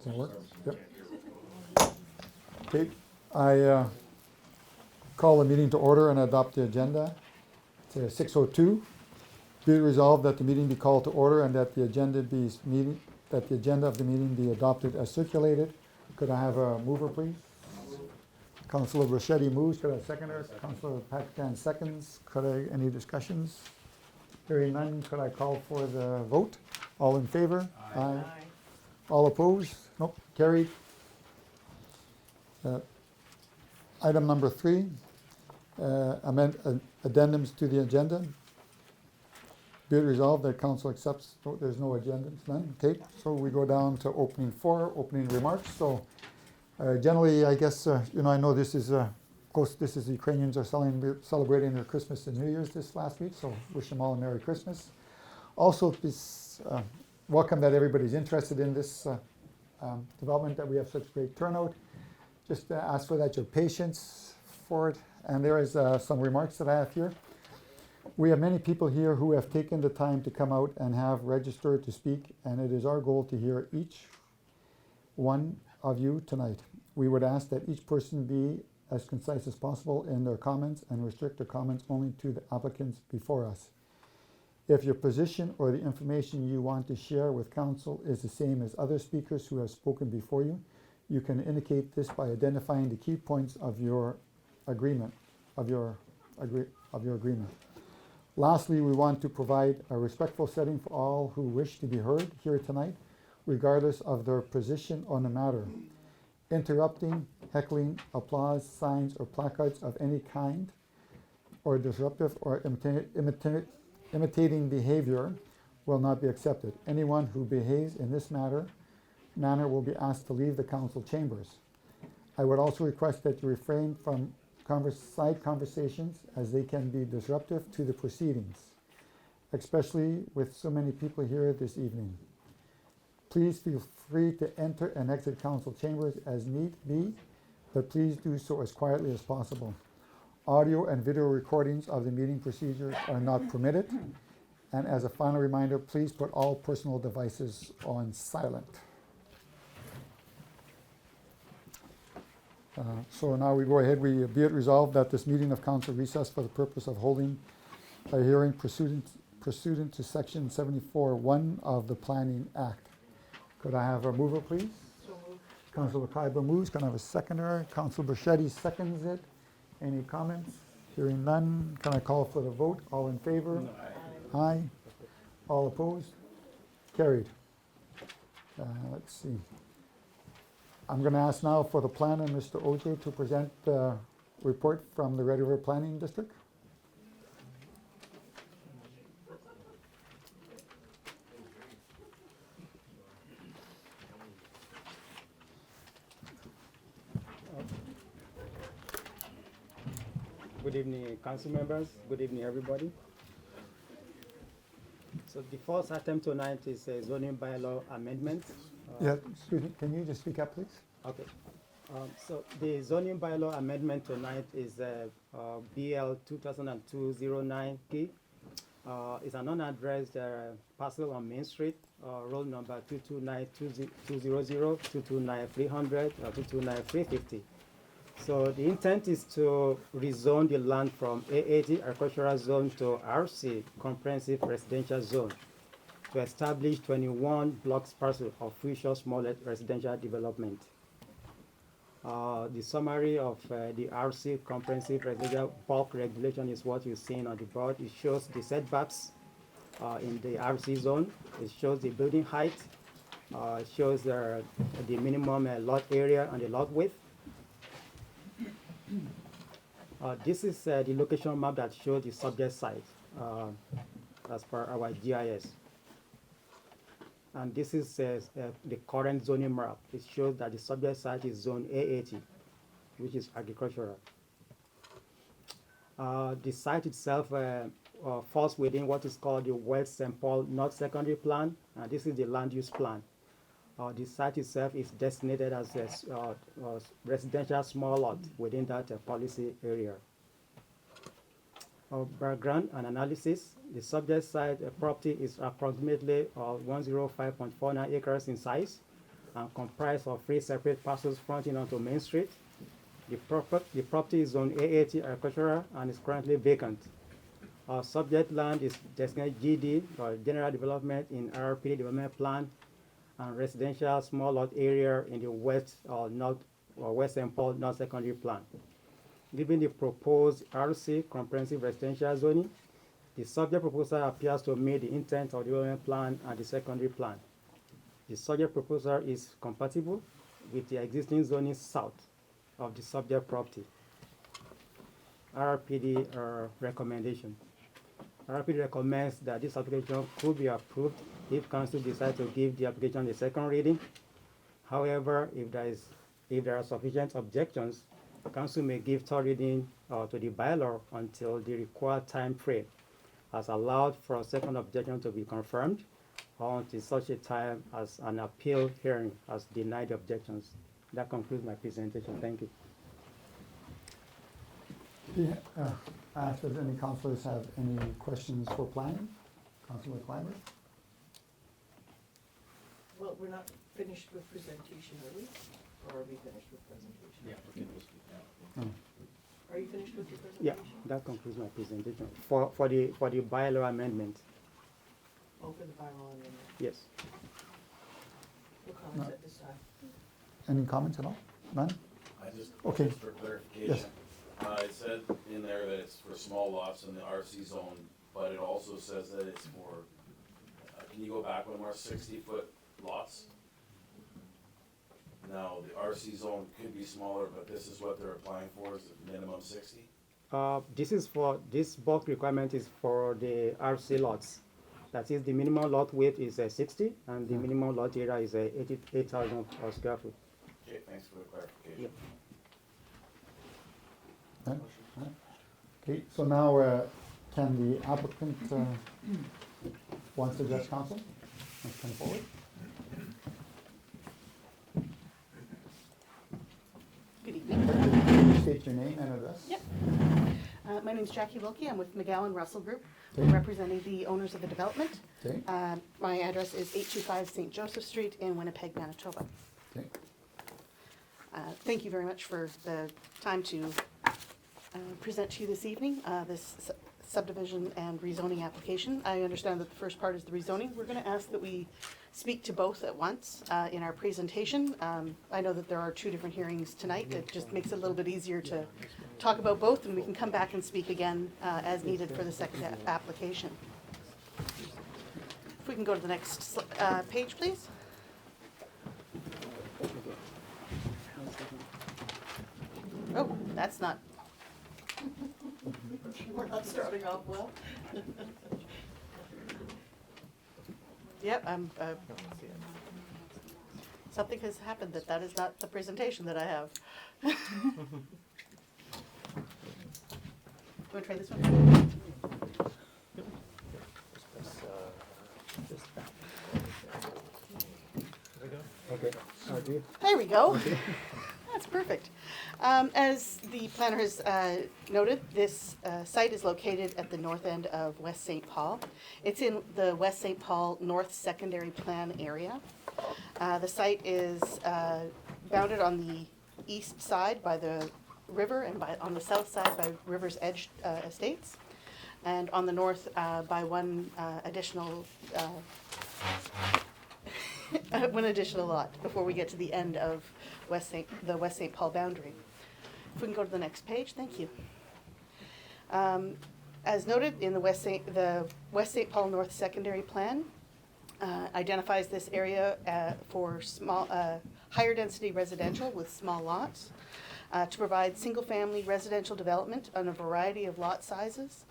Does that work? Yep. Okay, I call the meeting to order and adopt the agenda. It's 6:02. Be it resolved that the meeting be called to order and that the agenda of the meeting be adopted as circulated. Could I have a mover, please? Councilor Rochetti moves. Could I have a seconder? Councilor Patrick seconds. Any discussions? Hearing none, could I call for the vote? All in favor? Aye. All opposed? Nope, carried. Item number 3, addendums to the agenda. Be it resolved that council accepts, there's no addendums, none, okay, so we go down to opening remarks. So generally, I guess, I know this is, of course, the Ukrainians are celebrating their Christmas and New Year's this last week, so wish them all a Merry Christmas. Also, this, welcome that everybody's interested in this development, that we have such great turnout. Just ask for that your patience for it. And there is some remarks that I have here. We have many people here who have taken the time to come out and have registered to speak, and it is our goal to hear each one of you tonight. We would ask that each person be as concise as possible in their comments and restrict their comments only to the applicants before us. If your position or the information you want to share with council is the same as other speakers who have spoken before you, you can indicate this by identifying the key points of your agreement. Lastly, we want to provide a respectful setting for all who wish to be heard here tonight, regardless of their position on the matter. Interrupting, heckling, applause, signs, or placards of any kind, or disruptive or imitating behavior will not be accepted. Anyone who behaves in this manner will be asked to leave the council chambers. I would also request that you refrain from side conversations, as they can be disruptive to the proceedings, especially with so many people here this evening. Please feel free to enter and exit council chambers as need be, but please do so as quietly as possible. Audio and video recordings of the meeting procedures are not permitted. And as a final reminder, please put all personal devices on silent. So now we go ahead, be it resolved that this meeting of council recess for the purpose of holding a hearing pursuant to section 74(1) of the Planning Act. Could I have a mover, please? So moved. Councilor Kaiba moves. Can I have a seconder? Councilor Bruschetti seconds it. Any comments? Hearing none, can I call for the vote? All in favor? Aye. Aye. All opposed? Carried. Let's see. I'm going to ask now for the planner, Mr. OJ, to present the report from the Red River Planning District. Good evening, council members. Good evening, everybody. So the first item tonight is a zoning bylaw amendment. Yeah, excuse me, can you just speak up, please? Okay. So the zoning bylaw amendment tonight is BL 2002-09P. It's an unaddressed parcel on Main Street, roll number 229-200, 229-300, or 229-350. So the intent is to rezone the land from A80 agricultural zone to RC comprehensive residential zone to establish 21 blocks parcel of future smaller residential development. The summary of the RC comprehensive residential bulk regulation is what you're seeing on the board. It shows the setbacks in the RC zone. It shows the building height. It shows the minimum lot area and the lot width. This is the location map that shows the subject site as per our GIS. And this is the current zoning map. It shows that the subject site is zone A80, which is agricultural. The site itself falls within what is called the West St. Paul North Secondary Plan. This is the land use plan. The site itself is designated as a residential small lot within that policy area. Background and analysis. The subject site property is approximately 105.49 acres in size. and comprised of 3 separate parcels fronting onto Main Street. The property is on AAT agricultural and is currently vacant. Our subject land is designated GD, or General Development in RRPD Development Plan, and residential small lot area in the west or north or West St. Paul non-secondary plan. Given the proposed RC comprehensive residential zoning, the subject proposal appears to meet the intent of the development plan and the secondary plan. The subject proposal is compatible with the existing zoning south of the subject property. RRPD recommendation. RRPD recommends that this application could be approved if council decides to give the application the second reading. However, if there are sufficient objections, council may give third reading to the bylaw until the required time frame has allowed for a second objection to be confirmed, or until such a time as an appeal hearing has denied the objections. That concludes my presentation. Thank you. Does any councillors have any questions for planning? Councillor Clymer? Well, we're not finished with presentation, are we? Or are we finished with presentation? Yeah, we're finished. Are you finished with your Yeah, presentation? that concludes my presentation for the bylaw amendment. Oh, for the bylaw amendment. Yes. No comments at this time. Any comments at all? None? I just, Okay. just for clarification, it said in there that it's for small lots in the RC zone, but it also says that it's for, can you go back one more, 60-foot lots? Now, the RC zone could be smaller, but this is what they're applying for, is a minimum 60? This bulk requirement is for the RC lots. That is, the minimum lot width is 60, and the minimum lot area is 88,000 square foot. Okay, thanks for the clarification. Yep. Okay, so now, can the applicant, wants to address council? Let's come forward. Good evening. State your name and address. Yep. My name is Jackie Wilkie. I'm with McGowan Russell Group, Okay. representing the owners of the development. Okay, My address is 825 St. Joseph Street in Winnipeg, Manitoba. okay. Thank you very much for the time to present to you this evening, this subdivision and rezoning application. I understand that the first part is the rezoning. We're going to ask that we speak to both at once in our presentation. I know that there are 2 different hearings tonight. It just makes it a little bit easier to talk about both, and we can come back and speak again as needed for the second application. If we can go to the next page, please. Oh, that's not. We're not starting off well. Yep, something has happened that is not the presentation that I have. Want to try this one? Okay. There we go. That's perfect. As the planner has noted, this site is located at the north end of West St. Paul. It's in the West St. Paul North Secondary Plan area. The site is bounded on the east side by the river and on the south side by River's Edge Estates, and on the north by one additional lot before we get to the end of the West St. Paul boundary. If we can go to the next page, thank you. As noted in the West St. Paul North Secondary Plan, identifies this area for higher density residential with small lots, to provide single-family residential development on a variety of lot sizes,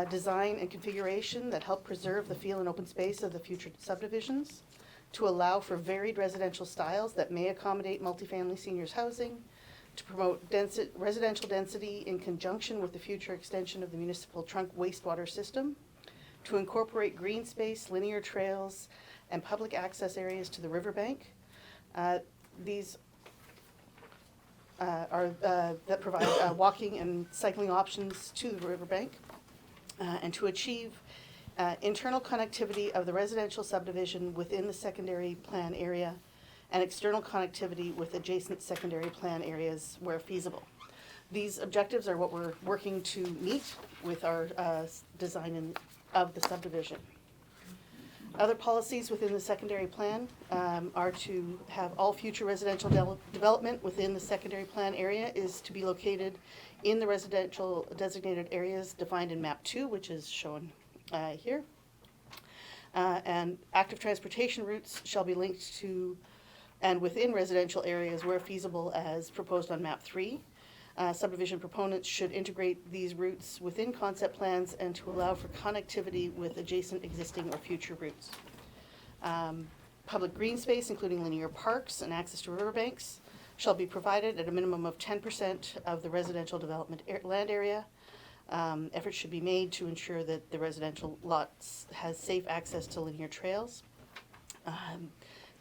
design and configuration that help preserve the feel and open space of the future subdivisions, to allow for varied residential styles that may accommodate multifamily seniors housing, to promote residential density in conjunction with the future extension of the municipal trunk wastewater system, to incorporate green space, linear trails, and public access areas to the riverbank. These that provide walking and cycling options to the riverbank, and to achieve internal connectivity of the residential subdivision within the secondary plan area, and external connectivity with adjacent secondary plan areas where feasible. These objectives are what we're working to meet with our design of the subdivision. Other policies within the secondary plan are to have all future residential development within the secondary plan area is to be located in the residential designated areas defined in map 2, which is shown here. And active transportation routes shall be linked to and within residential areas where feasible as proposed on map 3. Subdivision proponents should integrate these routes within concept plans and to allow for connectivity with adjacent existing or future routes. Public green space, including linear parks and access to riverbanks, shall be provided at a minimum of 10% of the residential development land area. Efforts should be made to ensure that the residential lots has safe access to linear trails.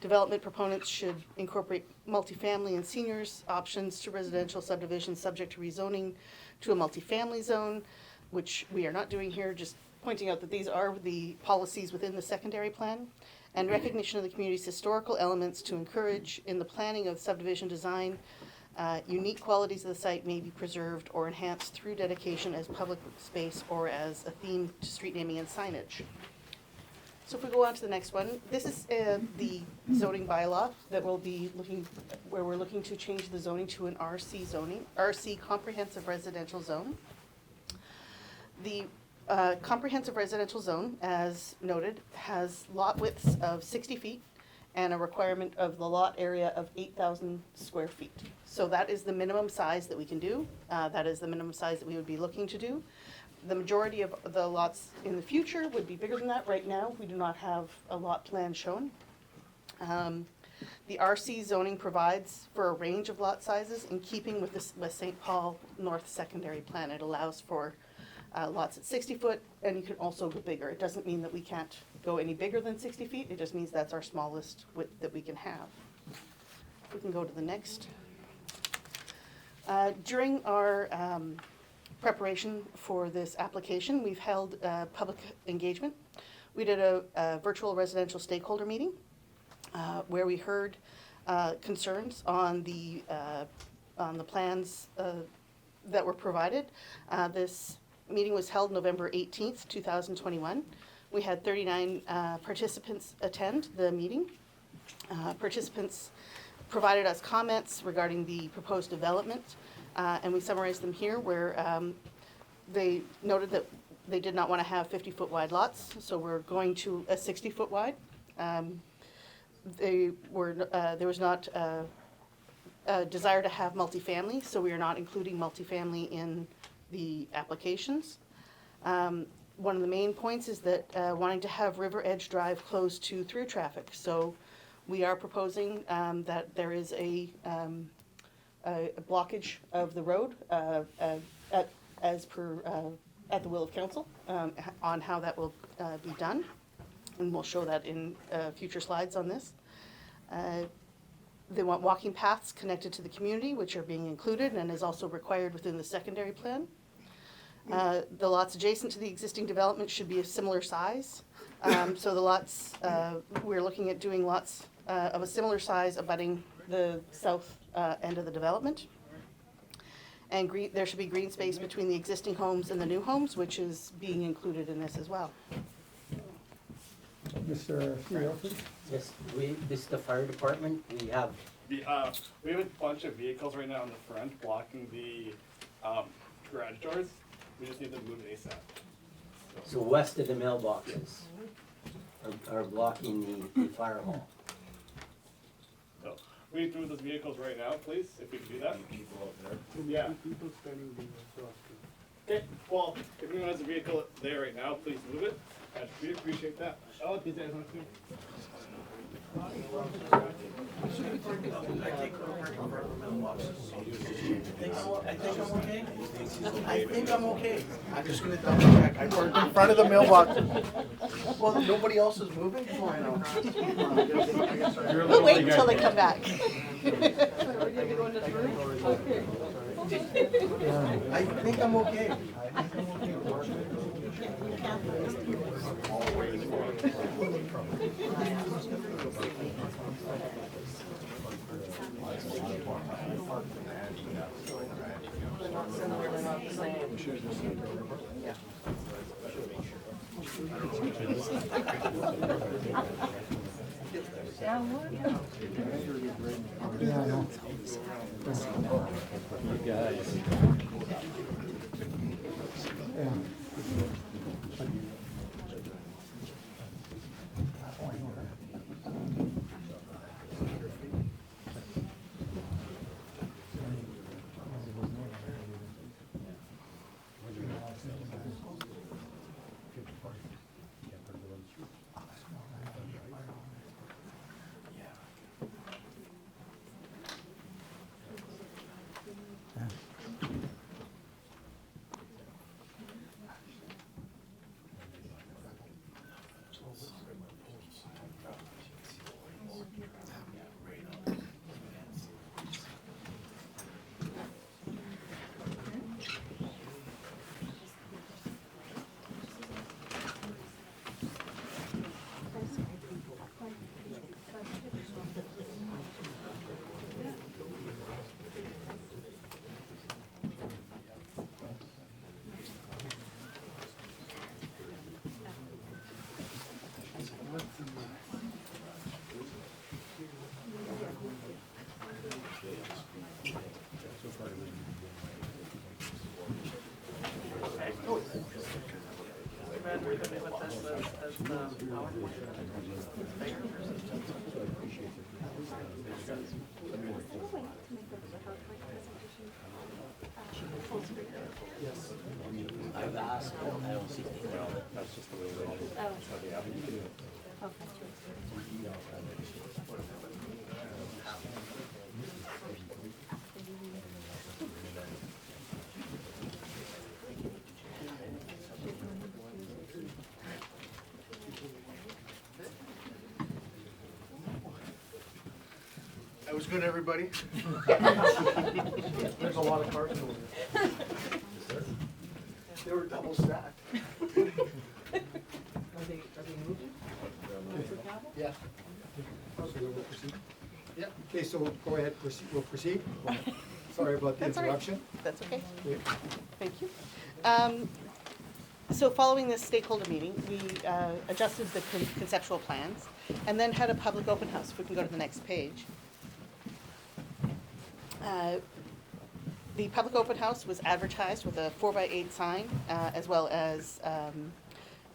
Development proponents should incorporate multifamily and seniors options to residential subdivisions subject to rezoning to a multifamily zone, which we are not doing here, just pointing out that these are the policies within the secondary plan, and recognition of the community's historical elements to encourage in the planning of subdivision design. Unique qualities of the site may be preserved or enhanced through dedication as public space or as a theme to street naming and signage. So if we go on to the next one, this is the zoning bylaw that we'll be where we're looking to change the zoning to an RC zoning, RC comprehensive residential zone. The comprehensive residential zone, as noted, has lot widths of 60 feet and a requirement of the lot area of 8,000 square feet. So that is the minimum size that we can do. That is the minimum size that we would be looking to do. The majority of the lots in the future would be bigger than that. Right now, we do not have a lot plan shown. The RC zoning provides for a range of lot sizes in keeping with the West St. Paul North Secondary Plan. It allows for lots at 60 foot, and you can also go bigger. It doesn't mean that we can't go any bigger than 60 feet. It just means that's our smallest width that we can have. We can go to the next. During our preparation for this application, we've held public engagement. We did a virtual residential stakeholder meeting where we heard concerns on the plans that were provided. This meeting was held November 18th, 2021. We had 39 participants attend the meeting. Participants provided us comments regarding the proposed development. And we summarized them here where they noted that they did not want to have 50-foot wide lots, so we're going to a 60-foot wide. There was not a desire to have multifamily, so we are not including multifamily in the applications. One of the main points is that wanting to have River Edge Drive closed to through traffic. So we are proposing that there is a blockage of the road as per at the will of council on how that will be done, and we'll show that in future slides on this. They want walking paths connected to the community, which are being included and is also required within the secondary plan. The lots adjacent to the existing development should be a similar size. So the lots, we're looking at doing lots of a similar size abutting the south end of the development. And there should be green space between the existing homes and the new homes, which is being included in this as well. Mr. Fielder? Yes, this is the fire department. We have We have a bunch of vehicles right now in the front blocking the garage doors. We just need to move it ASAP. so west of the mailboxes are blocking the fire hall. So we need to move those vehicles right now, please, if we can do that. People up there. Yeah. Okay, well, if anyone has a vehicle there right now, please move it. We appreciate that. Oh, these guys want to? I think I'm okay. I'm just gonna double check. I parked in front of the mailbox. Well, nobody else is moving? Why not? We'll wait until they come back. I think I'm okay. They're not similar, they're not the same. Yeah. Yeah, what? Yeah, I know. Yeah. I've asked, but I don't see anything. That was good, everybody. There's a lot of cars over there. They were double stacked. Are they moving? Yeah. Okay, so go ahead, we'll proceed. Sorry about the That's all right. interruption. That's okay. Yeah. Thank you. So following this stakeholder meeting, we adjusted the conceptual plans and then had a public open house. If we can go to the next page. The public open house was advertised with a 4x8 sign, as well as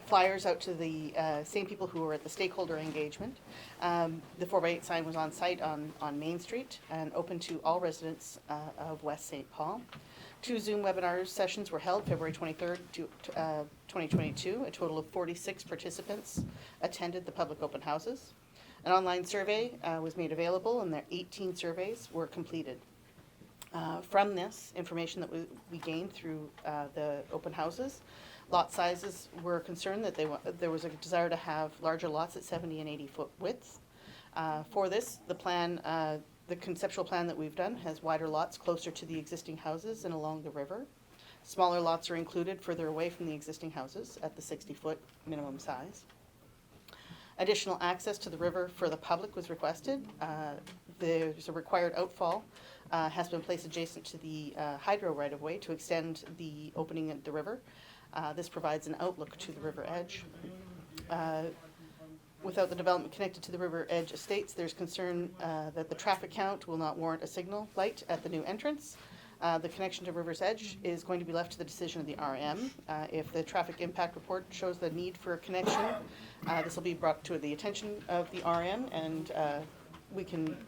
flyers out to the same people who were at the stakeholder engagement. The 4x8 sign was on site on Main Street and open to all residents of West St. Paul. 2 Zoom webinar sessions were held February 23rd, 2022. A total of 46 participants attended the public open houses. An online survey was made available and 18 surveys were completed. From this information that we gained through the open houses, lot sizes were concerned that there was a desire to have larger lots at 70 and 80 foot widths. For this, the conceptual plan that we've done has wider lots closer to the existing houses and along the river. Smaller lots are included further away from the existing houses at the 60-foot minimum size. Additional access to the river for the public was requested. There's a required outfall has been placed adjacent to the hydro right-of-way to extend the opening at the river. This provides an outlook to the river edge. Without the development connected to the river edge estates, there's concern that the traffic count will not warrant a signal light at the new entrance. The connection to river's edge is going to be left to the decision of the RM. If the traffic impact report shows the need for a connection, this will be brought to the attention of the RM, and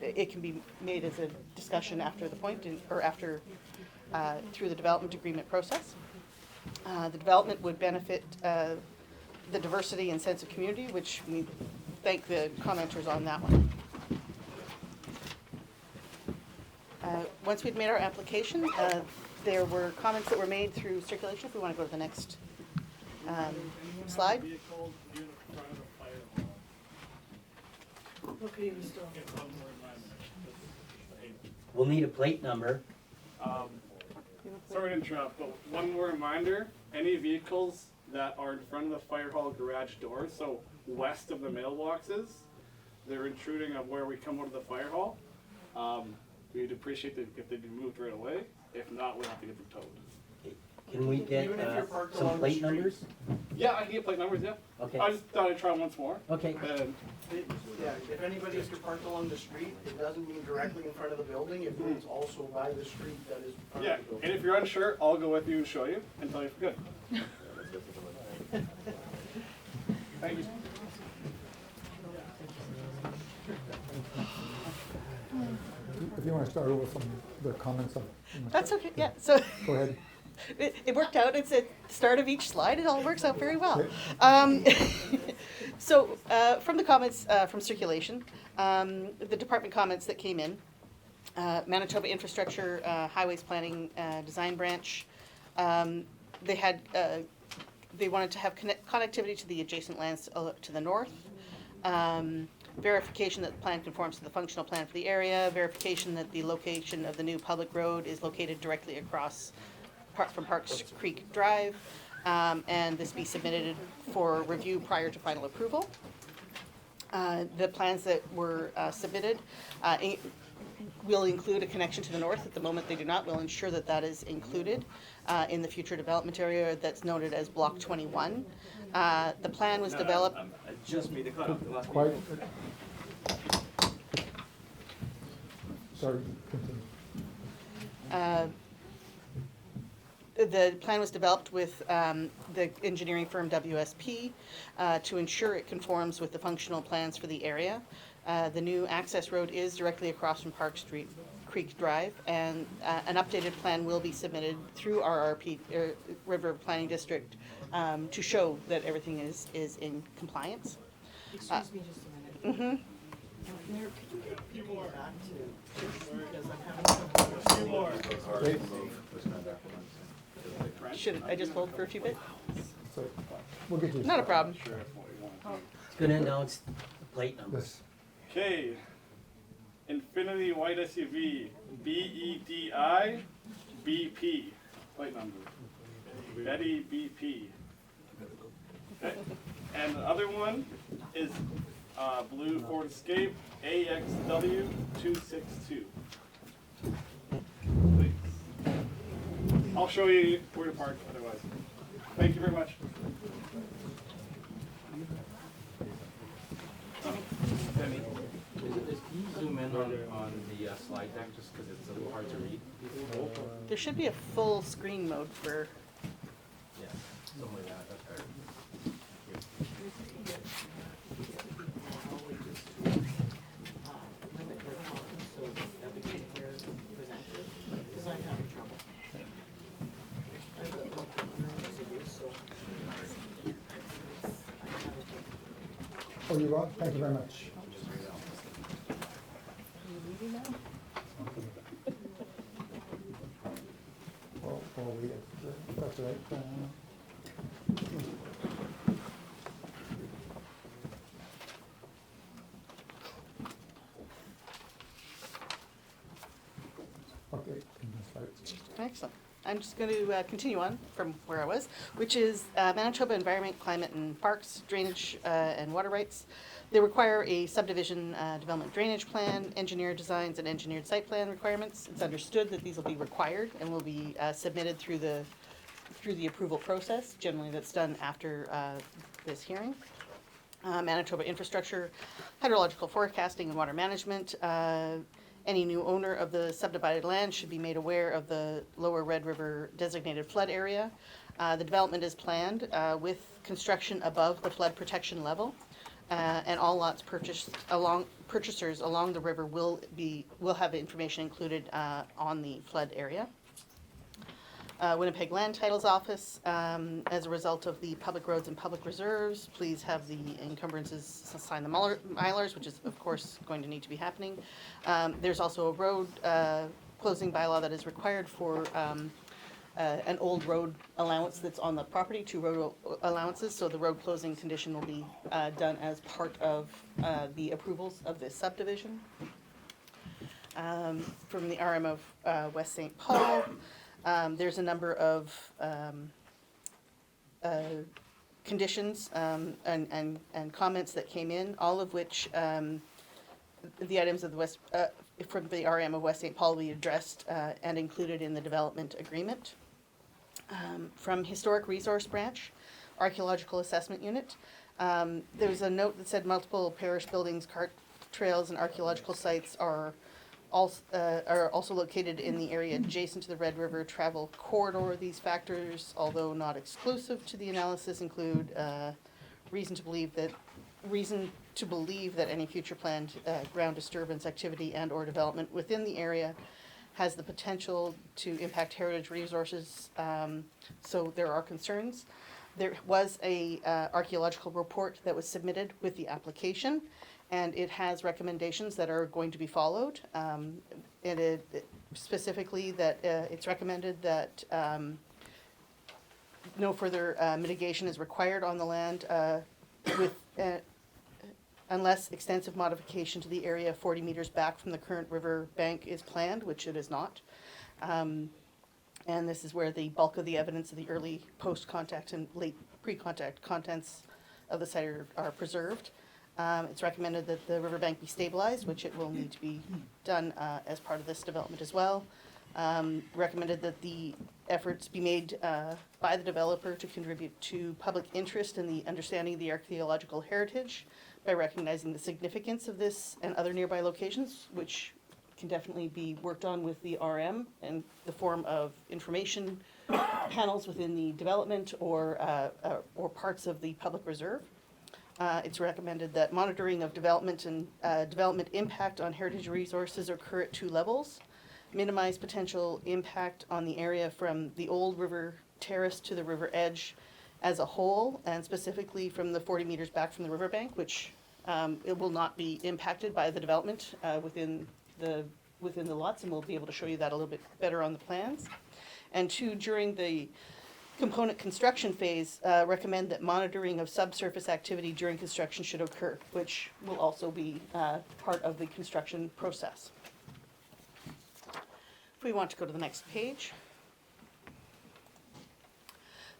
it can be made as a discussion after the point, or after through the development agreement process. The development would benefit the diversity and sense of community, which we thank the commenters on that one. Once we'd made our application, there were comments that were made through circulation. If we want to go to the next slide. Vehicle unit in front of the fire hall. Okay, we still. Get one more reminder. We'll need a plate number. Sorry to interrupt, but one more reminder, any vehicles that are in front of the fire hall garage door, so west of the mailboxes, they're intruding on where we come out of the fire hall. We'd appreciate it if they'd be moved right away. If not, we'll have to get them towed. Can we get Even if you're parked some along the plate street. numbers? Yeah, I can get plate numbers, yeah. Okay, I just thought I'd try once more. okay. And Yeah, if anybody is parked along the street, it doesn't mean directly in front of the building, it means also by the street that is in front yeah, of the building. and if you're unsure, I'll go with you and show you and tell you if you're good. Thank you. If you want to start over from the comments of. That's okay, yeah, so Go ahead. it worked out. It's at the start of each slide. It all works out very well. Okay. So from the comments from circulation, the department comments that came in, Manitoba Infrastructure Highways Planning Design Branch, they had they wanted to have connectivity to the adjacent lands to the north. Verification that the plan conforms to the functional plan for the area, verification that the location of the new public road is located directly across from Parks Creek Drive, and this be submitted for review prior to final approval. The plans that were submitted will include a connection to the north. At the moment, they do not. We'll ensure that that is included in the future development area that's noted as Block 21. The plan was developed. Just me, the cutoff, the last Quiet. Sorry, continue. The plan was developed with the engineering firm WSP to ensure it conforms with the functional plans for the area. The new access road is directly across from Park Street Creek Drive, and an updated plan will be submitted through RRP, River Planning District, to show that everything is in compliance. Excuse me just a minute. Mm-hmm. Mayor, could you get people back to this, because I'm having some. Okay, Should I just hold for a few bits? so we'll get you. Not a problem. Sure, that's what we want. It's gonna announce the plate numbers. Yes. Okay, Infinity White SUV, BEDI BP, plate number. Betty BP. Okay, and the other one is blue Ford Escape, AXW 262. Please. I'll show you where to park otherwise. Thank you very much. Penny, can you zoom in on the slide deck, just because it's a little hard to read? There should be a full screen mode for. Yeah, something like that, that's better. Limit their comments so that we can hear presenters, because I'm having trouble. I've got like the learning to do, so. Oh, you're on? Thank you very much. Are you leaving now? Well, we, that's right. Okay. Excellent. I'm just going to continue on from where I was, which is Manitoba Environment, Climate and Parks, Drainage and Water Rights. They require a subdivision development drainage plan, engineered designs and engineered site plan requirements. It's understood that these will be required and will be submitted through the approval process. Generally, that's done after this hearing. Manitoba Infrastructure, Hydrological Forecasting and Water Management. Any new owner of the subdivided land should be made aware of the Lower Red River designated flood area. The development is planned with construction above the flood protection level, and all lots purchasers along the river will have information included on the flood area. Winnipeg Land Titles Office, as a result of the public roads and public reserves, please have the encumbrances sign the milers, which is of course going to need to be happening. There's also a road closing bylaw that is required for an old road allowance that's on the property, 2 road allowances, so the road closing condition will be done as part of the approvals of this subdivision. From the RM of West St. Paul, there's a number of conditions and comments that came in, all of which the items of the West, from the RM of West St. Paul will be addressed and included in the development agreement. From Historic Resource Branch, Archaeological Assessment Unit, there was a note that said multiple parish buildings, cart trails, and archaeological sites are also located in the area adjacent to the Red River Travel Corridor. These factors, although not exclusive to the analysis, include reason to believe that any future planned ground disturbance activity and/or development within the area has the potential to impact heritage resources. So there are concerns. There was a archaeological report that was submitted with the application, and it has recommendations that are going to be followed. Specifically that it's recommended that no further mitigation is required on the land unless extensive modification to the area 40 meters back from the current river bank is planned, which it is not. And this is where the bulk of the evidence of the early post-contact and late pre-contact contents of the site are preserved. It's recommended that the riverbank be stabilized, which it will need to be done as part of this development as well. Recommended that the efforts be made by the developer to contribute to public interest in the understanding of the archaeological heritage by recognizing the significance of this and other nearby locations, which can definitely be worked on with the RM in the form of information panels within the development or parts of the public reserve. It's recommended that monitoring of development and development impact on heritage resources occur at 2 levels. Minimize potential impact on the area from the old river terrace to the river edge as a whole, and specifically from the 40 meters back from the riverbank, which it will not be impacted by the development within the lots, and we'll be able to show you that a little bit better on the plans. And 2, during the component construction phase, recommend that monitoring of subsurface activity during construction should occur, which will also be part of the construction process. If we want to go to the next page.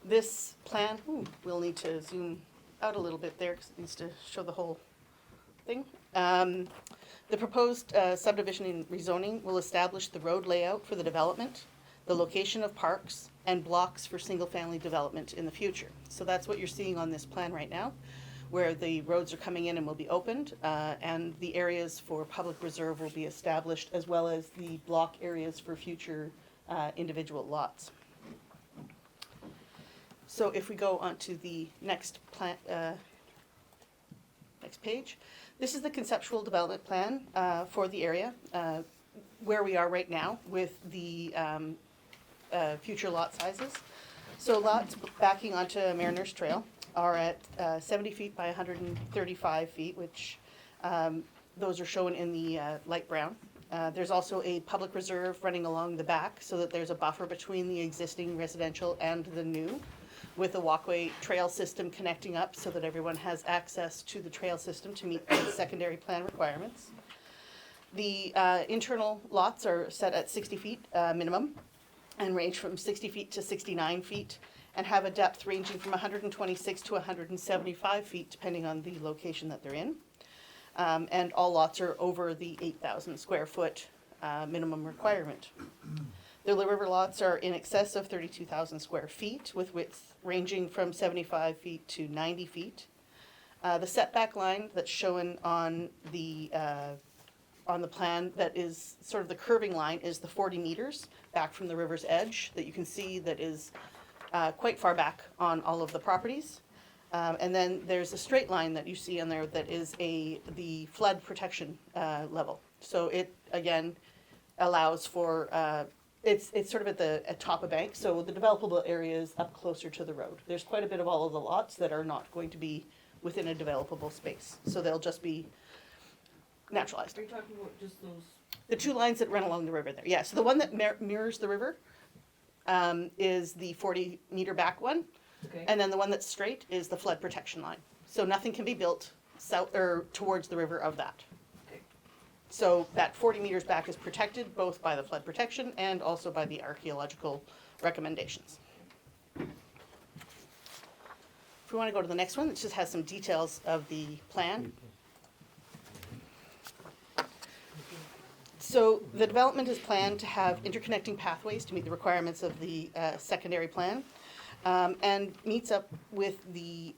This plan, we'll need to zoom out a little bit there because it needs to show the whole thing. The proposed subdivision and rezoning will establish the road layout for the development, the location of parks, and blocks for single-family development in the future. So that's what you're seeing on this plan right now, where the roads are coming in and will be opened, and the areas for public reserve will be established, as well as the block areas for future individual lots. So if we go on to the next plan, next page, this is the conceptual development plan for the area, where we are right now with the future lot sizes. So lots backing onto Mariners Trail are at 70 feet by 135 feet, which those are shown in the light brown. There's also a public reserve running along the back so that there's a buffer between the existing residential and the new, with a walkway trail system connecting up so that everyone has access to the trail system to meet the secondary plan requirements. The internal lots are set at 60 feet minimum and range from 60 feet to 69 feet and have a depth ranging from 126 to 175 feet depending on the location that they're in. And all lots are over the 8,000 square foot minimum requirement. The river lots are in excess of 32,000 square feet with width ranging from 75 feet to 90 feet. The setback line that's shown on the plan that is sort of the curving line is the 40 meters back from the river's edge that you can see that is quite far back on all of the properties. And then there's a straight line that you see on there that is the flood protection level. So it, again, allows for, it's sort of at the top of bank, so the developable area is up closer to the road. There's quite a bit of all of the lots that are not going to be within a developable space, so they'll just be naturalized. Are you talking about just those? The 2 lines that run along the river there, yeah, so the one that mirrors the river is the 40 meter back one. Okay. And then the one that's straight is the flood protection line. So nothing can be built south or towards the river of that. Okay. So that 40 meters back is protected both by the flood protection and also by the archaeological recommendations. If we want to go to the next one, it just has some details of the plan. So the development is planned to have interconnecting pathways to meet the requirements of the secondary plan, and meets up with the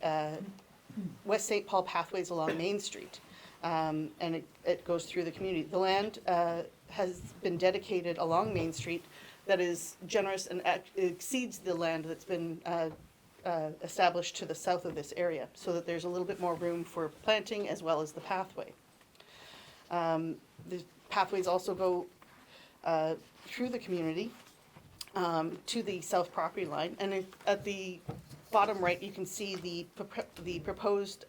West St. Paul pathways along Main Street. And it goes through the community. The land has been dedicated along Main Street that is generous and exceeds the land that's been established to the south of this area, so that there's a little bit more room for planting as well as the pathway. The pathways also go through the community to the south property line, and at the bottom right, you can see the proposed.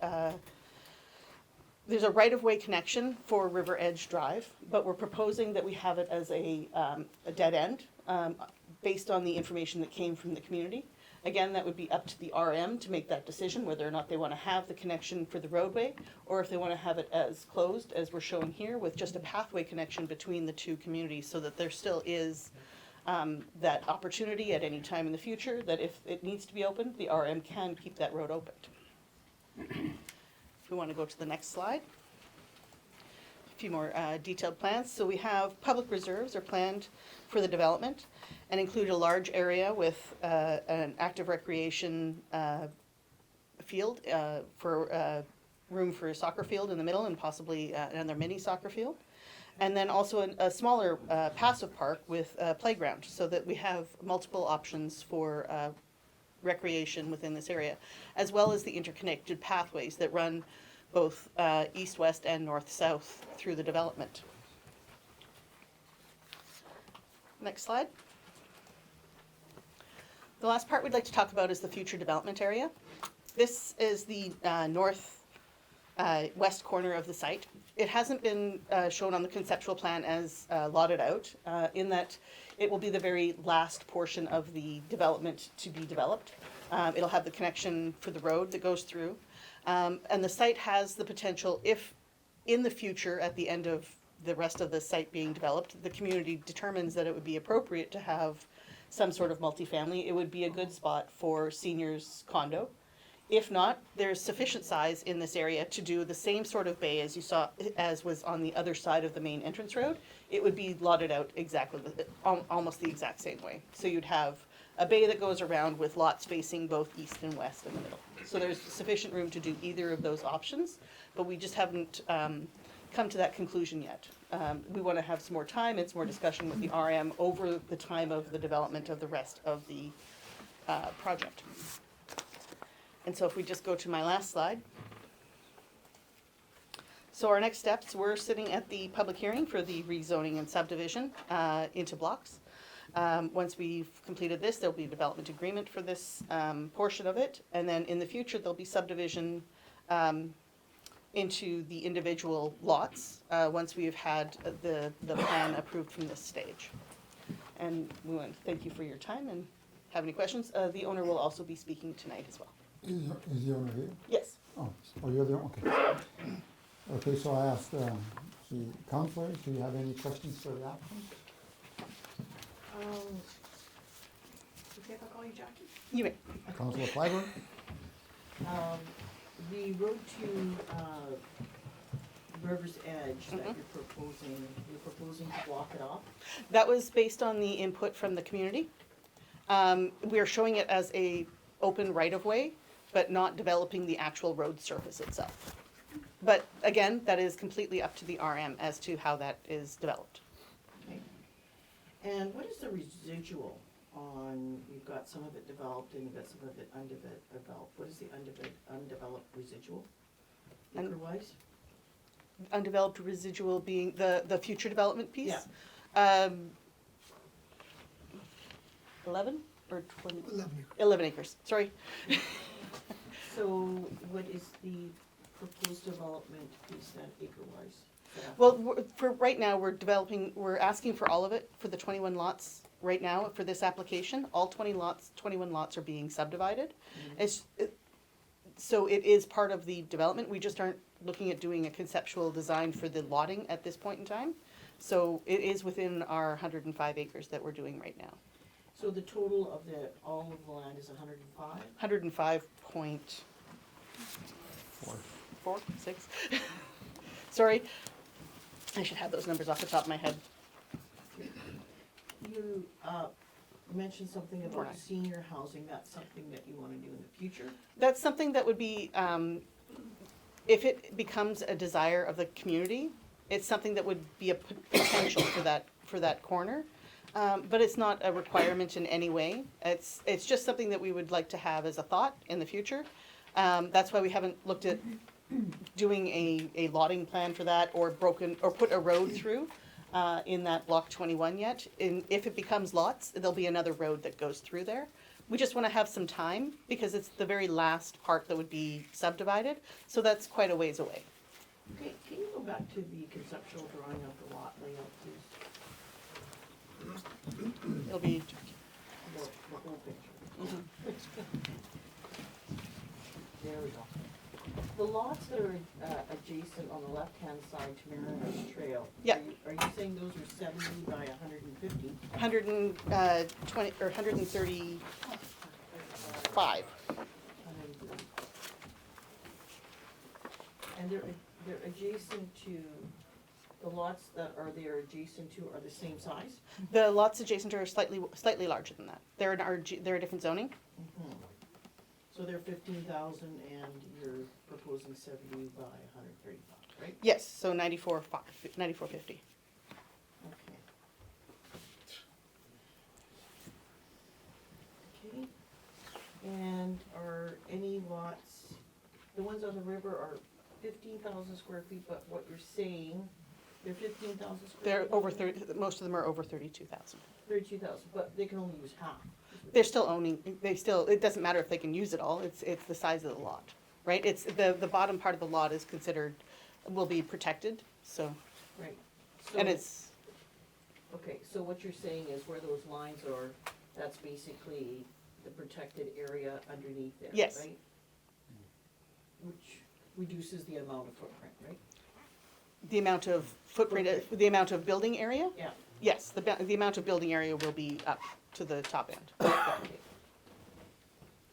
There's a right-of-way connection for River Edge Drive, but we're proposing that we have it as a dead end, based on the information that came from the community. Again, that would be up to the RM to make that decision, whether or not they want to have the connection for the roadway, or if they want to have it as closed, as we're showing here, with just a pathway connection between the two communities, so that there still is that opportunity at any time in the future, that if it needs to be opened, the RM can keep that road opened. If we want to go to the next slide. A few more detailed plans. So we have public reserves are planned for the development and include a large area with an active recreation field for room for a soccer field in the middle, and possibly another mini soccer field. And then also a smaller passive park with a playground, so that we have multiple options for recreation within this area, as well as the interconnected pathways that run both east-west and north-south through the development. Next slide. The last part we'd like to talk about is the future development area. This is the north west corner of the site. It hasn't been shown on the conceptual plan as lotted out, in that it will be the very last portion of the development to be developed. It'll have the connection for the road that goes through. And the site has the potential, if in the future, at the end of the rest of the site being developed, the community determines that it would be appropriate to have some sort of multifamily, it would be a good spot for seniors condo. If not, there's sufficient size in this area to do the same sort of bay as you saw, as was on the other side of the main entrance road. It would be lotted out exactly, almost the exact same way. So you'd have a bay that goes around with lots facing both east and west in the middle. So there's sufficient room to do either of those options, but we just haven't come to that conclusion yet. We want to have some more time and some more discussion with the RM over the time of the development of the rest of the project. And so if we just go to my last slide. So our next steps, we're sitting at the public hearing for the rezoning and subdivision into blocks. Once we've completed this, there'll be a development agreement for this portion of it. And then in the future, there'll be subdivision into the individual lots once we have had the plan approved from this stage. And we want to thank you for your time, and have any questions. The owner will also be speaking tonight as well. Is the owner here? Yes. Oh, you're the, okay. Okay, so I asked the councilors, do you have any questions for the applicant? Okay, if I call you Jackie? You may. Councilor Clyburn? The road to River's Edge that Mhm. you're proposing to block it off? That was based on the input from the community. We are showing it as a open right-of-way, but not developing the actual road surface itself. But again, that is completely up to the RM as to how that is developed. Okay. And what is the residual on, you've got some of it developed and you've got some of it undeveloped. What is the undeveloped residual, Un- acre-wise? Undeveloped residual being the future development piece? Yeah. 11 or 20? 11 acres, sorry. So what is the proposed development piece then, acre-wise? Well, for right now, we're asking for all of it for the 21 lots right now for this application. All 21 lots are being subdivided. So it is part of the development. We just aren't looking at doing a conceptual design for the lotting at this point in time. So it is within our 105 acres that we're doing right now. So the total of all of the land is 105? 105.46. Sorry, I should have those numbers off the top of my head. You, mentioned something Four about nine. senior housing, that's something that you wanna do in the future? That's something that would be, if it becomes a desire of the community, it's something that would be a potential for that corner. But it's not a requirement in any way. It's just something that we would like to have as a thought in the future. That's why we haven't looked at doing a lotting plan for that or put a road through in that block 21 yet. If it becomes lots, there'll be another road that goes through there. We just want to have some time because it's the very last part that would be subdivided, so that's quite a ways away. Okay, can you go back to the conceptual drawing of the lot layout, please? It'll be, The whole picture. There we go. The lots that are adjacent on the left-hand side to Mariners Trail. Yeah. Are you saying those are 70 by 150? 120, or 135. And they're adjacent to, the lots that are there adjacent to are the same size? The lots adjacent are slightly larger than that. They're a different zoning. Mhm. So they're 15,000 and you're proposing 70 by 135, right? Yes, so 9450. Okay. Okay, and are any lots, the ones on the river are 15,000 square feet, but what you're saying, they're 15,000 square feet? They're over 30, most of them are over 32,000. 32,000, but they can only use half. They're still owning, it doesn't matter if they can use it all, it's the size of the lot, right? It's, the bottom part of the lot is considered, will be protected, so, Right. and So- it's, Okay, so what you're saying is where those lines are, that's basically the protected area underneath there, right? Yes. Which reduces the amount of footprint, right? the amount of footprint, the amount of building area? Yeah. Yes, the amount of building area will be up to the top end. Okay.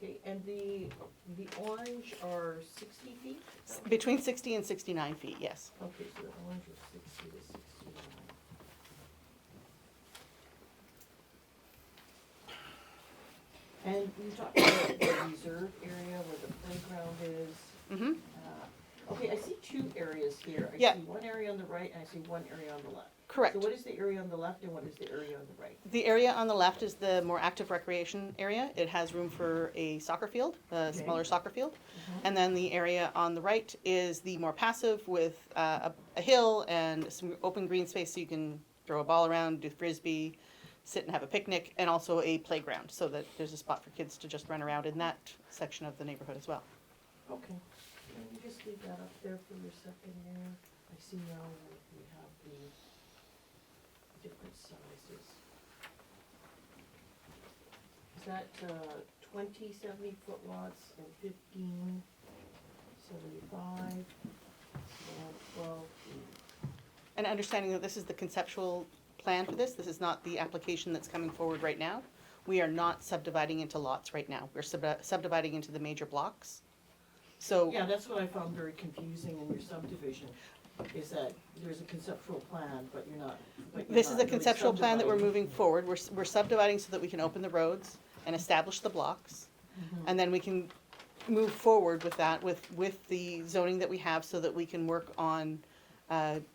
Okay, and the orange are 60 feet? Between 60 and 69 feet, yes. Okay, so the orange is 60 to 69. And you talked about the reserve area where the playground is. Mm-hmm. Okay, I see two areas here. I Yeah. see one area on the right and I see one area on the left. Correct. So what is the area on the left and what is the area on the right? The area on the left is the more active recreation area. It has room for a soccer field, a Okay. smaller soccer field. Mhm. And then the area on the right is the more passive with a hill and some open green space so you can throw a ball around, do frisbee, sit and have a picnic, and also a playground so that there's a spot for kids to just run around in that section of the neighborhood as well. Okay, can you just leave that up there for your second there? I see now that we have the different sizes. Is that 20 70-foot lots and 15 75 and 12 feet? And understanding that this is the conceptual plan for this is not the application that's coming forward right now. We are not subdividing into lots right now. We're subdividing into the major blocks. So. Yeah, that's what I found very confusing in your subdivision, is that there's a conceptual plan, but you're not This is a really conceptual plan that we're subdividing. moving forward. We're subdividing so that we can open the roads and establish the blocks. Mhm. And then we can move forward with that, with the zoning that we have so that we can work on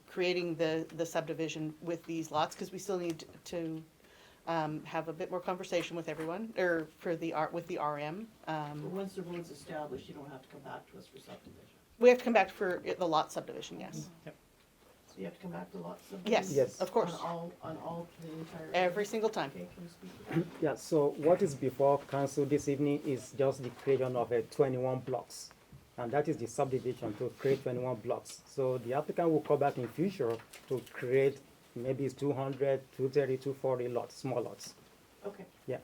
creating the subdivision with these lots, because we still need to have a bit more conversation with everyone, or with the RM. But once the road's established, you don't have to come back to us for subdivision. We have to come back for the lot subdivision, yes. So you have to come back for lots of. Yes, Yes. of course, On all, the entire. every single time. Okay, can you speak to that? Yeah, so what is before council this evening is just the creation of 21 blocks. And that is the subdivision to create 21 blocks. So the applicant will come back in future to create maybe it's 200, 230, 240 lots, small lots. Okay. Yeah.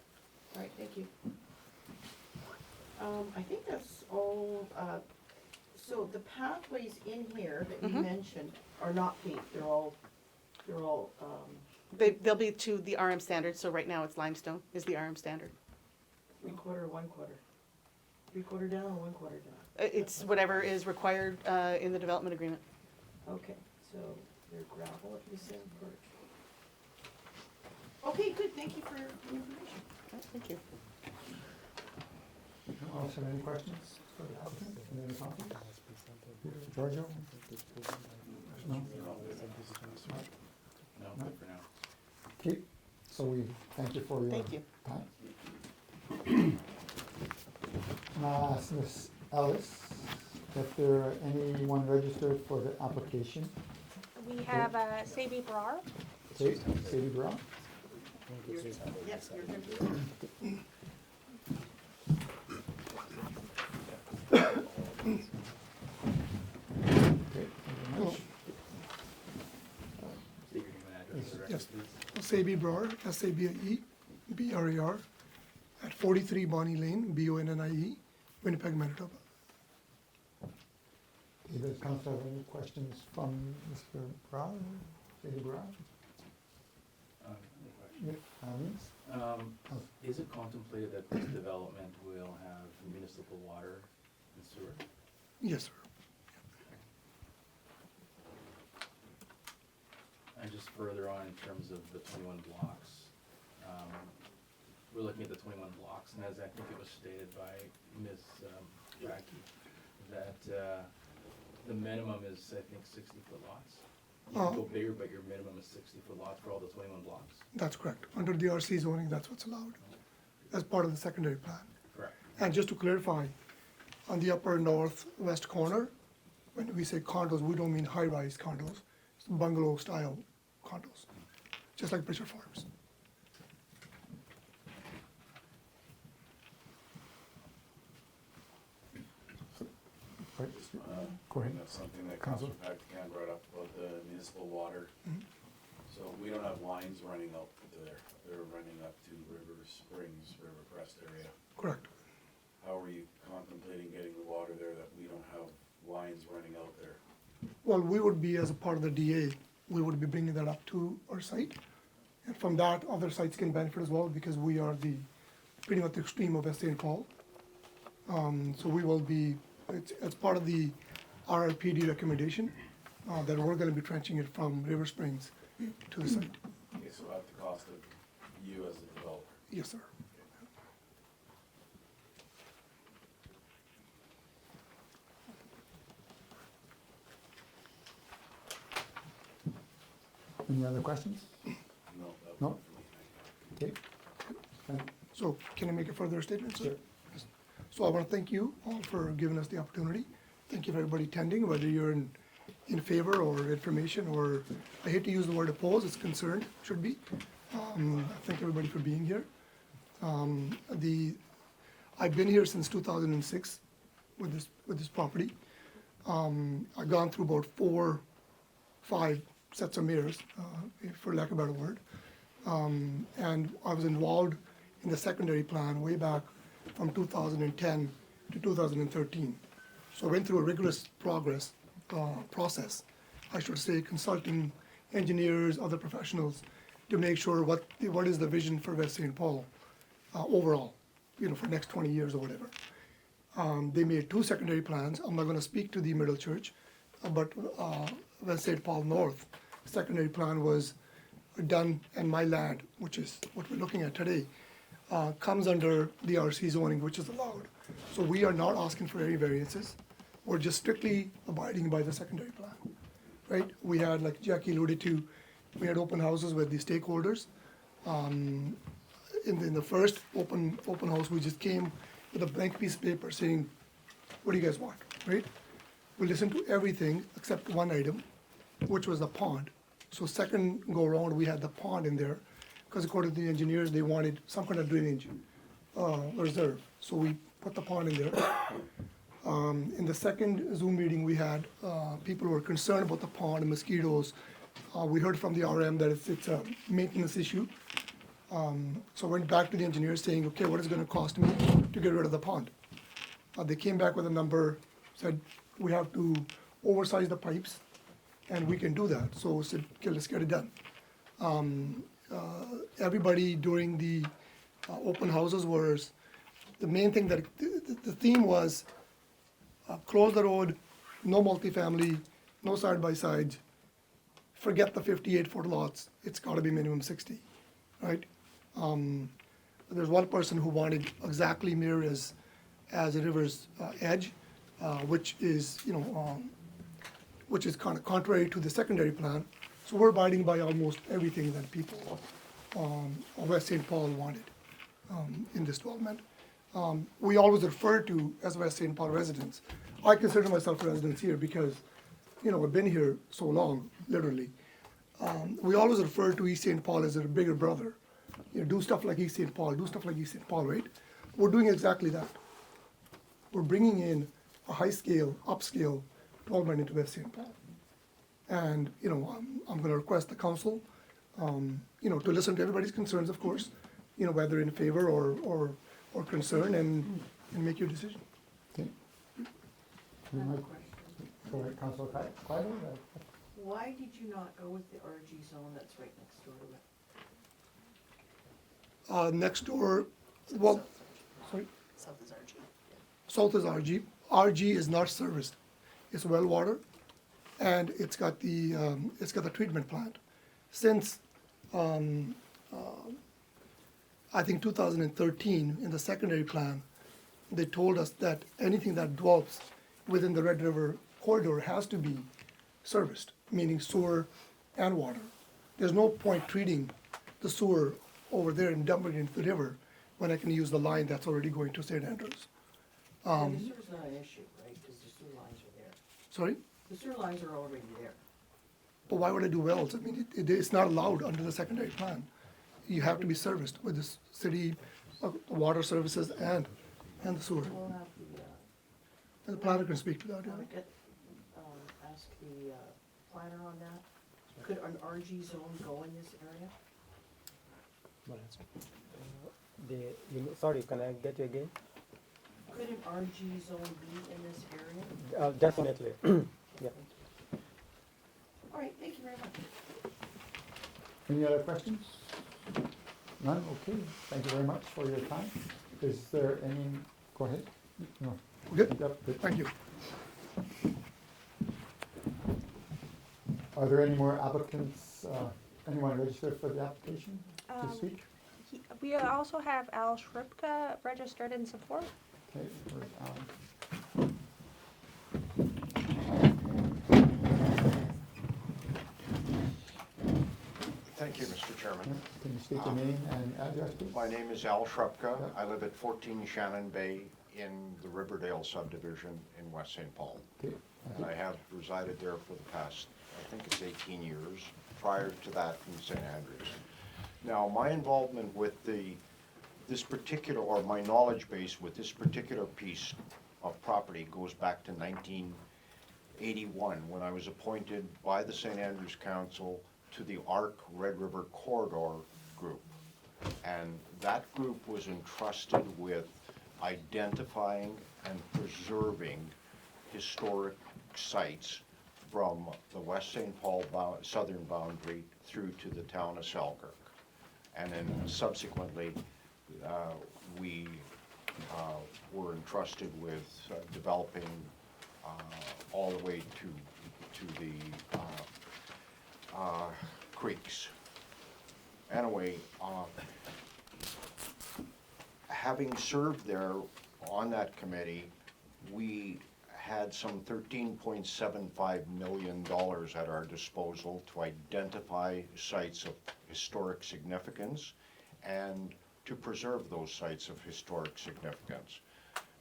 All right, thank you. I think that's all, so the pathways in here that you Mhm. mentioned are not paved, they're all, They'll be to the RM standard, so right now it's limestone is the RM standard. 3/4 or 1/4? 3/4 down or 1/4 down? It's whatever is required in the development agreement. Okay, so they're gravel at this end first. Okay, good, thank you for your information. Thank you. Also, any questions for the applicant? Any comments? Giorgio? No? No, good for now. Okay, so we thank you for your Thank you. time. Now, ask Ms. Ellis if there are anyone registered for the application. We have Sabi Brar. Okay, Sadie Brown? Yes, you're good. Okay, thank you very much. State your name and address for the record, Yes. please. Sabi Brar, S-A-B-I-E, B-R-A-R, at 43 Bonnie Lane, B-O-N-N-I-E, Winnipeg, Manitoba. Okay, does council have any questions from Mr. Brown, Sadie Brown? Any question? Yeah, Ms. Is it contemplated that this development will have municipal water and sewer? Yes, sir. And just further on in terms of the 21 blocks, we're looking at the 21 blocks, and as I think it was stated by Ms. Radke, that the minimum is, I think, 60-foot lots. You can go bigger, but your minimum is 60-foot lots for all the 21 blocks. That's correct. Under the RC zoning, that's what's allowed as part of the secondary plan. Correct. And just to clarify, on the upper northwest corner, when we say condos, we don't mean high-rise condos, it's bungalow-style condos, just like Bridger Farms. Right, go ahead. That's something that Council. Councilor Pactan brought up about the municipal water. So we don't have lines running out there. They're running up to River Springs, River Crest area. Correct. How are you contemplating getting the water there that we don't have lines running out there? Well, we would be, as a part of the DA, we would be bringing that up to our site. And from that, other sites can benefit as well, because we are pretty much the extreme of West St. Paul. So we will be, it's part of the RRPD recommendation, that we're gonna be trenching it from River Springs to the site. Okay, so at the cost of you as the developer. Yes, sir. Any other questions? No, that No. was for me. Okay. So can I make a further statement, sir? Sure. Yes. So I want to thank you all for giving us the opportunity. Thank you for everybody attending, whether you're in favor or information, or, I hate to use the word oppose, it's concerned, should be. Thank everybody for being here. I've been here since 2006 with this property. I've gone through about 5 sets of mirrors, for lack of a better word. And I was involved in the secondary plan way back from 2010 to 2013. So I went through a rigorous process, I should say, consulting engineers, other professionals, to make sure what is the vision for West St. Paul overall, for next 20 years or whatever. They made 2 secondary plans. I'm not going to speak to the Middle Church, but West St. Paul North secondary plan was done, and my land, which is what we're looking at today, comes under the RC zoning, which is allowed. So we are not asking for any variances. We're just strictly abiding by the secondary plan, right? We had, like Jackie alluded to, we had open houses with the stakeholders. In the first open house, we just came with a blank piece of paper saying, what do you guys want, right? We listened to everything except one item, which was the pond. So second go around, we had the pond in there, because according to the engineers, they wanted some kind of drainage reserve. So we put the pond in there. In the second Zoom meeting we had, people were concerned about the pond and mosquitoes. We heard from the RM that it's a maintenance issue. So I went back to the engineers saying, okay, what is it gonna cost me to get rid of the pond? They came back with a number, said, we have to oversize the pipes, and we can do that. So I said, okay, let's get it done. Everybody during the open houses was, the main thing that, the theme was, close the road, no multifamily, no side-by-sides, forget the 58-foot lots, it's gotta be minimum 60, right? There's one person who wanted exactly mirror as the river's edge, which is, which is kind of contrary to the secondary plan. So we're abiding by almost everything that people of West St. Paul wanted in this development. We always refer to as West St. Paul residents. I consider myself a resident here because, I've been here so long, literally. We always refer to East St. Paul as a bigger brother. Do stuff like East St. Paul, do stuff like East St. Paul, right? We're doing exactly that. We're bringing in a high-scale, upscale development into West St. Paul. And, I'm gonna request the council, to listen to everybody's concerns, of course, whether in favor or concern, and make your decision. Okay. I have a question. Go ahead, Councilor Clyde. Why did you not go with the RG zone that's right next door to it? Next door, well, sorry, South is RG. south is RG. RG is not serviced. It's well water, and it's got the treatment plant. Since, I think 2013, in the secondary plan, they told us that anything that develops within the Red River corridor has to be serviced, meaning sewer and water. There's no point treating the sewer over there and dumping it into the river when I can use the line that's already going to St. Andrews. And the sewer's not an issue, right, because the sewer lines are there. Sorry? The sewer lines are already there. But why would I do wells? I mean, it's not allowed under the secondary plan. You have to be serviced with the city, water services and the sewer. We'll have And the planner can speak to that, yeah. ask the planner on that. Could an RG zone go in this area? Sorry, can I get you again? Could an RG zone be in this area? Definitely. Yeah. All right, thank you very much. Any other questions? None? Okay. Thank you very much for your time. Is there any, go ahead. No. Good? Yep, good. Thank you. Are there any more applicants, anyone registered for the application to speak? We also have Al Shripka registered in support. Okay, where's Alan? Thank you, Mr. Chairman. Can you state your name and address, please? My name is Al Shrupka. Yeah. I live at 14 Shannon Bay in the Riverdale subdivision in West St. Paul. Okay, thank And you. I have resided there for the past, I think it's 18 years, prior to that in St. Andrews. Now, my involvement with this particular, or my knowledge base with this particular piece of property goes back to 1981, when I was appointed by the St. Andrews Council to the ARC Red River Corridor Group. And that group was entrusted with identifying and preserving historic sites from the West St. Paul southern boundary through to the town of Selkirk. And then subsequently, we were entrusted with developing all the way to the creeks. Anyway, having served there on that committee, we had some $13.75 million at our disposal to identify sites of historic significance and to preserve those sites of historic significance.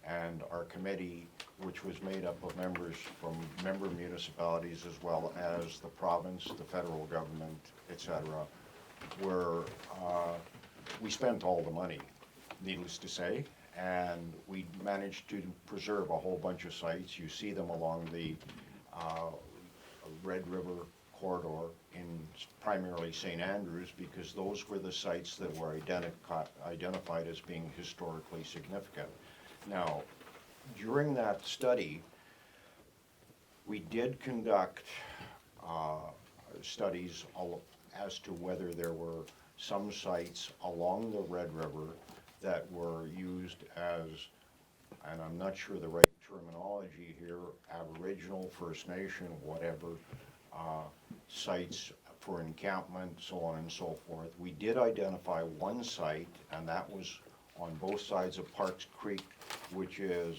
And our committee, which was made up of members from member municipalities as well as the province, the federal government, etc., we spent all the money, needless to say, and we managed to preserve a whole bunch of sites. You see them along the Red River corridor in primarily St. Andrews, because those were the sites that were identified as being historically significant. Now, during that study, we did conduct studies as to whether there were some sites along the Red River that were used as, and I'm not sure the right terminology here, Aboriginal, First Nation, whatever, sites for encampment, so on and so forth. We did identify one site, and that was on both sides of Parks Creek, which is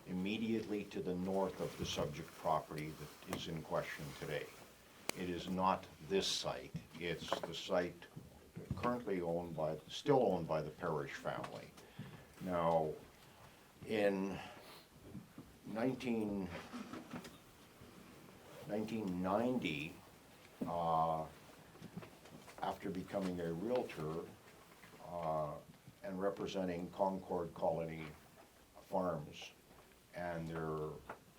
immediately to the north of the subject property that is in question today. It is not this site. It's the site currently still owned by the Parrish family. Now, in 1990, after becoming a realtor and representing Concord Colony Farms and their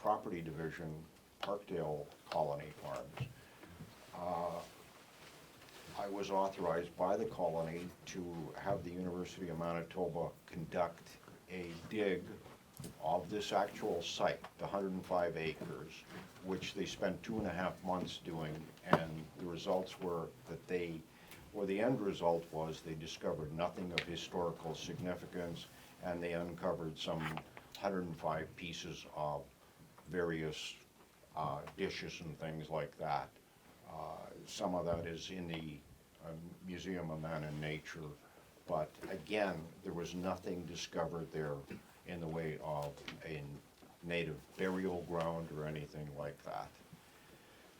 property division, Parkdale Colony Farms, I was authorized by the colony to have the University of Manitoba conduct a dig of this actual site, the 105 acres, which they spent 2.5 months doing, and the results were that the end result was they discovered nothing of historical significance, and they uncovered some 105 pieces of various dishes and things like that. Some of that is in the Museum of Man and Nature, but again, there was nothing discovered there in the way of a native burial ground or anything like that.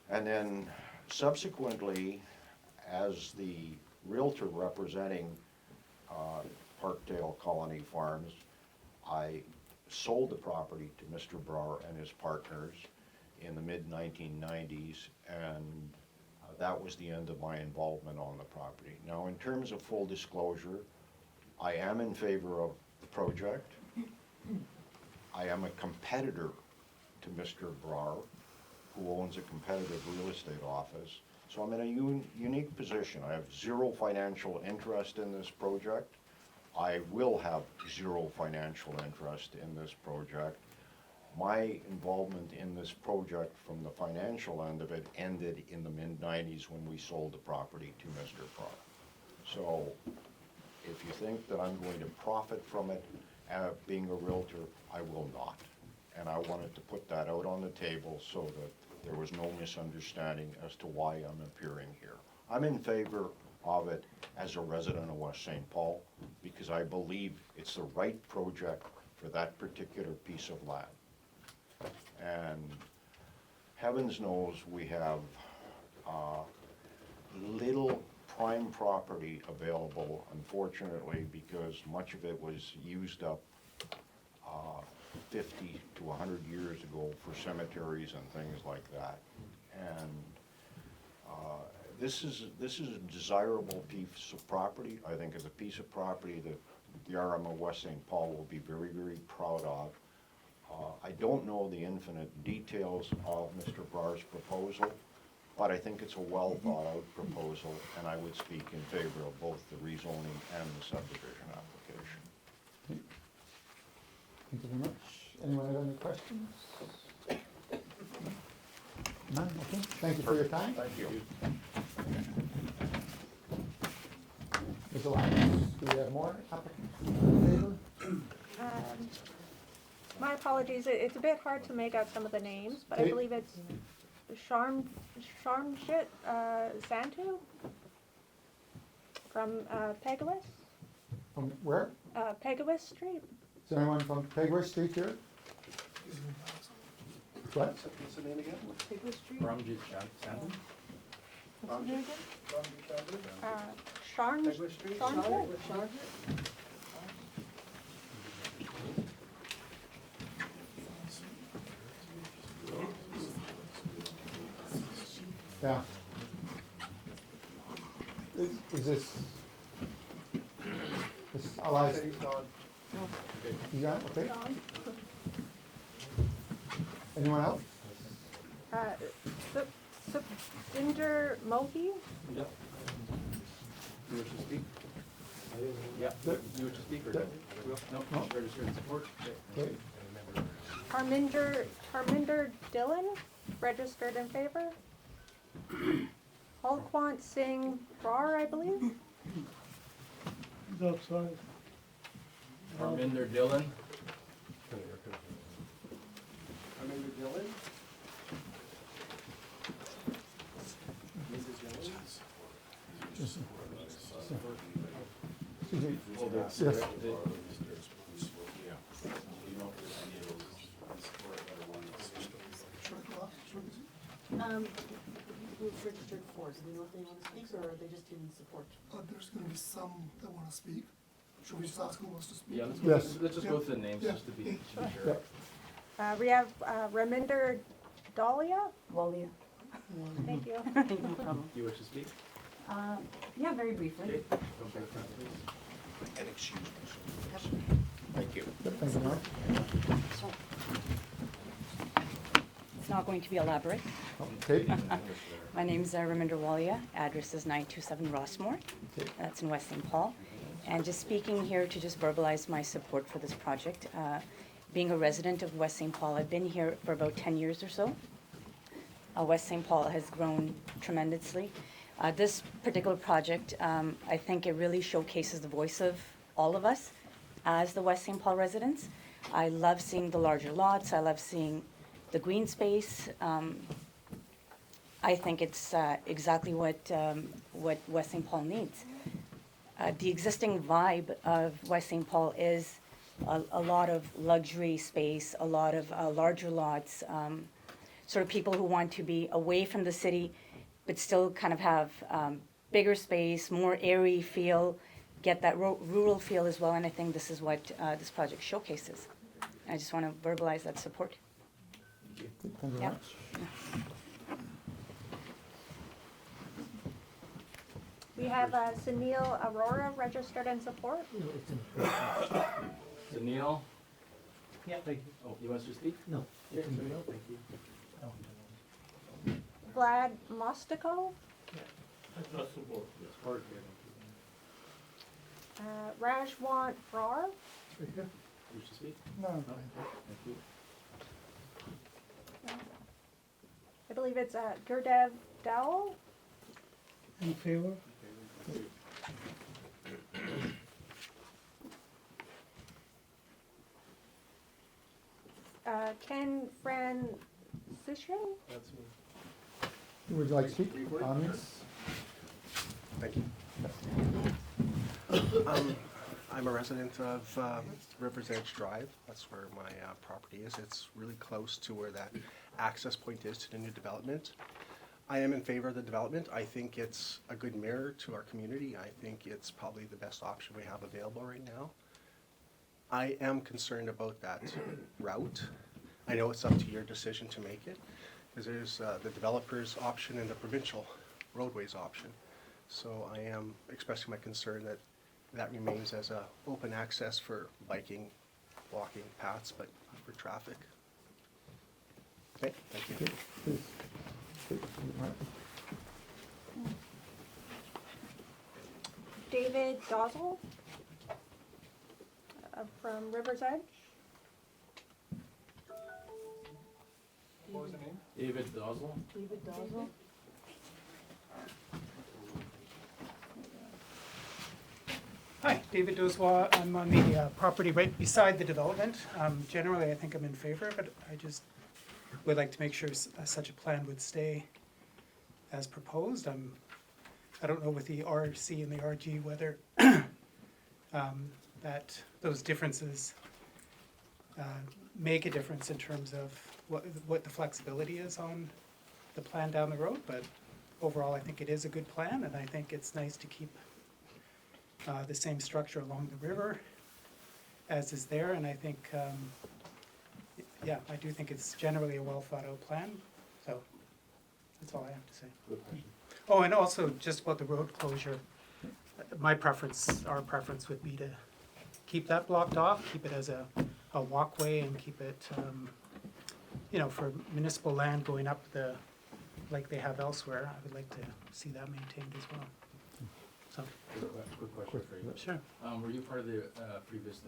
And then subsequently, as the realtor representing Parkdale Colony Farms, I sold the property to Mr. Brar and his partners in the mid-1990s, and that was the end of my involvement on the property. Now, in terms of full disclosure, I am in favor of the project. I am a competitor to Mr. Brar, who owns a competitive real estate office. So I'm in a unique position. I have zero financial interest in this project. I will have zero financial interest in this project. My involvement in this project from the financial end of it ended in the mid-90s when we sold the property to Mr. Brar. So if you think that I'm going to profit from it being a realtor, I will not. And I wanted to put that out on the table so that there was no misunderstanding as to why I'm appearing here. I'm in favor of it as a resident of West St. Paul because I believe it's the right project for that particular piece of land. And heavens knows we have little prime property available, unfortunately, because much of it was used up 50 to 100 years ago for cemeteries and things like that. And this is a desirable piece of property. I think it's a piece of property that the RM of West St. Paul will be very, very proud of. I don't know the infinite details of Mr. Brar's proposal, but I think it's a well thought out proposal, and I would speak in favor of both the rezoning and the subdivision application. Thank you very much. Anyone have any questions? None, okay. Thank you for your time. Thank you. Mr. Lyons, do we have more applicants in favor? My apologies, it's a bit hard to make out some of the names, but I Okay. believe it's Sharmjit Santu from Pegasus, From where? Pegasus Street. Is there anyone from Pegway Street here? What? What's the name again? Ramjit Sandhu? What's his name again? Pegasus Street? Sharmjit? Yeah. Is this Elias? He's gone. You got it? Okay. Anyone else? Supinder Mohi? Yep. You wish to speak? Yeah, you wish to speak or no? No, registered in support? Okay. Harminder Dillon, registered in favor. Holquant Singh Brar, I believe. He's outside. Harminder Dillon? Amanda Dillon? ask Yes. Rick or Mr. who spoke, do you know if there's any of those in support that are wanting to speak? Who's registered for, do we know if they want to speak, or are they just in support? There's gonna be some that wanna speak. Should we just ask who wants to speak? Yeah, let's Yes. let's just go through the names just to be sure. We have Raminder Dahlia. Walia. Thank you. No problem. You wish to speak? Yeah, very briefly. Okay, come back front, please. And excuse me. Thank you. Thank you, Mark. So, it's not going to be elaborate. Kate? My name is Raminder Walia. Address is 927 Rossmore. That's in West St. Paul. And just speaking here to just verbalize my support for this project. Being a resident of West St. Paul, I've been here for about 10 years or so. West St. Paul has grown tremendously. This particular project, I think it really showcases the voice of all of us as the West St. Paul residents. I love seeing the larger lots. I love seeing the green space. I think it's exactly what West St. Paul needs. The existing vibe of West St. Paul is a lot of luxury space, a lot of larger lots, sort of people who want to be away from the city, but still kind of have bigger space, more airy feel, get that rural feel as well. And I think this is what this project showcases. I just want to verbalize that support. Thank you very Yeah. much. We have Sunil Aurora registered in support. So Neil? Yeah, thank you. Oh, you want us to speak? No. Okay, so Neil, thank you. Vlad Mostico. Support here. Rajwant Brar. You wish to speak? No, No? Thank you. I believe it's Gurdev Dowell. In favor? Ken Franciszek. That's me. would you like to speak? Comments? Thank you. I'm a resident of Rivers Edge Drive. That's where my property is. It's really close to where that access point is to the new development. I am in favor of the development. I think it's a good mirror to our community. I think it's probably the best option we have available right now. I am concerned about that route. I know it's up to your decision to make it, because there's the developer's option and the provincial roadways option. So I am expressing my concern that that remains as a open access for biking, walking paths, but not for traffic. Okay, thank you. Okay, please. Kate, Mark. David Dozel from River's Edge. What was the name? David Dozel? David Dawson? Hi, David Dozwa. I'm on the property right beside the development. Generally, I think I'm in favor of it. I just would like to make sure such a plan would stay as proposed. I don't know with the RC and the RG whether that those differences make a difference in terms of what the flexibility is on the plan down the road, but overall, I think it is a good plan, and I think it's nice to keep the same structure along the river as is there, and I think, yeah, I do think it's generally a well thought out plan, so that's all I have to say. Good question. Oh, and also just about the road closure, my preference, our preference would be to keep that blocked off, keep it as a walkway and keep it, you know, for municipal land going up like they have elsewhere, I would like to see that maintained as well. So, Quick question for you. sure. Were you part of the previous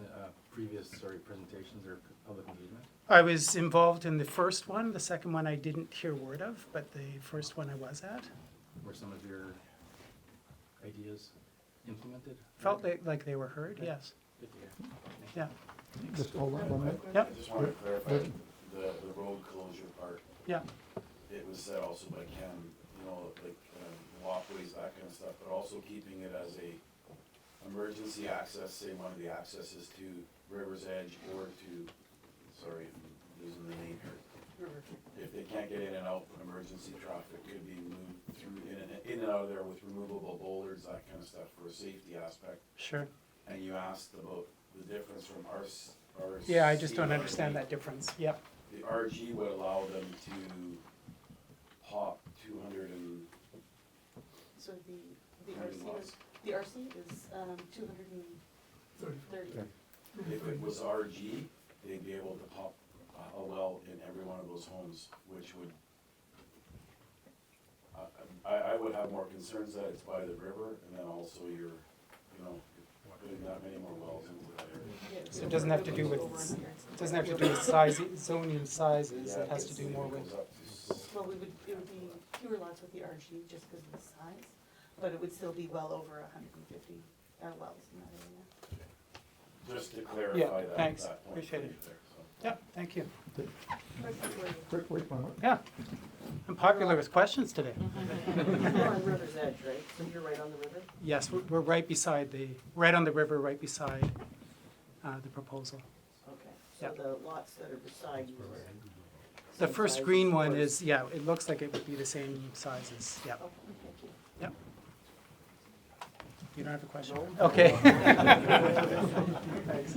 presentations or public engagement? I was involved in the first one. The second one I didn't hear word of, but the first one I was at. Were some of your ideas implemented? Felt like they were heard, yes. Good to hear. Yeah. Just hold on 1 minute. Yep. I just want to clarify the road closure part. Yeah. It was said also by Ken, you know, like walkways, that kind of stuff, but also keeping it as a emergency access, say one of the accesses to River's Edge or to, sorry, I'm losing the name here. If they can't get in and out, emergency traffic could be moved through in and out of there with removable boulders, that kind of stuff for a safety aspect. Sure. And you asked about the difference from RC. Yeah, I just don't understand that difference. Yep. The RG would allow them to pop 200 and So the How many RC lots? is, the RC is, 230. if it was RG, they'd be able to pop a well in every one of those homes, which would, I would have more concerns that it's by the river, and then also you're, putting that many more wells into that area. So it doesn't have to do with, size, zoning sizes, it has to do more with, Well, it would be fewer lots with the RG just because of the size, but it would still be well over 150 wells in that area. Just to clarify Yeah, that, thanks. that point Appreciate for it. you there, so. yeah, thank you. Quick, wait one more. Yeah. I'm popular with questions today. You're on River's Edge, right? So you're right on the river? Yes, we're right beside right on the river, right beside the proposal. Okay, Yeah. so the lots that are beside you are. The same first size green as one yours? is, yeah, it looks like it would be the same sizes, yeah. Oh, thank you. Yep. You don't have a question? No. Okay. Thanks.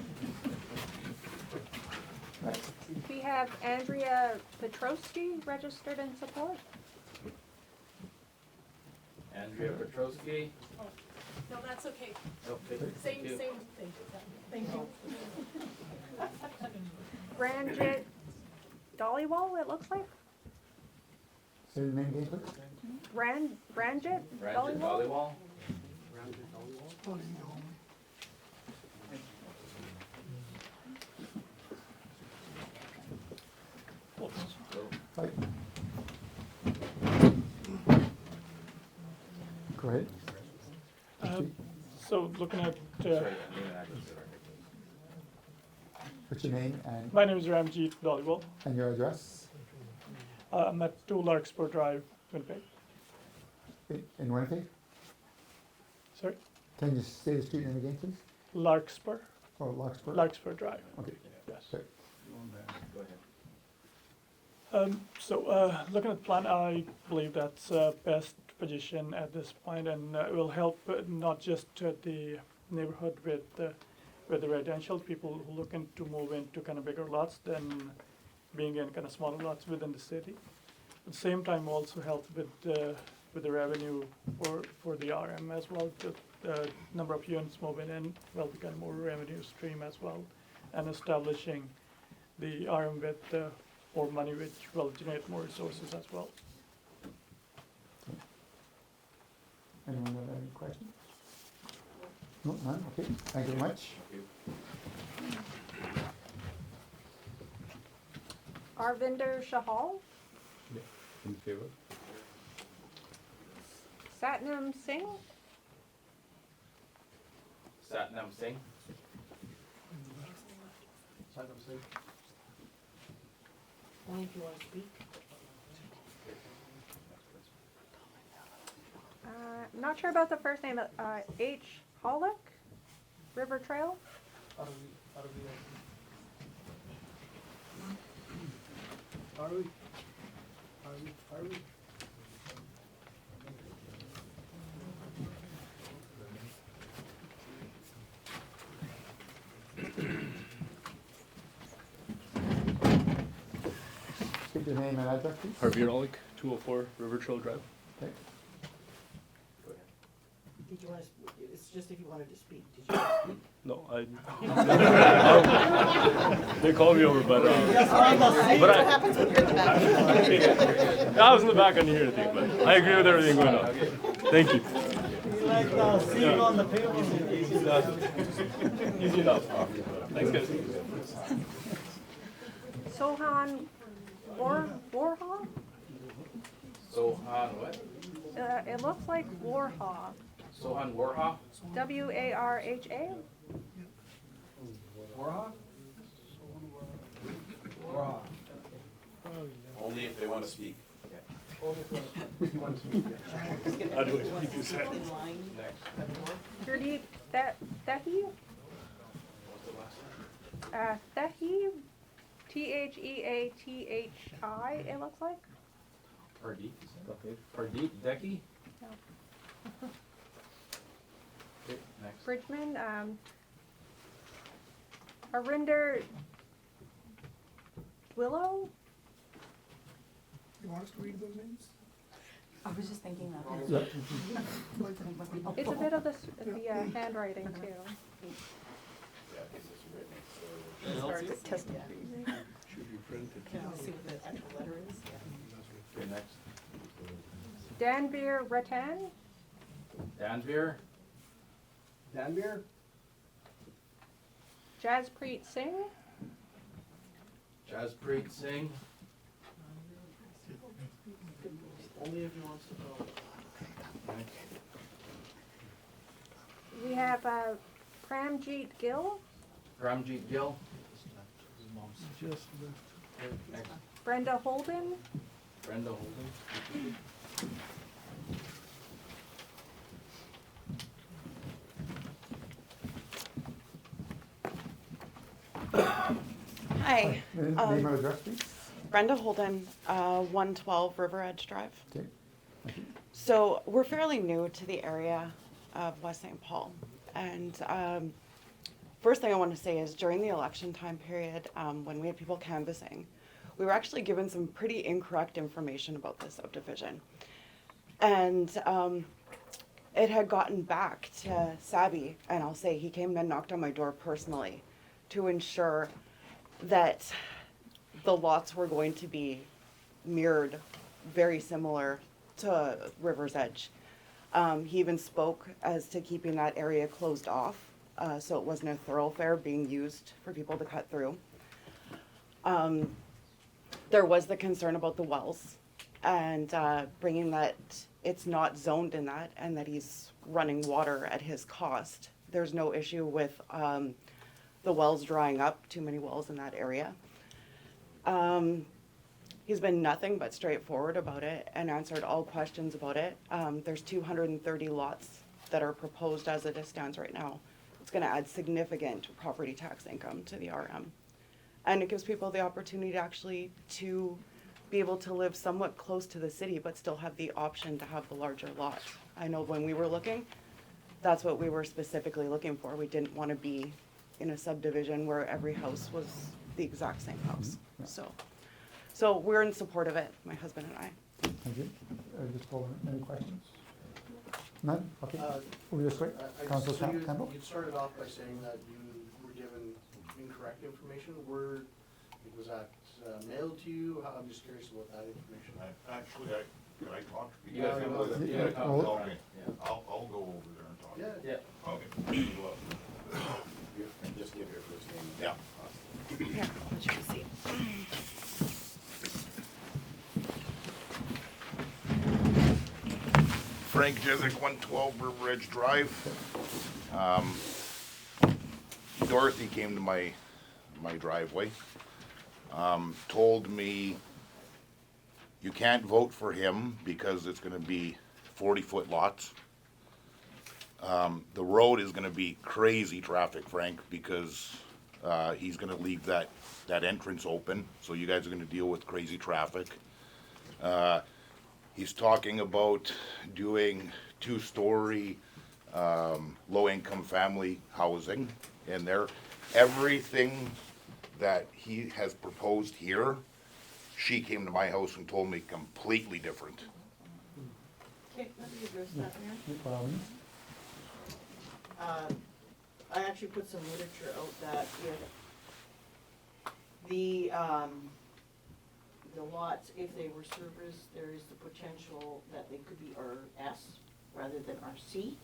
We have Andrea Petrowski registered in support. Andrea Petrowski. No, that's okay. Okay. Same Thank you. thing. Thank you. Ranjit Dollywall, it looks like. Say your name again, please. Ranjit Ranjit Dollywall. Dollywall. Hi. Go ahead. So looking at, Sorry, name and address for the record, please. What's your name and, my name is Ramjeet Dollywall. your address? I'm at 2 Larkspur Drive, Winnipeg. In Winnipeg? Sorry, Can you say the street name again, please? Larkspur, Or Larkspur? Larkspur Drive. Okay. Yes. Okay. Go ahead. Looking at the plan, I believe that's best position at this point, and it will help not just the neighborhood with the residential people who looking to move into kind of bigger lots than being in kind of smaller lots within the city. At the same time, also help with the revenue for the RM as well. The number of units moving in will become more revenue stream as well, and establishing the RM with more money, which will generate more resources as well. Anyone have any questions? No, none, okay, thank you very much. Arvinder Shahal. In favor? Satnam Singh. Satnam Singh. Only if you want to speak. Not sure about the first name. H. Hollick, River Trail. State your name and address, please. Harvey Rollick, 204 River Trail Drive. Okay. Did you want to, it's just if you wanted to speak, did you want to speak? No, they called me over, but See but what I, happens when you're in the back. I was in the back, I didn't hear anything, but I agree with everything going on. Thank you. Like seeing on the pavement. Easy enough. Thanks, guys. Sohan Warha. Sohan what? It looks like Warha. Sohan Warha? Warha. Warha? Only if they want to speak. Gurdeep Thehi? Thehi, Theathi, it looks like. Pardeep, okay, Pardeep Decky? No. Okay, next. Bridgman, Arinder Willow? You want us to read those names? I was just thinking that. Yeah. It's a bit of the handwriting too. Yeah, this is written, so. Should be printed. Can I see what the actual letter is? Okay, next. Danveer Ratan? Danveer, Danbeer? Jaspreet Singh? Jaspreet Singh, Only if he wants to go. next. We have Pramjeet Gill, Ramjeet Gill. Okay, next. Brenda Holden, Brenda Holden. Hi, Name and address, please. Brenda Holden, 112 River Edge Drive. Okay. So we're fairly new to the area of West St. Paul. And first thing I want to say is during the election time period, when we had people canvassing, we were actually given some pretty incorrect information about this subdivision. And it had gotten back to Sabby, and I'll say he came and knocked on my door personally to ensure that the lots were going to be mirrored very similar to River's Edge. He even spoke as to keeping that area closed off, so it wasn't a thoroughfare being used for people to cut through. There was the concern about the wells and bringing that it's not zoned in that and that he's running water at his cost. There's no issue with the wells drying up, too many wells in that area. He's been nothing but straightforward about it and answered all questions about it. There's 230 lots that are proposed as it stands right now. It's gonna add significant property tax income to the RM. And it gives people the opportunity to actually to be able to live somewhat close to the city, but still have the option to have the larger lot. I know when we were looking, that's what we were specifically looking for. We didn't wanna be in a subdivision where every house was the exact same house, So we're in support of it, my husband and I. Thank you. Just hold on. Any questions? None? Okay. Over this way. Councilor Campbell? You started off by saying that you were given incorrect information. Was that mailed to you? I'm just curious about that information. Can I talk to you? Yeah, Okay. I'll go over there and talk. Yeah. Okay. Just give your first name. Yeah. Here, I'll let you see. Frank Jezik, 112 River Edge Drive. Dorothy came to my driveway, told me you can't vote for him because it's gonna be 40-foot lots. The road is gonna be crazy traffic, Frank, because he's gonna leave that entrance open, so you guys are gonna deal with crazy traffic. He's talking about doing 2-story low-income family housing in there. Everything that he has proposed here, she came to my house and told me completely different. Okay, let me address that, Mayor. By all means. I actually put some literature out that if the lots, if they were serviced, there is the potential that they could be RS rather than RC.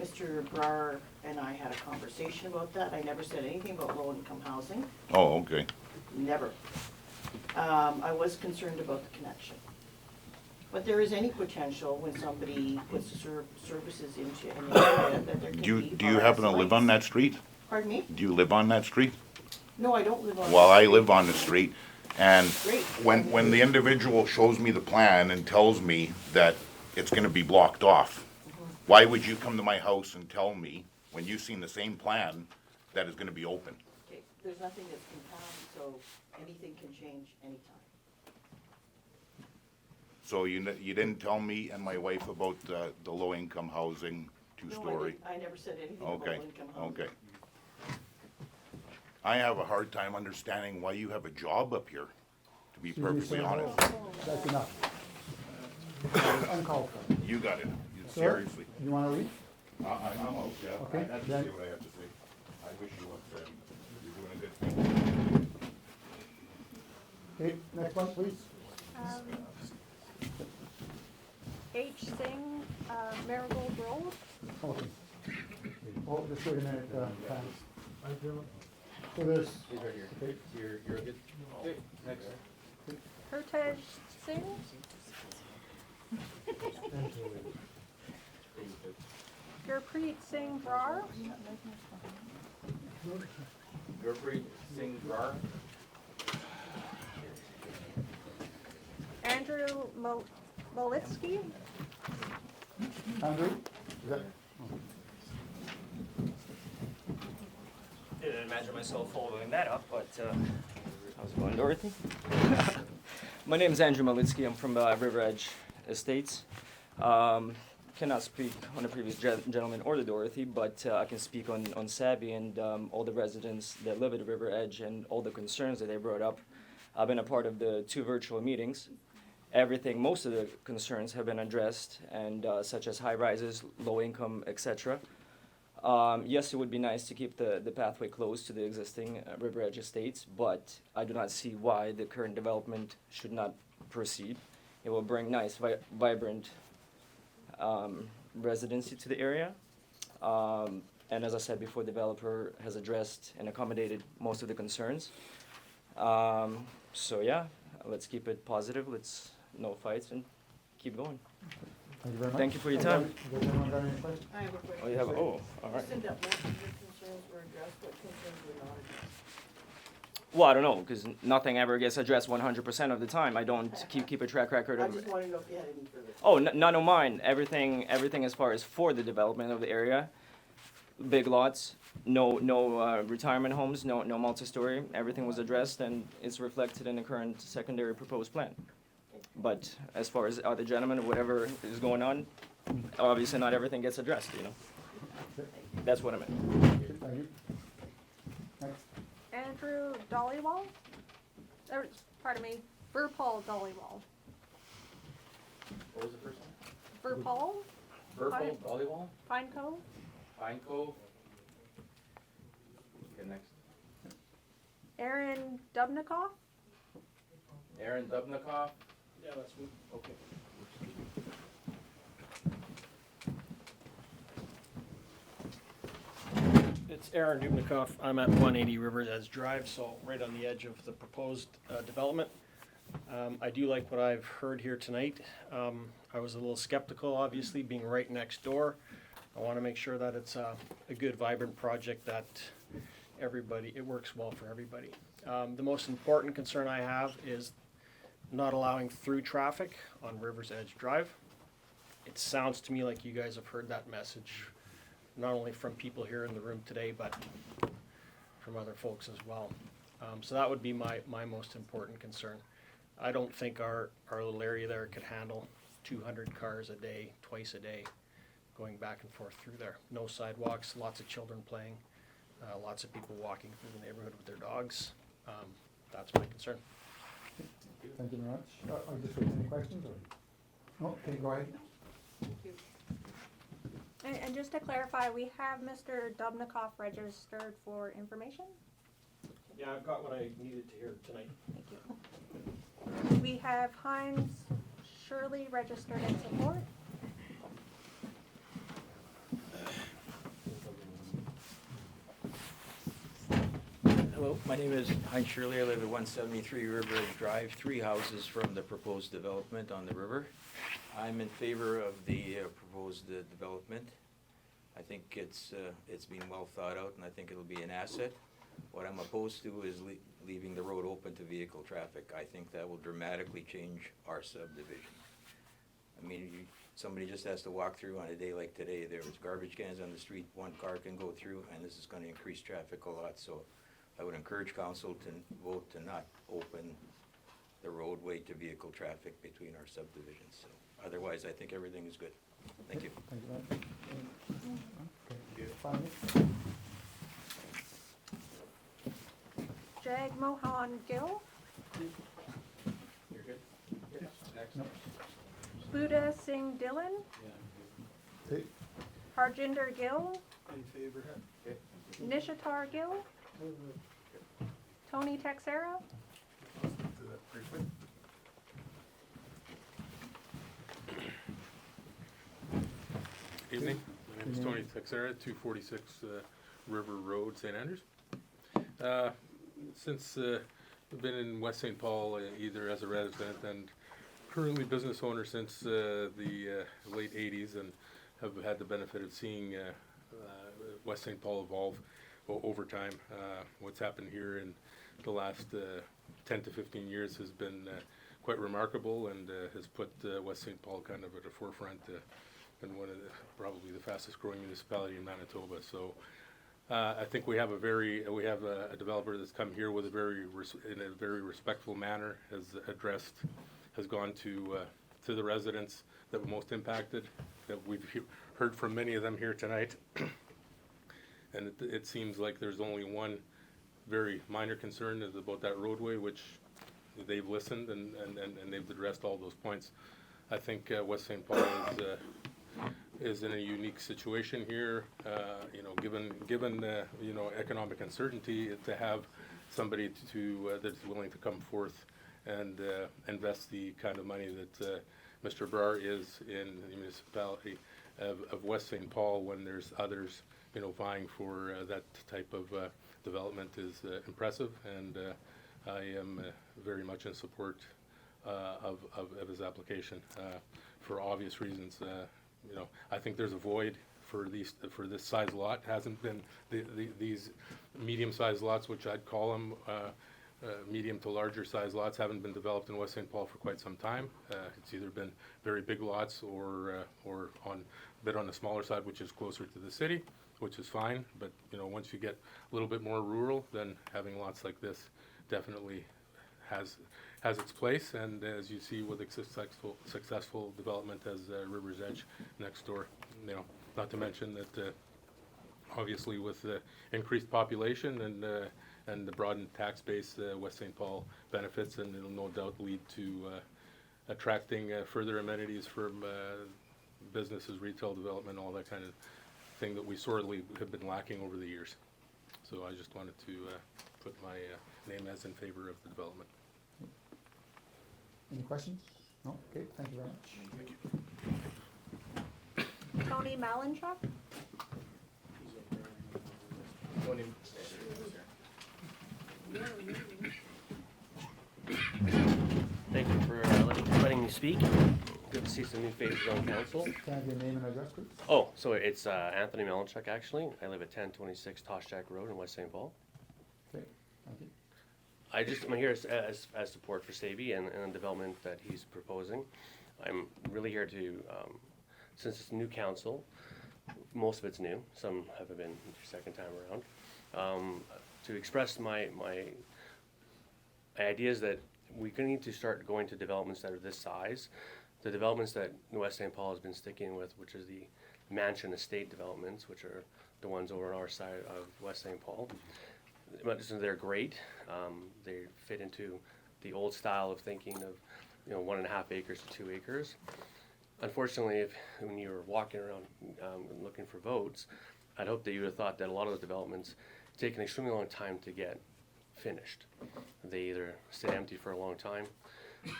Mr. Brar and I had a conversation about that. I never said anything about low-income housing, Oh, okay. never. I was concerned about the connection. But there is any potential when somebody puts services into an area that there could be. Do you happen to live on that street? Pardon me? Do you live on that street? No, I don't live on. Well, that I street. live on the street, And Great. when the individual shows me the plan and tells me that it's gonna be blocked off, why would you come to my house and tell me, when you've seen the same plan, that it's gonna be open? Okay, there's nothing that's compound, so anything can change anytime. So you didn't tell me and my wife about the low-income housing, No, two-story? I never said anything about Okay, low-income housing. okay. I have a hard time understanding why you have a job up here, to be perfectly honest. That's enough. Uncalled for. You got it, Sir, seriously. You wanna leave? I'm out, yeah. Okay, That's then- what I have to say. I wish you luck, you're doing a good thing. Okay, next one, please. H. Singh, Marigold Road. Okay. Oh, just wait a minute, Pat. So there's, He's right here. okay, You're good? Okay, next. Hertaj Singh. Gurpreet Singh Brar. Gurpreet Singh Brar. Andrew Malitsky. Andrew, is that, Didn't imagine myself following that up, but how's it going, Dorothy? My name is Andrew Malitsky. I'm from River Edge Estates. Cannot speak on the previous gentleman or the Dorothy, but I can speak on Savvy and all the residents that live at River Edge and all the concerns that they brought up. I've been a part of the 2 virtual meetings. Most of the concerns have been addressed, and such as high rises, low income, etc. Yes, it would be nice to keep the pathway closed to the existing River Edge Estates, but I do not see why the current development should not proceed. It will bring nice, vibrant residency to the area. And as I said before, the developer has addressed and accommodated most of the concerns. So yeah, let's keep it positive. Let's no fights and keep going. thank you very much. Thank you for your time. Does anyone got any questions? I have a question. Oh, you have, all right. You said that most of your concerns were addressed, what concerns were not addressed? Well, I don't know, because nothing ever gets addressed 100% of the time. I don't keep a track record I of. just wanted to know if you had any further. Oh, none of mine. Everything as far as for the development of the area, big lots, no retirement homes, no multi-story. Everything was addressed, and it's reflected in the current secondary proposed plan. But as far as other gentlemen, whatever is going on, obviously not everything gets addressed. That's what I meant. Thank you. Next. Andrew Dollywall. Pardon me, Verpal Dollywall. What was the first one? Verpal. Verpal Volleyball? Pine Cove. Pine Cove? Okay, next. Aaron Dubnikoff. Aaron Dubnikoff? Yeah, that's me. Okay. It's Aaron Dubnikoff. I'm at 180 River Edge Drive, so right on the edge of the proposed development. I do like what I've heard here tonight. I was a little skeptical, obviously, being right next door. I want to make sure that it's a good, vibrant project that it works well for everybody. The most important concern I have is not allowing through traffic on River's Edge Drive. It sounds to me like you guys have heard that message, not only from people here in the room today, but from other folks as well. So that would be my most important concern. I don't think our little area there could handle 200 cars a day, twice a day, going back and forth through there. No sidewalks, lots of children playing, lots of people walking through the neighborhood with their dogs. That's my concern. Thank you very much. I'll just wait, any questions or? No, okay, go ahead. And just to clarify, we have Mr. Dubnikoff registered for information. Yeah, I've got what I needed to hear tonight. Thank you. We have Heinz Shirley registered in support. Hello, my name is Heinz Shirley. I live at 173 River Edge Drive, 3 houses from the proposed development on the river. I'm in favor of the proposed development. I think it's been well thought out, and I think it'll be an asset. What I'm opposed to is leaving the road open to vehicle traffic. I think that will dramatically change our subdivision. I mean, somebody just has to walk through on a day like today. There was garbage cans on the street, one car can go through, and this is gonna increase traffic a lot. So I would encourage council to vote to not open the roadway to vehicle traffic between our subdivisions. So otherwise, I think everything is good. Thank you. Thank you very much. Okay, 5 minutes. Jag Mohan Gill, You're good? Next. No. Buddha Singh Dhillon, Okay, Harjinder Gill, In favor? Okay. Nishatar Gill, Tony Texera, Evening, my name is Good Tony evening. Texera, 246 River Road, St. Andrews. Since I've been in West St. Paul, either as a resident and currently business owner since the late 80s, and have had the benefit of seeing West St. Paul evolve over time. What's happened here in the last 10 to 15 years has been quite remarkable, and has put West St. Paul kind of at the forefront and one of the, probably the fastest growing municipality in Manitoba. So I think we have a developer that's come here with in a very respectful manner, has gone to the residents that were most impacted, that we've heard from many of them here tonight. And it seems like there's only one very minor concern is about that roadway, which they've listened and they've addressed all those points. I think West St. Paul is in a unique situation here, given economic uncertainty, to have somebody that's willing to come forth and invest the kind of money that Mr. Brar is in the municipality of West St. Paul, when there's others, vying for that type of development, is impressive, and I am very much in support of his application for obvious reasons. I think there's a void for this size lot. Hasn't been these medium-sized lots, which I'd call them medium to larger size lots, haven't been developed in West St. Paul for quite some time. It's either been very big lots or on a bit on the smaller side, which is closer to the city, which is fine. But once you get a little bit more rural, then having lots like this definitely has its place. And as you see with successful development as River's Edge next door, not to mention that obviously with the increased population and the broadened tax base, West St. Paul benefits, and it'll no doubt lead to attracting further amenities from businesses, retail development, all that kind of thing that we sorely have been lacking over the years. So I just wanted to put my name as in favor of the development. any questions? No? Okay, thank you very much. Tony Malinchuk, Thank you for letting me speak. Good to see some new faces on council. Can I have your name and address, please? Oh, so it's Anthony Malinchuk, actually. I live at 1026 Toshak Road in West St. Paul. Okay, thank you. I'm here as support for Sabi and the development that he's proposing. I'm really here to, since it's new council, most of it's new, some haven't been second time around, to express my ideas that we need to start going to developments that are this size. The developments that West St. Paul has been sticking with, which is the mansion estate developments, which are the ones over on our side of West St. Paul. They're great. They fit into the old style of thinking of 1.5 acres to 2 acres. Unfortunately, when you were walking around looking for votes, I'd hope that you would have thought that a lot of those developments take an extremely long time to get finished. They either sit empty for a long time,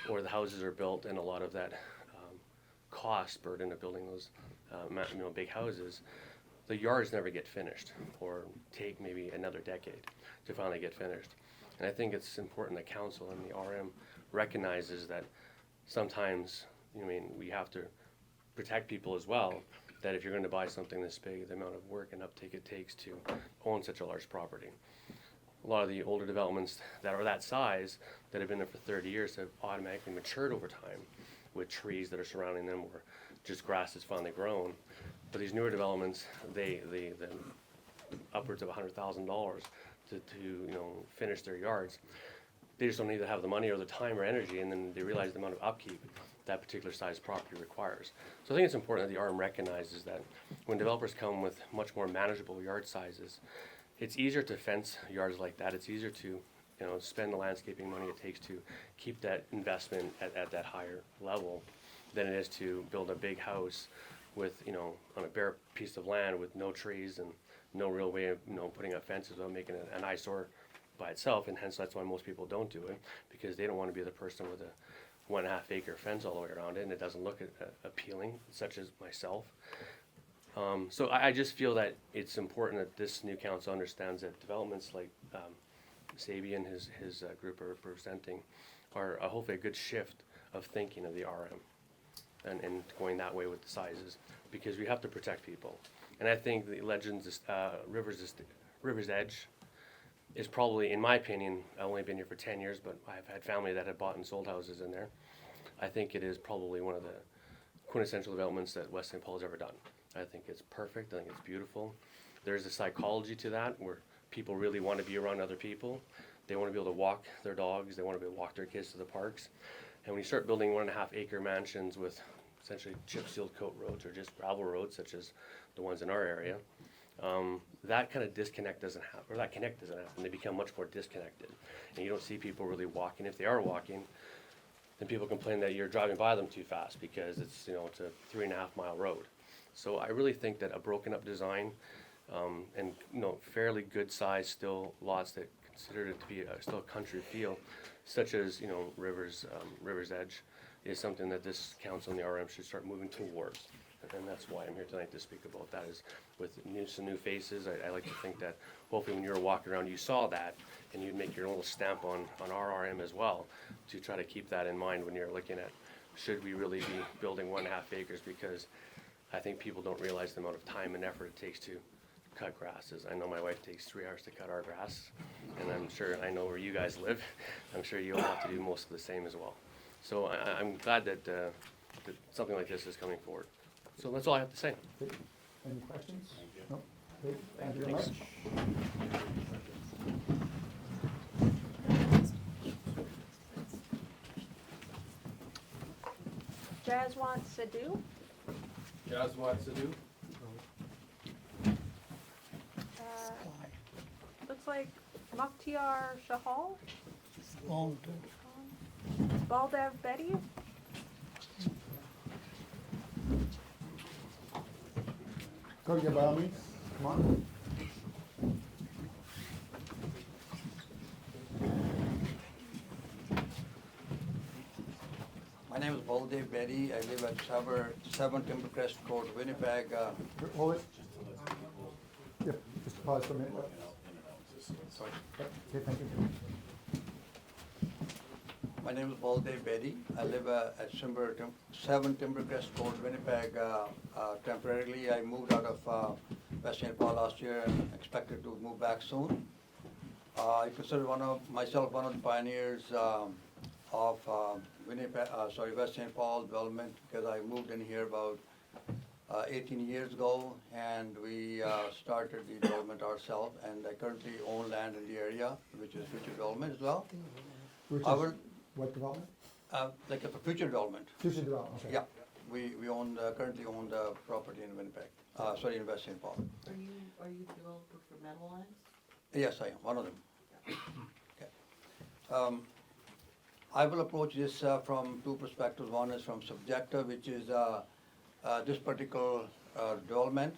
or the houses are built and a lot of that cost burden of building those big houses, the yards never get finished, or take maybe another decade to finally get finished. And I think it's important that council and the RM recognizes that sometimes we have to protect people as well, that if you're going to buy something this big, the amount of work and uptake it takes to own such a large property. a lot of the older developments that are that size, that have been there for 30 years, have automatically matured over time with trees that are surrounding them, or just grass has finally grown. But these newer developments, they upwards of $100,000 to finish their yards. They just don't either have the money or the time or energy, and then they realize the amount of upkeep that particular size property requires. So I think it's important that the RM recognizes that when developers come with much more manageable yard sizes, it's easier to fence yards like that. It's easier to spend the landscaping money it takes to keep that investment at that higher level than it is to build a big house with, on a bare piece of land with no trees and no real way of, putting up fences without making it an eyesore by itself. And hence that's why most people don't do it, because they don't want to be the person with a 1.5 acre fence all the way around it, and it doesn't look appealing, such as myself. So I just feel that it's important that this new council understands that developments like Sabi and his group are representing are hopefully a good shift of thinking of the RM and going that way with the sizes, because we have to protect people. And I think the Legends River's Edge is probably, in my opinion, I've only been here for 10 years, but I've had family that have bought and sold houses in there. I think it is probably one of the quintessential developments that West St. Paul has ever done. I think it's perfect. I think it's beautiful. There's a psychology to that where people really want to be around other people. They want to be able to walk their dogs. They want to be able to walk their kids to the parks. And when you start building 1.5 acre mansions with essentially chip sealed coat roads or just gravel roads, such as the ones in our area, that kind of disconnect doesn't happen, or that connect doesn't happen. They become much more disconnected. And you don't see people really walking. If they are walking, then people complain that you're driving by them too fast because it's, it's a 3.5 mile road. So I really think that a broken up design and fairly good sized still lots that consider it to be still a country feel, such as River's Edge, is something that this council and the RM should start moving towards. And that's why I'm here tonight to speak about that, is with some new faces. I like to think that hopefully when you were walking around you saw that and you'd make your little stamp on our RM as well, to try to keep that in mind when you're looking at should we really be building 1.5 acres, because I think people don't realize the amount of time and effort it takes to cut grasses. I know my wife takes 3 hours to cut our grass, and I'm sure I know where you guys live. I'm sure you'll have to do most of the same as well. So I'm glad that something like this is coming forward. So that's all I have to say. Any questions? No? Okay, thank you very much. Jaswant Sidhu. Jaswant Sidhu. Looks like Mukhtiar Shahal. Long Baldev Betty. Go get by all means. Come on. My name is Baldev Betty. I live at 7 Timbercrest Road, Winnipeg. Hold it. Yep, just pause for a minute. Sorry. Okay, thank you. My name is Baldev Betty. I live at 7 Timbercrest Road, Winnipeg. Temporarily, I moved out of West St. Paul last year and expected to move back soon. I consider myself one of the pioneers of West St. Paul development, because I moved in here about 18 years ago, and we started the development ourselves, and I currently own land in the area, which is future development as well. Which is what development? Like a future development. Future development, okay. Yeah, we currently own the property in Winnipeg, in West St. Paul. Are you developer for Meadowlands? Yes, I am, one of them. Okay. I will approach this from 2 perspectives. One is from subjective, which is this particular development.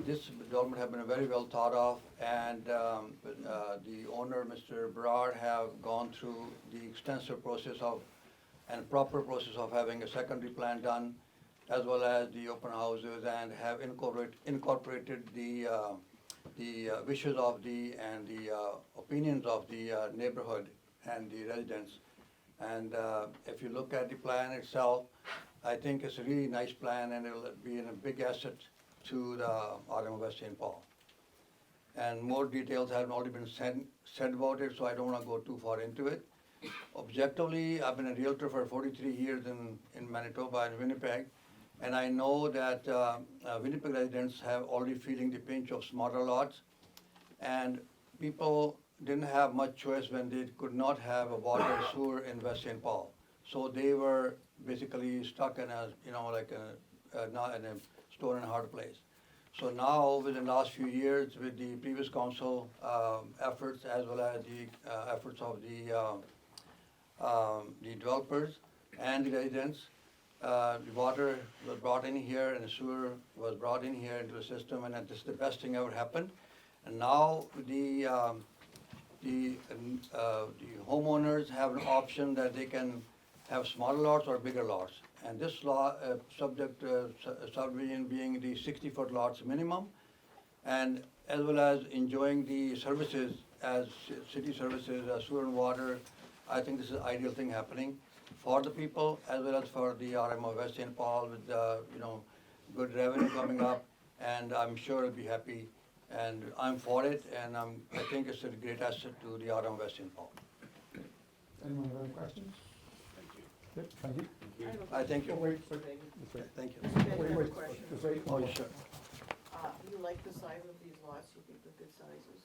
This development has been very well thought of, and the owner, Mr. Brar, have gone through the extensive process and proper process of having a secondary plan done, as well as the open houses, and have incorporated the wishes of the opinions of the neighborhood and the residents. And if you look at the plan itself, I think it's a really nice plan, and it will be a big asset to the RM of West St. Paul. and more details have already been said about it, so I don't want to go too far into it. Objectively, I've been a realtor for 43 years in Manitoba and Winnipeg, and I know that Winnipeg residents have already feeling the pinch of smaller lots, and people didn't have much choice when they could not have a water and sewer in West St. Paul. So they were basically stuck in a, like not in a stone and hard place. So now, within the last few years, with the previous council efforts as well as the efforts of the developers and the residents, the water was brought in here and the sewer was brought in here into the system, and this is the best thing ever happened. And now the homeowners have an option that they can have smaller lots or bigger lots. And this law, subdivision being the 60-foot lots minimum, and as well as enjoying the services as city services, sewer and water. I think this is an ideal thing happening for the people as well as for the RM of West St. Paul with, good revenue coming up, and I'm sure it'll be happy. And I'm for it, and I think it's a great asset to the RM of West St. Paul. Anyone have any questions? Good, thank you. I thank you. Oh, wait, wait, Thank you. Ben, I have wait, a wait, question. just wait. Oh, sure. You like the size of these lots? You think they're good sizes?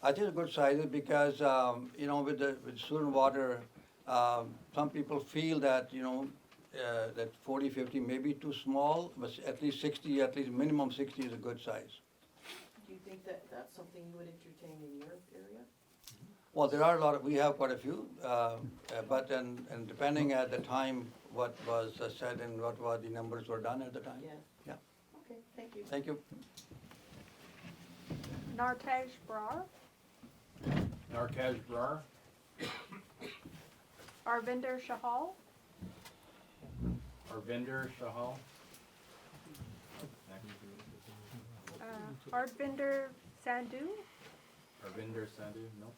I think it's good sizes because, with sewer and water, some people feel that, that 40, 50 may be too small, but at least 60, at least minimum 60 is a good size. Do you think that that's something you would entertain in your area? Well, there are we have quite a few, but and depending at the time what was said and what were the numbers were done at the time. Yeah. Yeah. Okay, thank you. Thank you. Nartaj Brar, Narkaj Brar, Arvinder Shahal, Arvinder Shahal, Arvinder Sandhu, Arvinder Sandhu, no.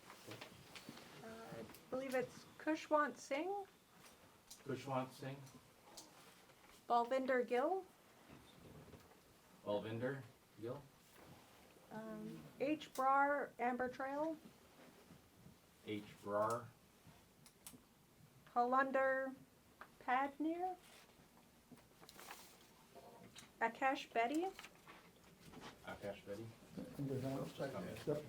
I believe it's Kushwant Singh, Kushwant Singh, Balvinder Gill, Balvinder Gill, H. Brar Amber Trail, H. Brar, Holunder Padnir, Akash Betty, Akash Betty. Yep.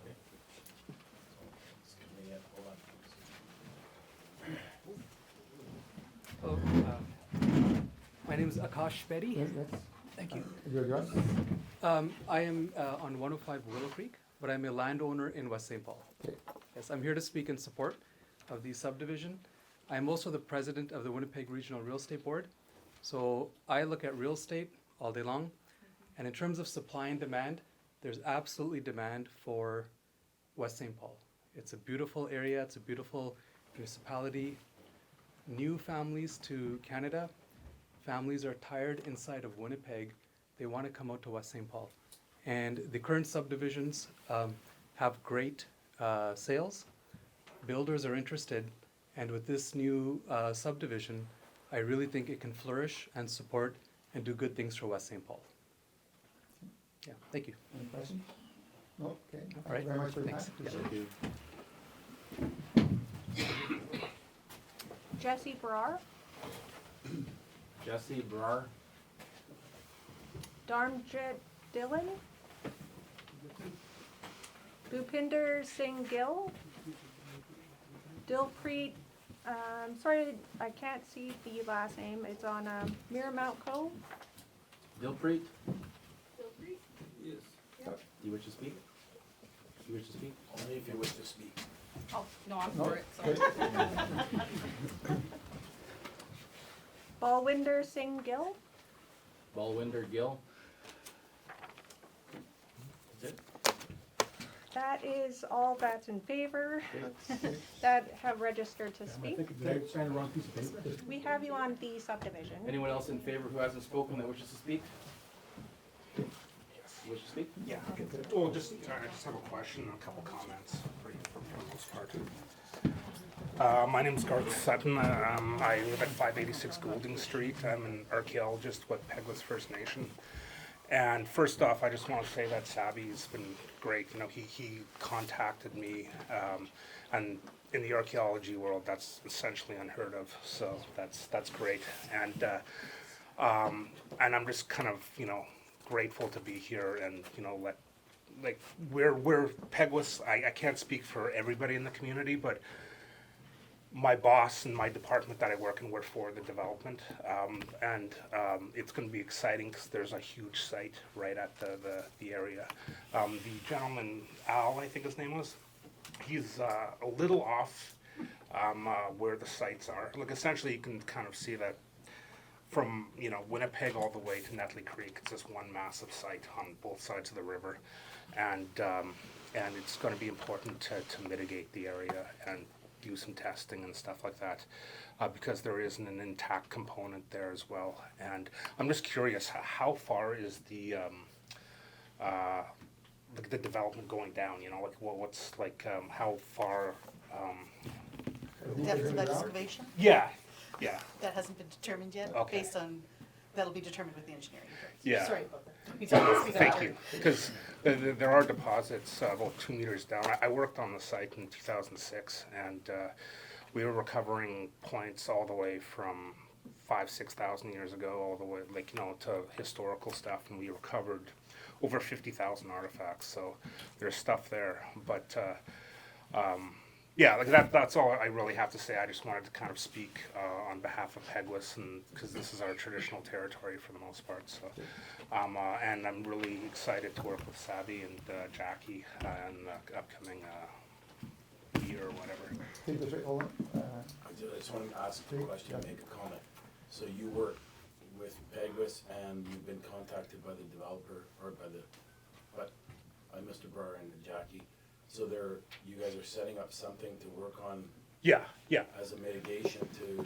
Oh, my name is Akash Betty. Yes. Thank you. Your address? I am on 105 Willow Creek, but I'm a landowner in West St. Paul. Okay. Yes, I'm here to speak in support of the subdivision. I'm also the president of the Winnipeg Regional Real Estate Board. So I look at real estate all day long. And in terms of supply and demand, there's absolutely demand for West St. Paul. It's a beautiful area, it's a beautiful municipality. New families to Canada, families are tired inside of Winnipeg. They want to come out to West St. Paul. And the current subdivisions have great sales. Builders are interested. And with this new subdivision, I really think it can flourish and support and do good things for West St. Paul. Yeah, thank you. Any questions? No? Okay. All right. Thank you very much for your Thanks. time. Yeah. Jesse Brar, Jesse Brar, Dharmjit Dhillon, Bhupinder Singh Gill, Dilpreet, sorry, I can't see the last name, it's on Miramount Cove. Dilpreet, Yes. do you wish to speak? Do you wish to speak? Only if you wish to speak. Oh, no, I'm No? for it, sorry. Balwinder Singh Gill, Balwinder Gill. That's it? that is all that's in favor that have registered to speak. We have you on the subdivision. Anyone else in favor who hasn't spoken that wishes to speak? Wish to speak? Yeah, well, just, I just have a question, a couple comments for the most part. My name is Garth Sutton. I live at 586 Goulding Street. I'm an archaeologist with Pegulas First Nation. And first off, I just want to say that Sabi's been great. You know, he contacted me, and in the archaeology world, that's essentially unheard of. So that's great. And I'm just kind of, you know, grateful to be here and, you know, we're Peguis. I can't speak for everybody in the community, but my boss and my department that I work in, we're for the development, and it's going to be exciting because there's a huge site right at the area. The gentleman, Al, I think his name was, he's a little off where the sites are. Like essentially, you can kind of see that from, you know, Winnipeg all the way to Netley Creek. It's just one massive site on both sides of the river, and it's going to be important to mitigate the area and do some testing and stuff like that, because there isn't an intact component there as well. And I'm just curious, how far is the development going down? You know, like what's like how far? Depth of excavation? Yeah. That hasn't been determined yet, Okay. based on, that'll be determined with the engineering. Yeah. Sorry about that. Thank you. Because there are deposits about 2 meters down. I worked on the site in 2006, and we were recovering points all the way from 5,000-6,000 years ago, all the way, like, you know, to historical stuff, and we recovered over 50,000 artifacts. So there's stuff there, but yeah, like that's all I really have to say. I just wanted to kind of speak on behalf of Peguis, and because this is our traditional territory for the most part. So, and I'm really excited to work with Sabi and Jackie in the upcoming year or whatever. Hey, District Alderman, I just want to ask a question, make a comment. So you work with Peguis and you've been contacted by the developer or by Mr. Brar and Jackie. So you guys are setting up something to work on. Yeah. As a mitigation to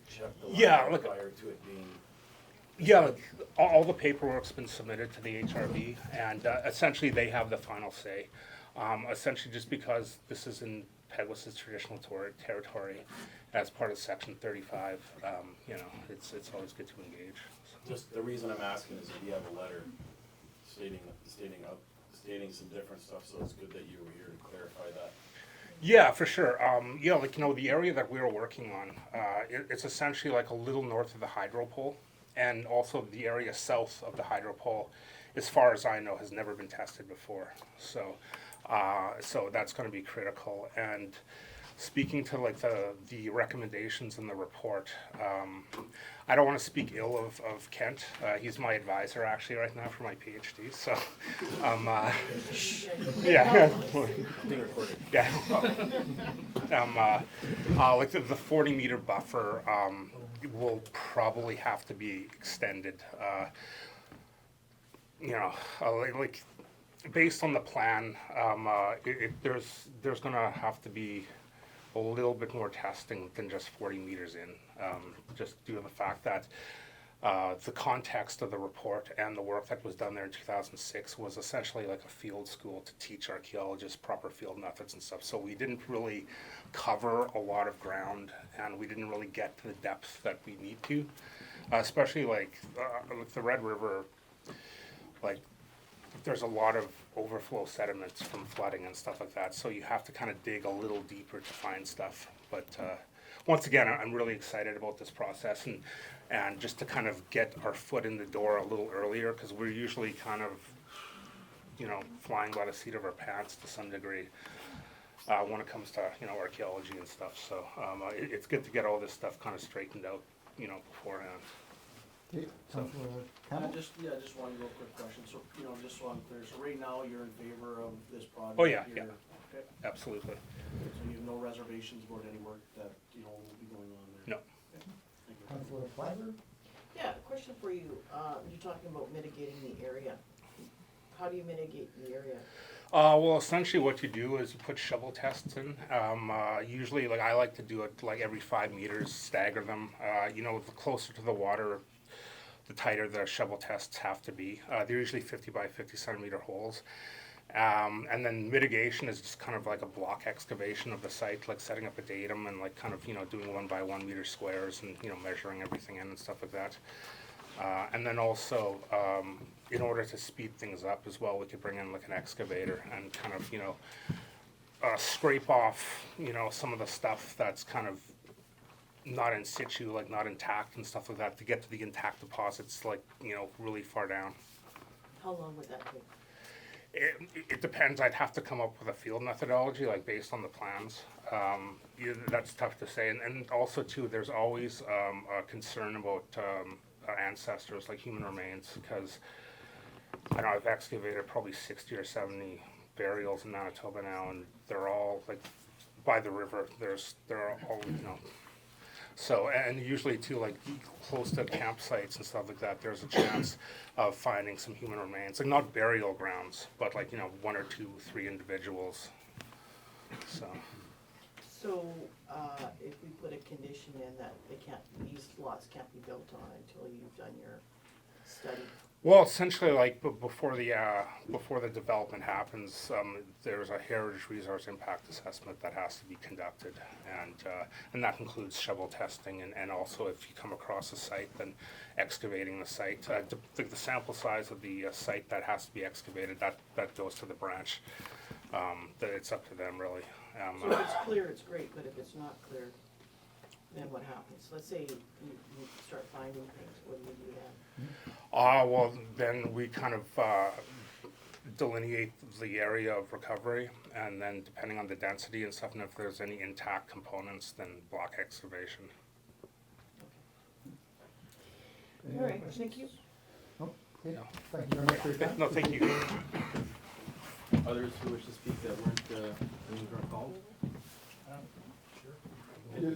check the Yeah, line prior to it being. Yeah, like, all the paperwork's been submitted to the HRB, and essentially they have the final say. Essentially, just because this is in Peguis's traditional territory, as part of Section 35, you know, it's always good to engage. So. Just the reason I'm asking is if you have a letter stating some different stuff, so it's good that you were here to clarify that. Yeah, for sure. Yeah, like, you know, the area that we were working on, it's essentially like a little north of the hydro pole, and also the area south of the hydro pole, as far as I know, has never been tested before. So, so that's going to be critical. And speaking to like the recommendations in the report, I don't want to speak ill of Kent. He's my advisor actually right now for my PhD. So, yeah, yeah. Like the 40-meter buffer will probably have to be extended. You know, like based on the plan, there's going to have to be a little bit more testing than just 40 meters in, just due to the fact that the context of the report and the work that was done there in 2006 was essentially like a field school to teach archaeologists proper field methods and stuff. So we didn't really cover a lot of ground, and we didn't really get to the depth that we need to, especially like the Red River. Like, there's a lot of overflow sediments from flooding and stuff like that, so you have to kind of dig a little deeper to find stuff. But once again, I'm really excited about this process, and just to kind of get our foot in the door a little earlier, because we're usually kind of, you know, flying by the seat of our pants to some degree when it comes to, you know, archaeology and stuff. So it's good to get all this stuff kind of straightened out, you know, beforehand. Okay, Councilor Campbell? Just one real quick question, so, you know, just so I'm clear, so right now you're in favor of this project? Oh, yeah, You're- yeah. Okay. Absolutely. So you have no reservations about any work that, you know, will be going on there? No. Okay. Thank you. Councilor Freiberg? Yeah, a question for you. You're talking about mitigating the area. How do you mitigate the area? Well, essentially what you do is you put shovel tests in. Usually, like, I like to do it like every 5 meters, stagger them. You know, the closer to the water, the tighter the shovel tests have to be. They're usually 50 by 50 centimeter holes. And then mitigation is just kind of like a block excavation of the site, like setting up a datum and like kind of, you know, doing 1 by 1 meter squares and, you know, measuring everything in and stuff like that. And then also, in order to speed things up as well, we could bring in like an excavator and kind of, scrape off, some of the stuff that's kind of not in situ, like not intact and stuff like that, to get to the intact deposits, like, really far down. How long would that take? It depends. I'd have to come up with a field methodology, like based on the plans. That's tough to say. And also too, there's always a concern about ancestors, like human remains, because I know I've excavated probably 60 or 70 burials in Manitoba now, and they're all like by the river. They're all, So, and usually too, like close to campsites and stuff like that, there's a chance of finding some human remains. Like not burial grounds, but like, 1 or 2, 3 individuals. So. So, if we put a condition in that these lots can't be built on until you've done your study? Well, essentially, like before the development happens, there's a heritage resource impact assessment that has to be conducted, and that includes shovel testing, and also if you come across a site, then excavating the site. The sample size of the site that has to be excavated, that goes to the branch. It's up to them really. So if it's clear, it's great, but if it's not clear, then what happens? Let's say you start finding things, what do you do then? Well, then we kind of delineate the area of recovery, and then depending on the density and stuff, and if there's any intact components, then block excavation. All right, thank you. Okay, thank you very much for your time. No, thank you. Others who wish to speak that weren't, names weren't called?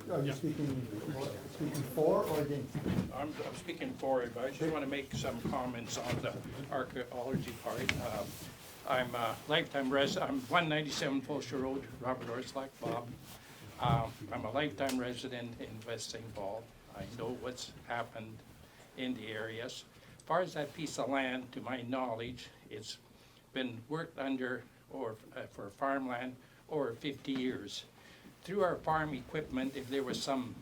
Are you speaking for or against? I'm speaking for it, but I just want to make some comments on the archaeology part. I'm a lifetime resident, I'm 197 Fulsher Road, Robert Orslack, Bob. I'm a lifetime resident in West St. Paul. I know what's happened in the areas. As far as that piece of land, to my knowledge, it's been worked under or for farmland over 50 years. Through our farm equipment, if there was some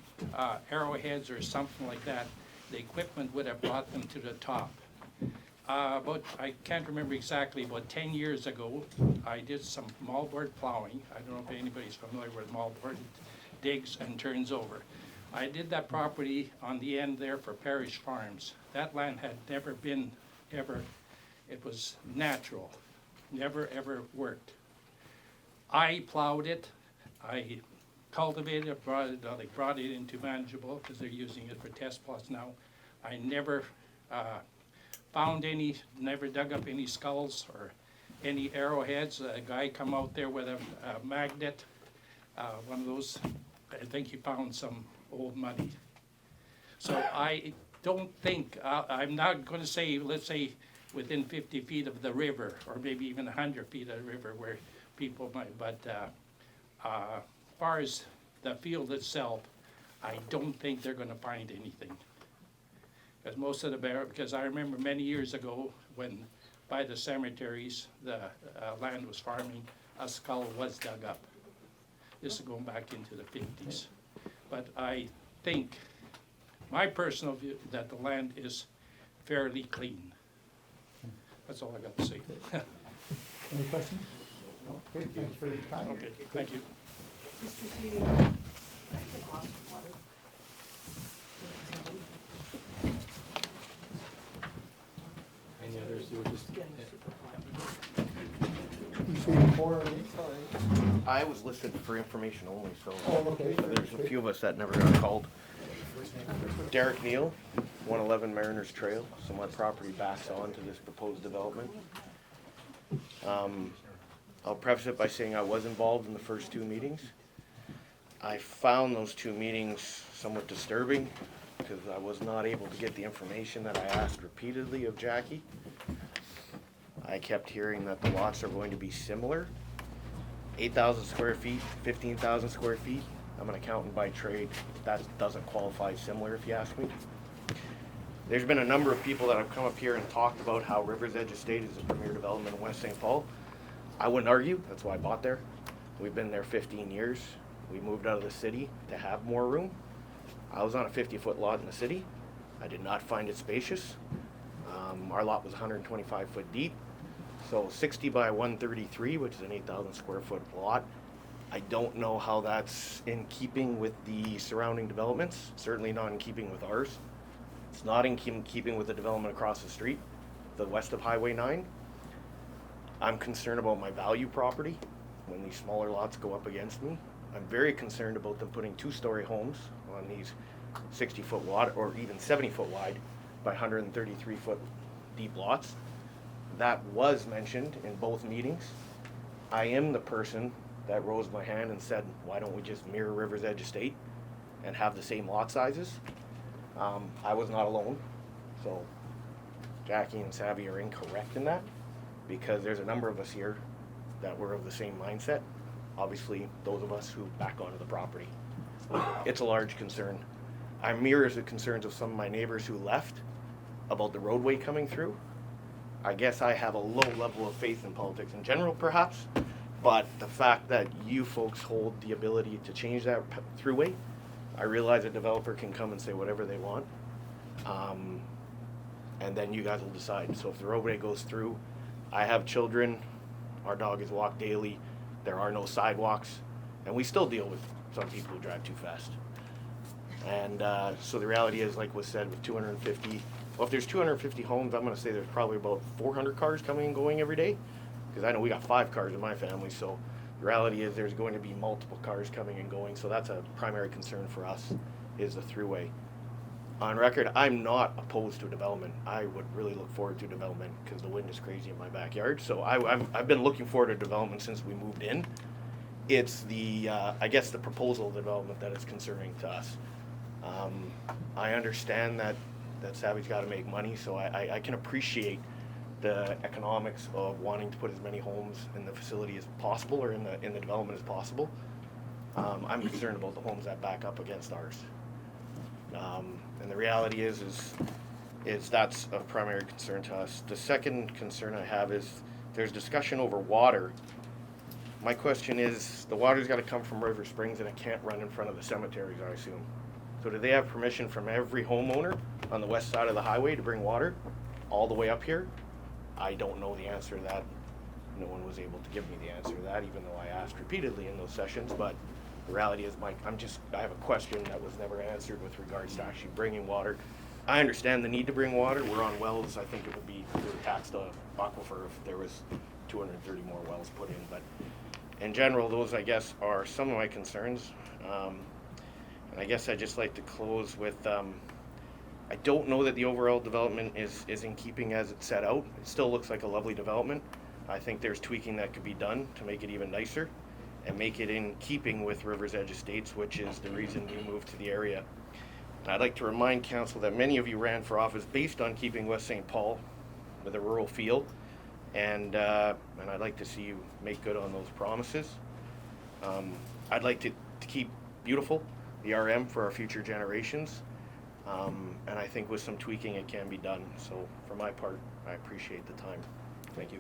arrowheads or something like that, the equipment would have brought them to the top. I can't remember exactly, about 10 years ago, I did some moldboard plowing. I don't know if anybody's familiar with moldboard. It digs and turns over. I did that property on the end there for Parish Farms. That land had never been it was natural, never ever worked. I plowed it, I cultivated it, brought it into manageable because they're using it for test plots now. I never found any, never dug up any skulls or any arrowheads. A guy come out there with a magnet, one of those, I think he found some old money. So I don't think, I'm not going to say, let's say within 50 feet of the river, or maybe even 100 feet of the river where people might, but as far as the field itself, I don't think they're going to find anything. Because most of the because I remember many years ago when by the cemeteries, the land was farming, a skull was dug up. This is going back into the 50s. But I think, my personal view, that the land is fairly clean. That's all I got to say. Any questions? Okay, thanks for your time. Okay, thank you. Mr. Seeley, I can ask water. Any others who were just? You speaking for or against? I was listed for information only, so Oh, okay. there's a few of us that never got called. Derek Neal, 111 Mariners Trail, so my property backs on to this proposed development. I'll preface it by saying I was involved in the first 2 meetings. I found those 2 meetings somewhat disturbing because I was not able to get the information that I asked repeatedly of Jackie. I kept hearing that the lots are going to be similar. 8,000 square feet, 15,000 square feet. I'm an accountant by trade. That doesn't qualify similar if you ask me. There's been a number of people that have come up here and talked about how Rivers Edge Estate is a premier development in West St. Paul. I wouldn't argue, that's why I bought there. We've been there 15 years. We moved out of the city to have more room. I was on a 50-foot lot in the city. I did not find it spacious. Our lot was 125 foot deep, so 60 by 133, which is an 8,000 square foot lot. I don't know how that's in keeping with the surrounding developments, certainly not in keeping with ours. It's not in keeping with the development across the street, the west of Highway 9. I'm concerned about my value property when these smaller lots go up against me. I'm very concerned about them putting two-story homes on these 60-foot wide or even 70-foot wide by 133-foot deep lots. That was mentioned in both meetings. I am the person that rose my hand and said, why don't we just mirror River's Edge Estate and have the same lot sizes? I was not alone, so Jackie and Savvy are incorrect in that, because there's a number of us here that were of the same mindset. Obviously, those of us who back onto the property. It's a large concern. I mirror the concerns of some of my neighbors who left about the roadway coming through. I guess I have a low level of faith in politics in general, perhaps, but the fact that you folks hold the ability to change that throughway, I realize a developer can come and say whatever they want, and then you guys will decide. So if the roadway goes through, I have children, our dog is walked daily, there are no sidewalks, and we still deal with some people who drive too fast. And so the reality is, like was said, with 250, well, if there's 250 homes, I'm going to say there's probably about 400 cars coming and going every day, because I know we got 5 cars in my family, so the reality is there's going to be multiple cars coming and going, so that's a primary concern for us, is the throughway. On record, I'm not opposed to development. I would really look forward to development because the wind is crazy in my backyard, so I've been looking forward to development since we moved in. It's the, I guess, the proposal development that is concerning to us. I understand that Savvy's got to make money, so I can appreciate the economics of wanting to put as many homes in the facility as possible, or in the development as possible. I'm concerned about the homes that back up against ours. And the reality is that's a primary concern to us. The second concern I have is there's discussion over water. My question is, the water's got to come from River Springs and it can't run in front of the cemeteries, I assume. So do they have permission from every homeowner on the west side of the highway to bring water all the way up here? I don't know the answer to that. No one was able to give me the answer to that, even though I asked repeatedly in those sessions. But the reality is, Mike, I have a question that was never answered with regards to actually bringing water. I understand the need to bring water. We're on wells. I think it would be taxed on aquifer if there was 230 more wells put in. But in general, those, I guess, are some of my concerns. And I guess I'd just like to close with, I don't know that the overall development is in keeping as it's set out. It still looks like a lovely development. I think there's tweaking that could be done to make it even nicer and make it in keeping with River's Edge Estates, which is the reason we moved to the area. And I'd like to remind council that many of you ran for office based on keeping West St. Paul with a rural feel, and I'd like to see you make good on those promises. I'd like to keep beautiful the RM for our future generations, and I think with some tweaking it can be done. So for my part, I appreciate the time. Thank you.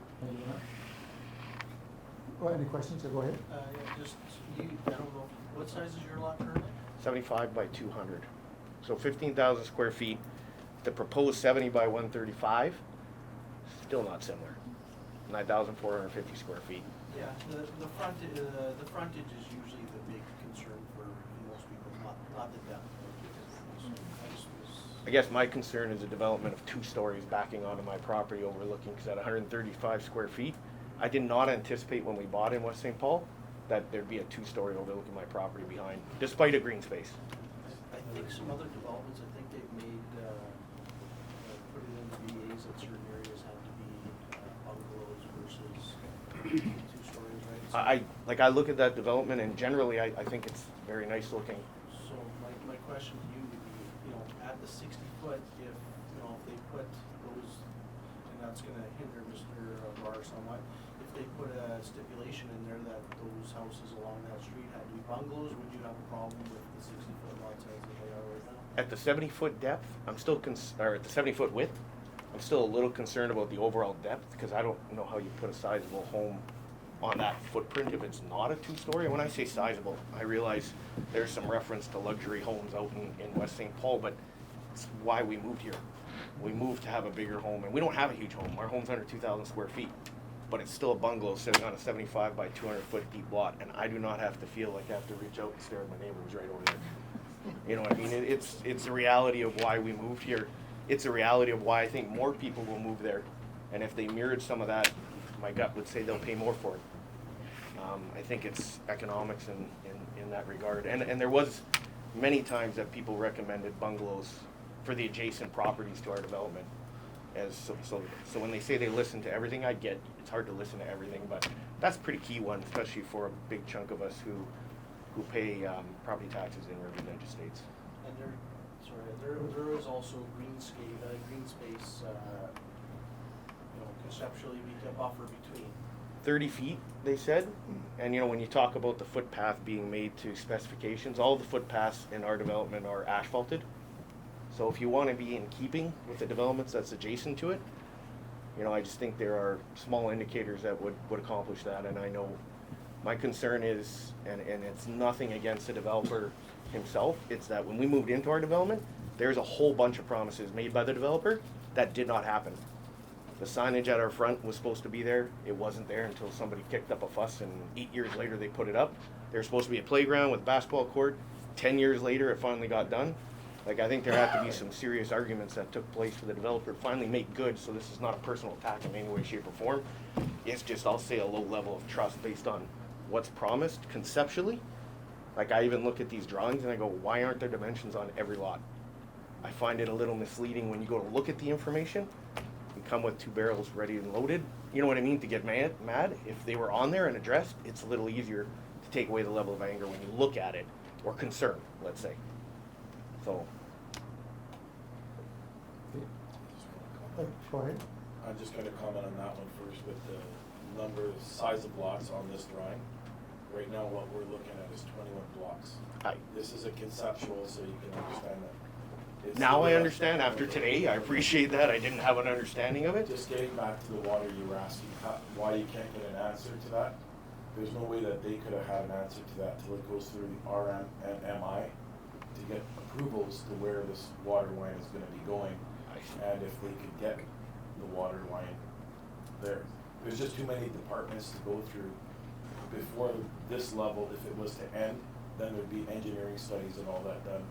Well, any questions? Go ahead. Yeah, just, I don't know, what size is your lot currently? 75 by 200. So 15,000 square feet. The proposed 70 by 135, still not similar. 9,450 square feet. Yeah, the frontage is usually the big concern for most people, not the depth. I guess my concern is the development of 2 stories backing onto my property overlooking, because at 135 square feet, I did not anticipate when we bought in West St. Paul that there'd be a 2-story overlooking my property behind, despite a green space. I think some other developments, I think they've made, put it in the VAs that certain areas have to be bungalows versus 2 stories, right? I look at that development, and generally I think it's very nice looking. So my question to you would be, at the 60 foot, if they put those, and that's gonna hinder Mr. Barr somewhat, if they put a stipulation in there that those houses along that street had to be bungalows, would you have a problem with the 60 foot lot size that they are right now? At the 70-foot depth, I'm still or at the 70-foot width, I'm still a little concerned about the overall depth, because I don't know how you put a sizable home on that footprint if it's not a 2-story. And when I say sizable, I realize there's some reference to luxury homes out in West St. Paul, but It's why we moved here. We moved to have a bigger home, and we don't have a huge home. Our home's under 2,000 square feet, but it's still a bungalow sitting on a 75 by 200 foot deep lot, and I do not have to feel like I have to reach out and stare at my neighbor who's right over there. You know what I mean? It's a reality of why we moved here. It's a reality of why I think more people will move there, and if they mirrored some of that, my gut would say they'll pay more for it. I think it's economics in that regard, and there was many times that people recommended bungalows for the adjacent properties to our development. As so when they say they listen to everything, I get it's hard to listen to everything, but that's a pretty key one, especially for a big chunk of us who pay property taxes in Rivers Edge Estates. And there is also green space, conceptually we can buffer between. 30 feet, they said, and when you talk about the footpath being made to specifications, all the footpaths in our development are asphalted. So if you want to be in keeping with the developments that's adjacent to it, I just think there are small indicators that would accomplish that. And I know my concern is, and it's nothing against the developer himself, it's that when we moved into our development, there's a whole bunch of promises made by the developer that did not happen. The signage at our front was supposed to be there. It wasn't there until somebody kicked up a fuss, and 8 years later they put it up. There's supposed to be a playground with a basketball court. 10 years later it finally got done. I think there had to be some serious arguments that took place for the developer to finally make good, so this is not a personal attack in any way, shape, or form. It's just, I'll say, a low level of trust based on what's promised conceptually. I even look at these drawings and I go, why aren't there dimensions on every lot? I find it a little misleading when you go to look at the information. You come with 2 barrels ready and loaded. You know what I mean? To get mad. If they were on there and addressed, it's a little easier to take away the level of anger when you look at it, or concern, let's say. So. Go ahead. I'm just gonna comment on that one first with the size of blocks on this drawing. Right now, what we're looking at is 21 blocks. Hi. This is a conceptual, so you can understand that. Now I understand after today. I appreciate that. I didn't have an understanding of it. Just getting back to the water, you were asking why you can't get an answer to that. There's no way that they could have had an answer to that till it goes through the RM and MI to get approvals to where this water line is gonna be going. And if they could get the water line there. There's just too many departments to go through before this level. If it was to end, then there'd be engineering studies and all that done.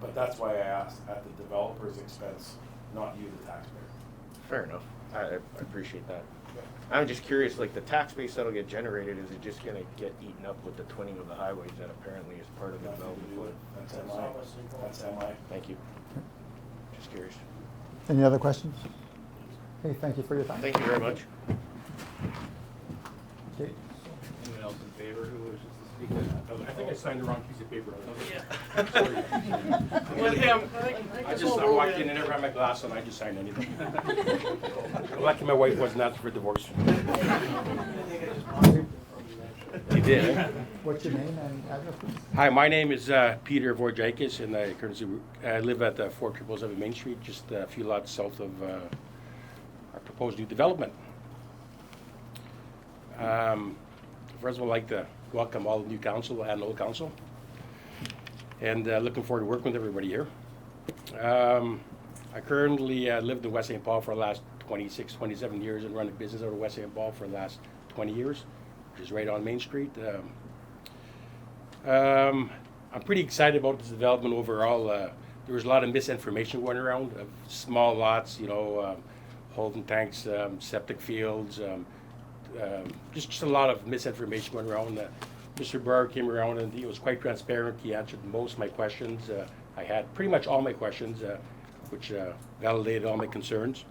But that's why I asked, at the developer's expense, not you, the taxpayer. Fair enough. I appreciate that. I'm just curious, the tax base that'll get generated, is it just gonna get eaten up with the twinning of the highways that apparently is part of the development? That's MI. That's MI. Thank you. Just curious. Any other questions? Okay, thank you for your time. Thank you very much. Okay. Anyone else in favor who wishes to speak? I think I signed the wrong piece of paper. Yeah. With him. I walked in and never had my glass on, I just signed anything. Lucky my wife wasn't asking for divorce. You did. What's your name and address, please? Hi, my name is Peter Vorjakis, and I live at 4777 Main Street, just a few lots south of our proposed new development. First of all, I'd like to welcome all the new council and old council, and looking forward to working with everybody here. I currently lived in West St. Paul for the last 26, 27 years and run a business out of West St. Paul for the last 20 years, which is right on Main Street. I'm pretty excited about this development overall. There was a lot of misinformation going around of small lots, holding tanks, septic fields, just a lot of misinformation going around. Mr. Brar came around and he was quite transparent. He answered most of my questions. I had pretty much all my questions, which validated all my concerns.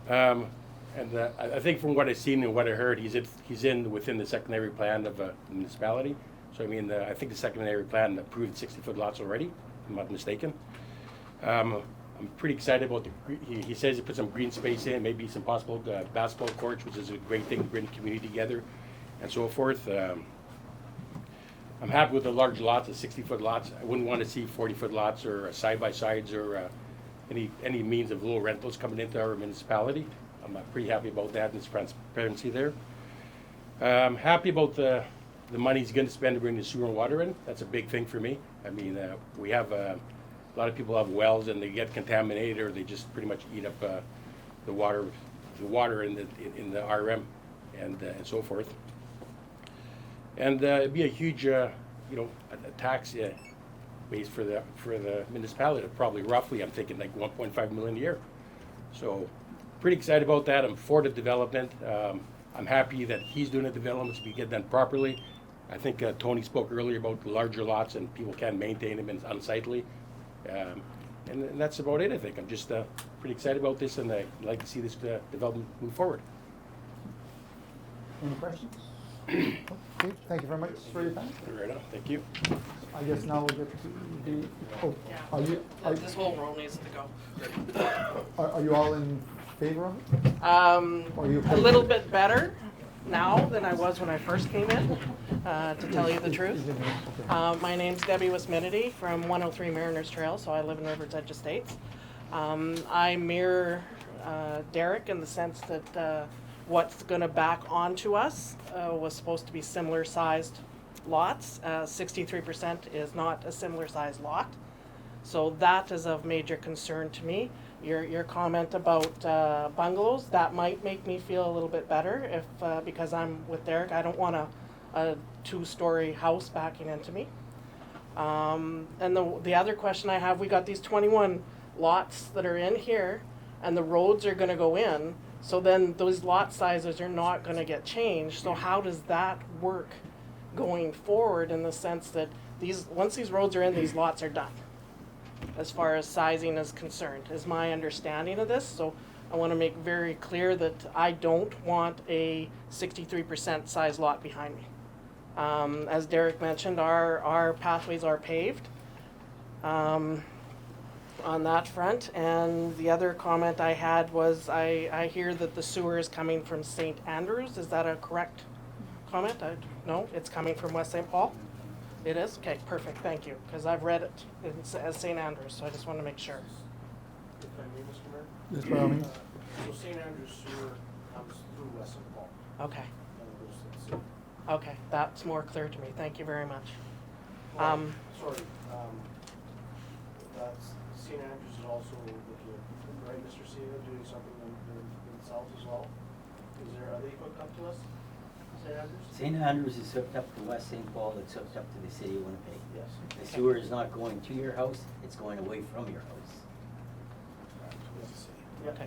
I think from what I've seen and what I heard, he's within the secondary plan of the municipality. So I think the secondary plan approved 60-foot lots already, if I'm not mistaken. I'm pretty excited about he says he put some green space in, maybe some possible basketball courts, which is a great thing to bring the community together, and so forth. I'm happy with the large lots, the 60-foot lots. I wouldn't want to see 40-foot lots or side-by-sides or any means of little rentals coming into our municipality. I'm pretty happy about that and the transparency there. I'm happy about the money he's going to spend to bring the sewer and water in. That's a big thing for me. We have a lot of people have wells and they get contaminated, or they just pretty much eat up the water in the RM and so forth. And it'd be a huge, a tax base for the municipality. Probably roughly, I'm thinking like 1.5 million a year. So, pretty excited about that. I'm for the development. I'm happy that he's doing the developments to be get done properly. I think Tony spoke earlier about the larger lots and people can't maintain them and it's unsightly. And that's about it, I think. I'm just pretty excited about this, and I'd like to see this development move forward. Any questions? Okay, thank you very much for your time. Right on, thank you. I guess now we'll get to the, This whole row needs to go. are you all in favor of it? Or are you A opposed? little bit better now than I was when I first came in, to tell you the truth. My name's Debbie Wisminity from 103 Mariners Trail, so I live in Rivers Edge Estates. I mirror Derek in the sense that what's going to back onto us was supposed to be similar sized lots. 63% is not a similar sized lot. So that is of major concern to me. Your comment about bungalows, that might make me feel a little bit better if because I'm with Derek. I don't want a two-story house backing into me. And the other question I have, we got these 21 lots that are in here, and the roads are going to go in. So then those lot sizes are not going to get changed. So how does that work going forward in the sense that once these roads are in, these lots are done? As far as sizing is concerned, is my understanding of this. So I want to make very clear that I don't want a 63% size lot behind me. As Derek mentioned, our pathways are paved on that front. And the other comment I had was I hear that the sewer is coming from St. Andrews. Is that a correct comment? No, it's coming from West St. Paul? It is? Okay, perfect, thank you, because I've read it as St. Andrews, so I just want to make sure. If I may, Mr. Mayor? Yes, by all means. So St. Andrews sewer comes through West St. Paul. Okay, And it goes to the city. okay, that's more clear to me, thank you very much. Well, sorry, that's, St. Andrews is also looking at, right, Mr. Seva, doing something themselves as well? Are they hooked up to us, St. Andrews? St. Andrews is hooked up to West St. Paul, it's hooked up to the city of Winnipeg. Yes. The sewer is not going to your house, it's going away from your house. Okay,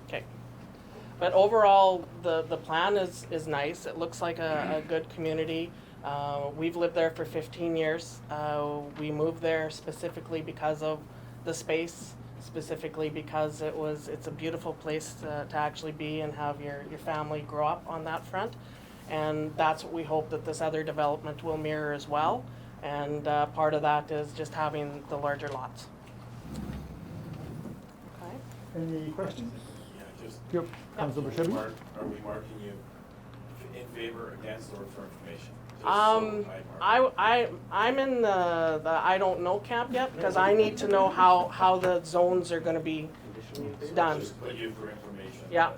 okay. But overall, the plan is nice, it looks like a good community. We've lived there for 15 years. We moved there specifically because of the space, specifically because it's a beautiful place to actually be and have your family grow up on that front. And that's what we hope that this other development will mirror as well. And part of that is just having the larger lots. Okay. Any questions? Yeah, just. Yep, Councilor Bushetti? Are we marking you in favor, against, or for information? Just so I mark. I'm in the I don't know camp yet because I need to know how the zones are going to be done. Just put you for information. Yeah,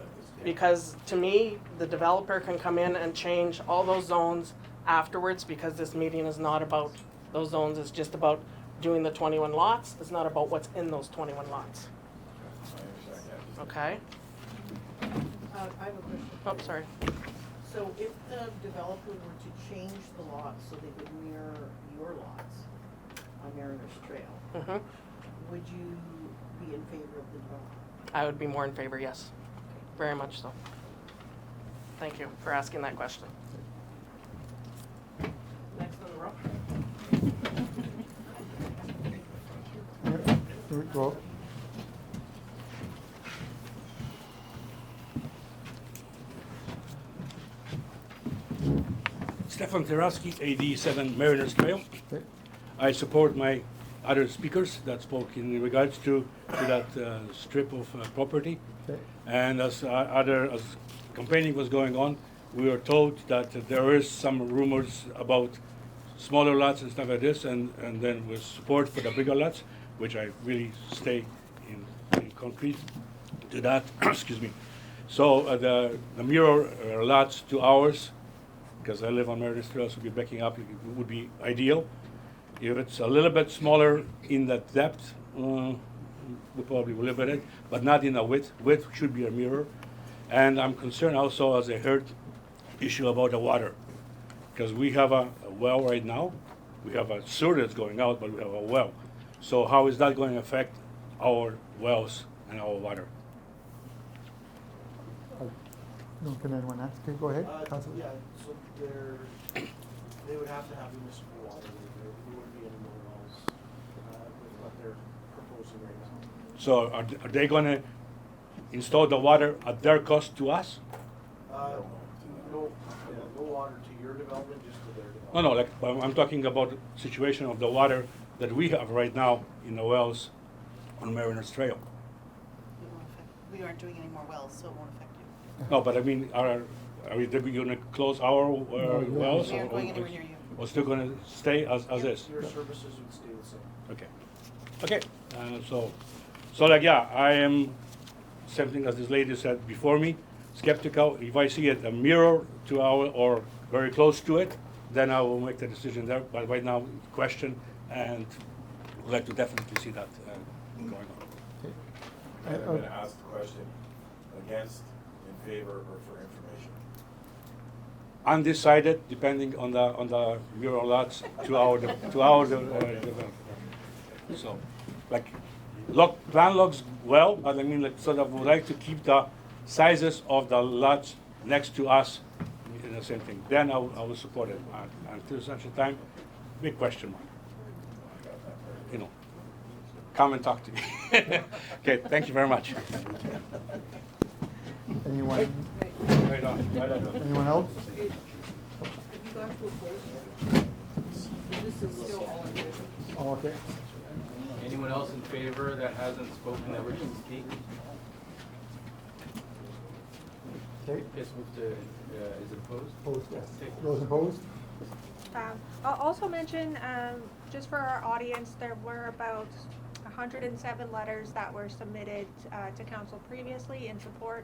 because to me, the developer can come in and change all those zones afterwards because this meeting is not about those zones. It's just about doing the 21 lots. It's not about what's in those 21 lots. Okay? I have a question. Oh, sorry. So if the developer were to change the lots so they would mirror your lots on Mariners Trail, would you be in favor of the development? I would be more in favor, yes. Very much so. Thank you for asking that question. Next on the row. Well, Stefan Taraski, AD7 Mariners Trail. I support my other speakers that spoke in regards to that strip of property. And as campaigning was going on, we were told that there is some rumors about smaller lots and stuff like this, and then with support for the bigger lots, which I really stay in concrete to that. Excuse me. So the mirror lots to ours, because I live on Mariners Trail, so be backing up would be ideal. If it's a little bit smaller in the depth, we'll probably limit it, but not in the width. Width should be a mirror. And I'm concerned also, as I heard, issue about the water. Because we have a well right now. We have a sewer that's going out, but we have a well. So how is that going to affect our wells and our water? No, can anyone ask? Okay, go ahead, Councilor. Yeah, so they would have to have municipal water, there wouldn't be any more wells, with what they're proposing right now. So are they going to install the water at their cost to us? No water to your development, just to their development. No, like I'm talking about the situation of the water that we have right now in the wells on Mariners Trail. We aren't doing any more wells, so it won't affect you. No, but I mean, are we going to close our wells? We aren't going anywhere near you. Or still going to stay as is? Your services would stay the same. Okay. Okay, so like, yeah, I am, same thing as this lady said before me, skeptical. If I see it a mirror to our, or very close to it, then I will make the decision there. But right now, question, and would like to definitely see that going on. I'm gonna ask the question, against, in favor, or for information? Undecided, depending on the mural lots to our development. So, like, plan looks well, but I mean, like, sort of would like to keep the sizes of the lots next to us in the same thing. Then I will support it. Until such a time, big question mark. You know, come and talk to me. Okay, thank you very much. Anyone, Right on, right on. anyone else? This is still all in favor. Oh, okay. Anyone else in favor that hasn't spoken that wishes to speak? Okay. Yes, move to, is it opposed? Opposed, yes. Okay. Those opposed? I'll also mention, just for our audience, there were about 107 letters that were submitted to council previously in support.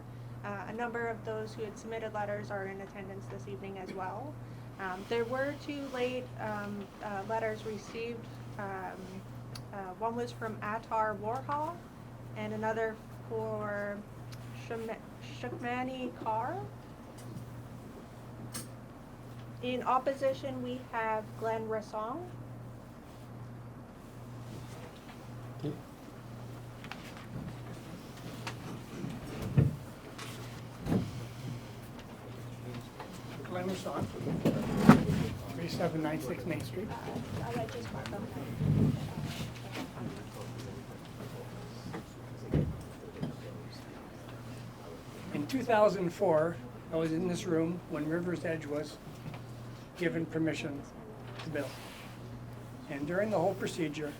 A number of those who had submitted letters are in attendance this evening as well. There were 2 late letters received. One was from Attar Warhol and another for Shukmani Kaur. In opposition, we have Glenn Rassong. Okay. Glenn Rassong, 3796 Main Street. I'll let you mark them. In 2004, I was in this room when River's Edge was given permission to build. And during the whole procedure,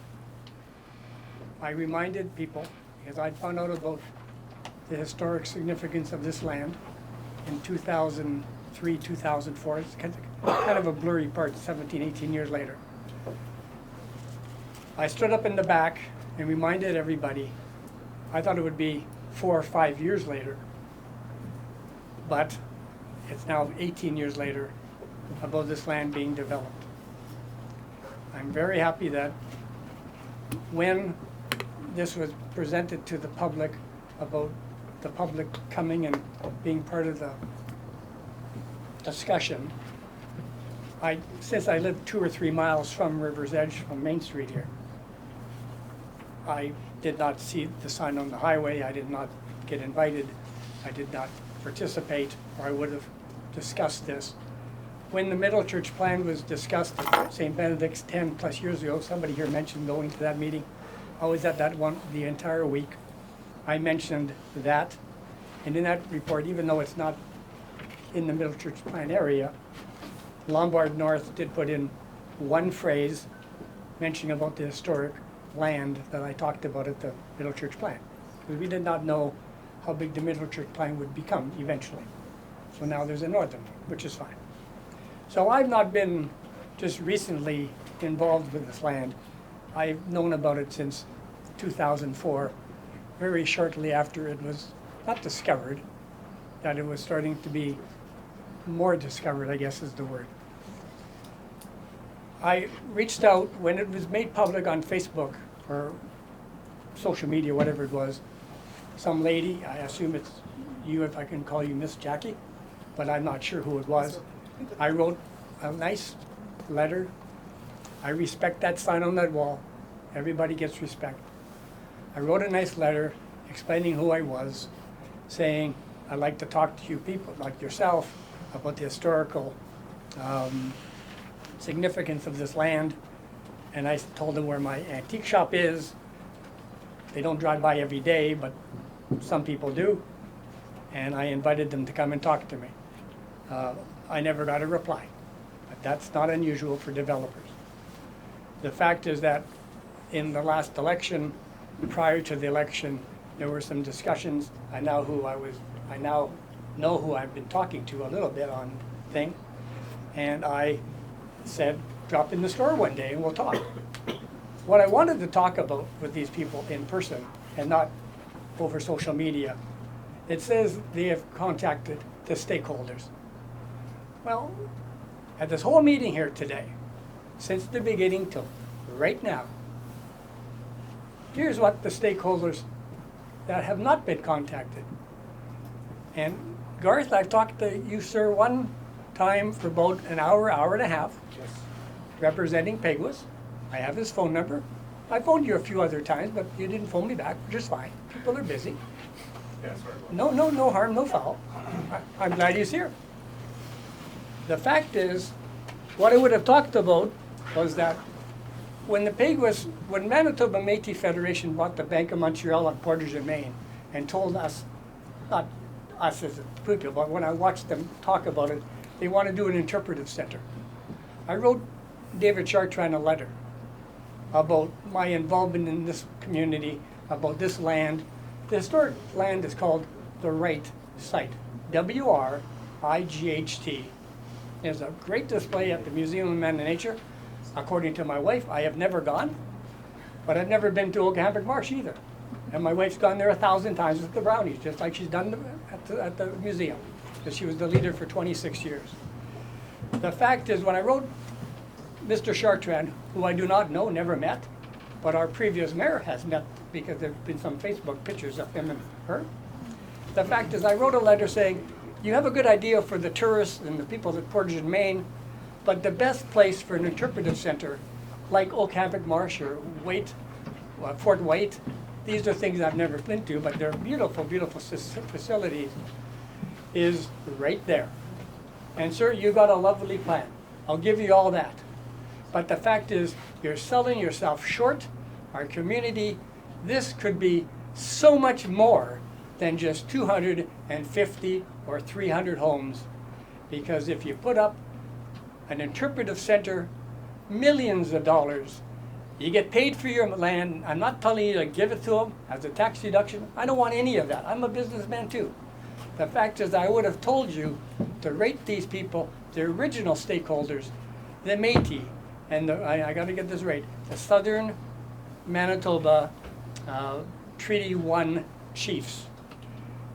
I reminded people, because I'd found out about the historic significance of this land in 2003, 2004. It's kind of a blurry part, 17, 18 years later. I stood up in the back and reminded everybody, I thought it would be 4 or 5 years later, but it's now 18 years later about this land being developed. I'm very happy that when this was presented to the public about the public coming and being part of the discussion, since I live 2 or 3 miles from River's Edge, from Main Street here, I did not see the sign on the highway, I did not get invited, I did not participate, or I would have discussed this. When the Middle Church plan was discussed at St. Benedict's 10 plus years ago, somebody here mentioned going to that meeting. I was at that one the entire week. I mentioned that, and in that report, even though it's not in the Middle Church plan area, Lombard North did put in one phrase mentioning about the historic land that I talked about at the Middle Church plan. Because we did not know how big the Middle Church plan would become eventually. So now there's a northern one, which is fine. So I've not been just recently involved with this land. I've known about it since 2004, very shortly after it was not discovered, that it was starting to be more discovered, I guess is the word. I reached out when it was made public on Facebook or social media, whatever it was. Some lady, I assume it's you if I can call you Miss Jackie, but I'm not sure who it was. I wrote a nice letter. I respect that sign on that wall. Everybody gets respect. I wrote a nice letter explaining who I was, saying I'd like to talk to you people like yourself about the historical significance of this land. And I told them where my antique shop is. They don't drive by every day, but some people do. And I invited them to come and talk to me. I never got a reply, but that's not unusual for developers. The fact is that in the last election, prior to the election, there were some discussions. I now know who I've been talking to a little bit on thing, and I said, drop in the store one day and we'll talk. What I wanted to talk about with these people in person and not over social media, it says they have contacted the stakeholders. Well, at this whole meeting here today, since the beginning till right now, here's what the stakeholders that have not been contacted. And Garth, I've talked to you, sir, one time for about an hour, hour and a half, representing Peguis. I have his phone number. I phoned you a few other times, but you didn't phone me back, which is fine. People are busy. No harm, no foul. I'm glad he's here. The fact is, what I would have talked about was that when Manitoba Métis Federation bought the Bank of Montreal on Portage and Main and told us, not us as a people, but when I watched them talk about it, they want to do an interpretive center. I wrote David Chartrand a letter about my involvement in this community, about this land. The historic land is called the Wright Site, W-R-I-G-H-T. There's a great display at the Museum of Man and Nature. According to my wife, I have never gone, but I've never been to Oak-Hambrick Marsh either. And my wife's gone there 1,000 times with the Brownies, just like she's done at the museum, because she was the leader for 26 years. The fact is, when I wrote Mr. Chartrand, who I do not know, never met, but our previous mayor has met because there have been some Facebook pictures of him and her. The fact is, I wrote a letter saying, you have a good idea for the tourists and the people at Portage and Main, but the best place for an interpretive center, like Oak-Hambrick Marsh or Fort White, these are things I've never been to, but they're beautiful, beautiful facilities, is right there. And sir, you got a lovely plan. I'll give you all that. But the fact is, you're selling yourself short. Our community, this could be so much more than just 250 or 300 homes. Because if you put up an interpretive center, millions of dollars, you get paid for your land. I'm not telling you to give it to them as a tax deduction. I don't want any of that. I'm a businessman too. The fact is, I would have told you to rate these people, the original stakeholders, the Métis, and I got to get this right, the Southern Manitoba Treaty 1 chiefs.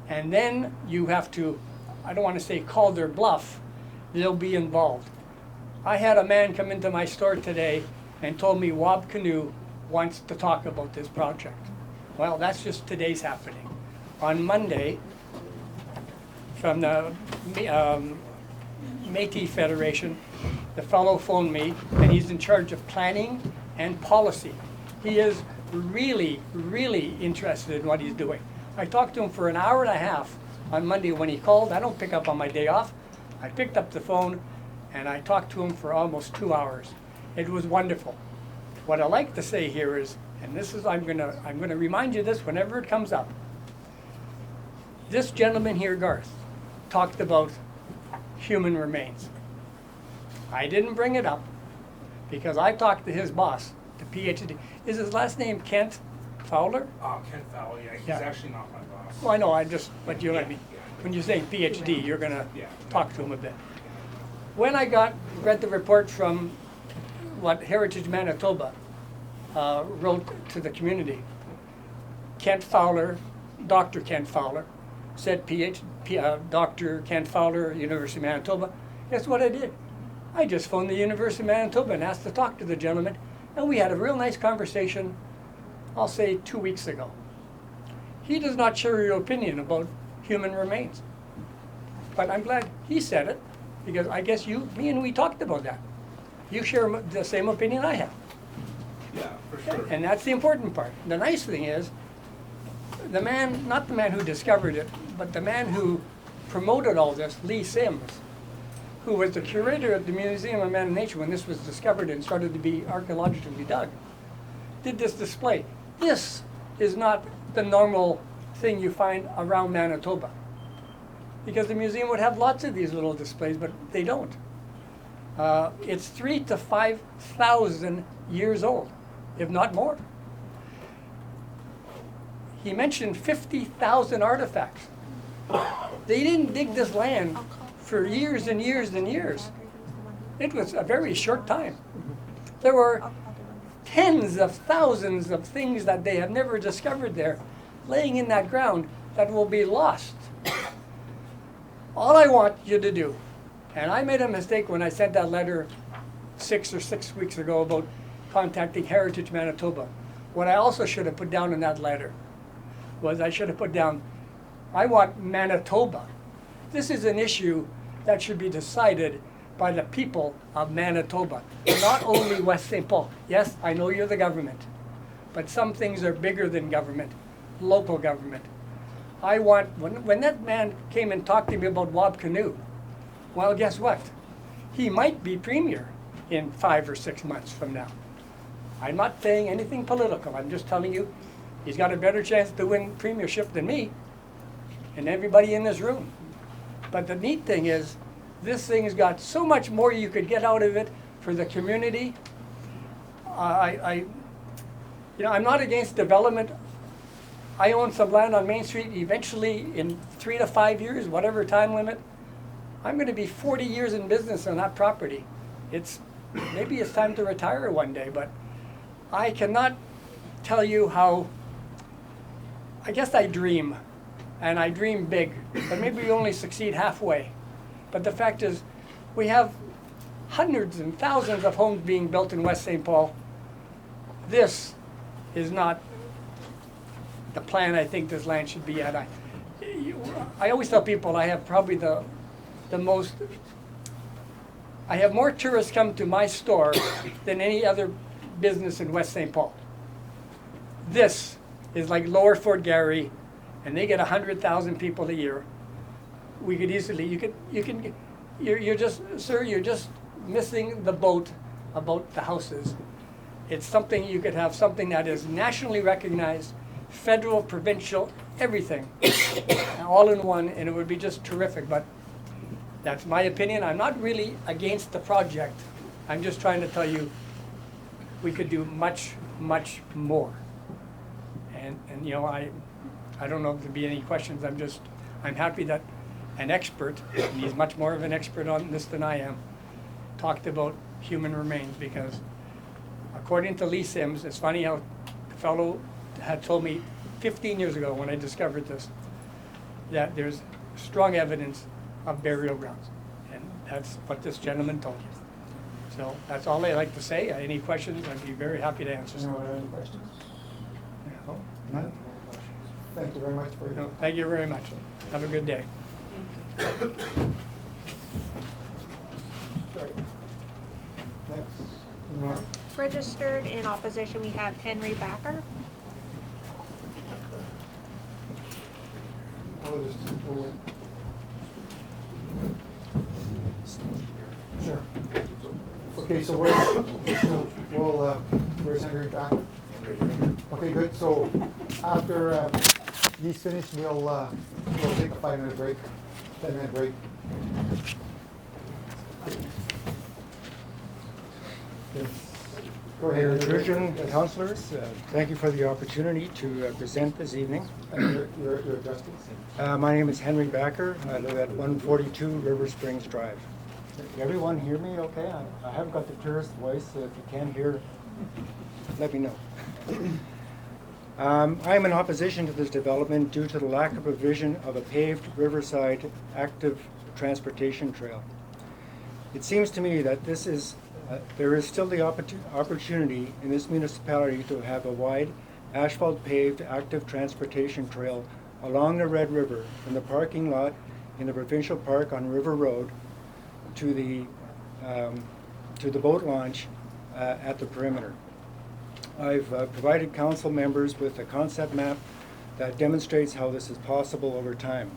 And then you have to, I don't want to say call their bluff, they'll be involved. I had a man come into my store today and told me Wab Kinew wants to talk about this project. Well, that's just today's happening. On Monday, from the Métis Federation, the fellow phoned me, and he's in charge of planning and policy. He is really, really interested in what he's doing. I talked to him for an hour and a half on Monday when he called. I don't pick up on my day off. I picked up the phone, and I talked to him for almost 2 hours. It was wonderful. What I like to say here is, and this is, I'm gonna remind you this whenever it comes up. This gentleman here, Garth, talked about human remains. I didn't bring it up because I talked to his boss, the PhD. Is his last name Kent Fowler? Ken Fowler, yeah, he's actually not my boss. Well, I know, but you know what I mean. When you say PhD, you're gonna talk to him a bit. When I read the report from what Heritage Manitoba wrote to the community, Kent Fowler, Dr. Kent Fowler, said Dr. Kent Fowler, University of Manitoba. Guess what I did? I just phoned the University of Manitoba and asked to talk to the gentleman, and we had a real nice conversation, I'll say 2 weeks ago. He does not share your opinion about human remains. But I'm glad he said it, because I guess me and we talked about that. You share the same opinion I have. Yeah, for sure. And that's the important part. The nice thing is, the man, not the man who discovered it, but the man who promoted all this, Lee Sims, who was the curator at the Museum of Man and Nature when this was discovered and started to be archaeologically dug, did this display. This is not the normal thing you find around Manitoba. Because the museum would have lots of these little displays, but they don't. It's 3,000 to 5,000 years old, if not more. He mentioned 50,000 artifacts. They didn't dig this land for years and years and years. It was a very short time. There were tens of thousands of things that they have never discovered there, laying in that ground, that will be lost. All I want you to do, and I made a mistake when I sent that letter 6 weeks ago about contacting Heritage Manitoba. What I also should have put down in that letter was I should have put down, I want Manitoba. This is an issue that should be decided by the people of Manitoba, not only West St. Paul. Yes, I know you're the government, but some things are bigger than government, local government. I want, when that man came and talked to me about Wab Canoe, well, guess what? He might be premier in 5 or 6 months from now. I'm not saying anything political. I'm just telling you, he's got a better chance to win premiership than me and everybody in this room. But the neat thing is, this thing's got so much more you could get out of it for the community. I'm not against development. I own some land on Main Street. Eventually, in 3 to 5 years, whatever time limit, I'm going to be 40 years in business on that property. Maybe it's time to retire one day, but I cannot tell you how, I guess I dream, and I dream big, but maybe we only succeed halfway. But the fact is, we have hundreds and thousands of homes being built in West St. Paul. This is not the plan I think this land should be at. I always tell people I have probably I have more tourists come to my store than any other business in West St. Paul. This is like Lower Fort Garry, and they get 100,000 people a year. We could easily, you're just missing the boat about the houses. It's something, you could have something that is nationally recognized, federal, provincial, everything, all in one, and it would be just terrific. But that's my opinion. I'm not really against the project. I'm just trying to tell you we could do much, much more. And I don't know if there'd be any questions. I'm happy that an expert, and he's much more of an expert on this than I am, talked about human remains, because according to Lee Sims, it's funny how the fellow had told me 15 years ago when I discovered this, that there's strong evidence of burial grounds. And that's what this gentleman told you. So that's all I'd like to say. Any questions, I'd be very happy to answer some. Anyone have any questions? No? None? Thank you very much for your... No, thank you very much. Have a good day. Next. Registered in opposition, we have Henry Backer. Sure. Okay, so where's Henry back? Okay, good. So after he's finished, we'll take a 5-minute break, 10-minute break. Yes. Go ahead. Your intrusion, councillors, thank you for the opportunity to present this evening. Your address, please. My name is Henry Backer. I live at 142 River Springs Drive. Can everyone hear me okay? I haven't got the tourist voice, so if you can't hear, let me know. I am in opposition to this development due to the lack of provision of a paved riverside active transportation trail. It seems to me that there is still the opportunity in this municipality to have a wide asphalt paved active transportation trail along the Red River from the parking lot in the provincial park on River Road to the boat launch at the perimeter. I've provided council members with a concept map that demonstrates how this is possible over time.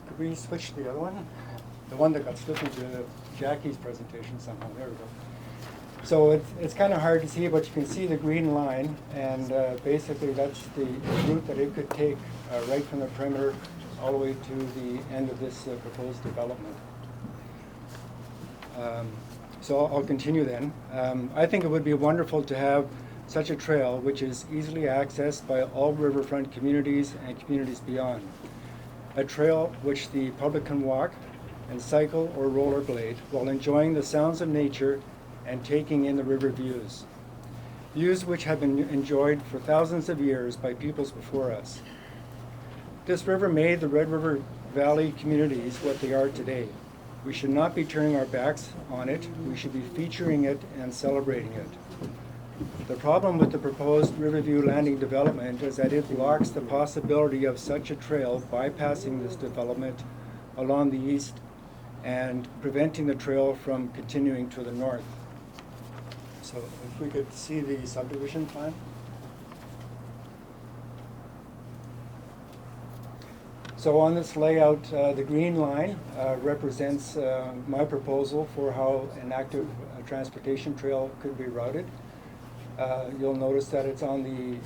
Could we switch to the other one? The one that got slipped into Jackie's presentation somehow. There we go. So it's kind of hard to see, but you can see the green line, and basically that's the route that it could take right from the perimeter all the way to the end of this proposed development. So I'll continue then. I think it would be wonderful to have such a trail which is easily accessed by all riverfront communities and communities beyond. A trail which the public can walk and cycle or rollerblade while enjoying the sounds of nature and taking in the river views. Views which have been enjoyed for thousands of years by peoples before us. This river made the Red River Valley communities what they are today. We should not be turning our backs on it. We should be featuring it and celebrating it. The problem with the proposed Riverview Landing development is that it blocks the possibility of such a trail bypassing this development along the east and preventing the trail from continuing to the north. So if we could see the subdivision plan. So on this layout, the green line represents my proposal for how an active transportation trail could be routed. You'll notice that it's on the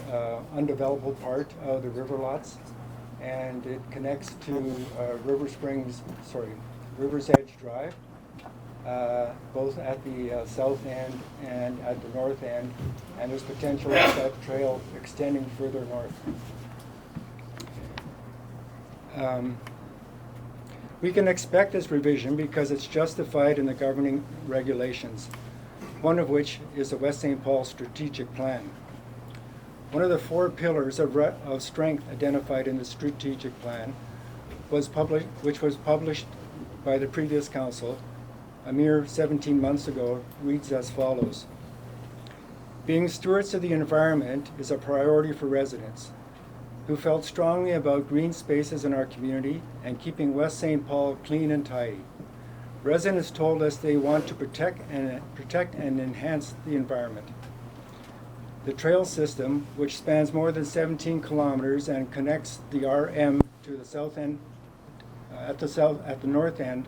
undeveloped part of the river lots, and it connects to River's Edge Drive, both at the south end and at the north end, and there's potential of that trail extending further north. We can expect this revision because it's justified in the governing regulations, one of which is the West St. Paul Strategic Plan. One of the 4 pillars of strength identified in the strategic plan which was published by the previous council a mere 17 months ago, reads as follows. Being stewards of the environment is a priority for residents who felt strongly about green spaces in our community and keeping West St. Paul clean and tidy. Residents told us they want to protect and enhance the environment. The trail system, which spans more than 17 kilometers and connects the RM to the south end, at the north end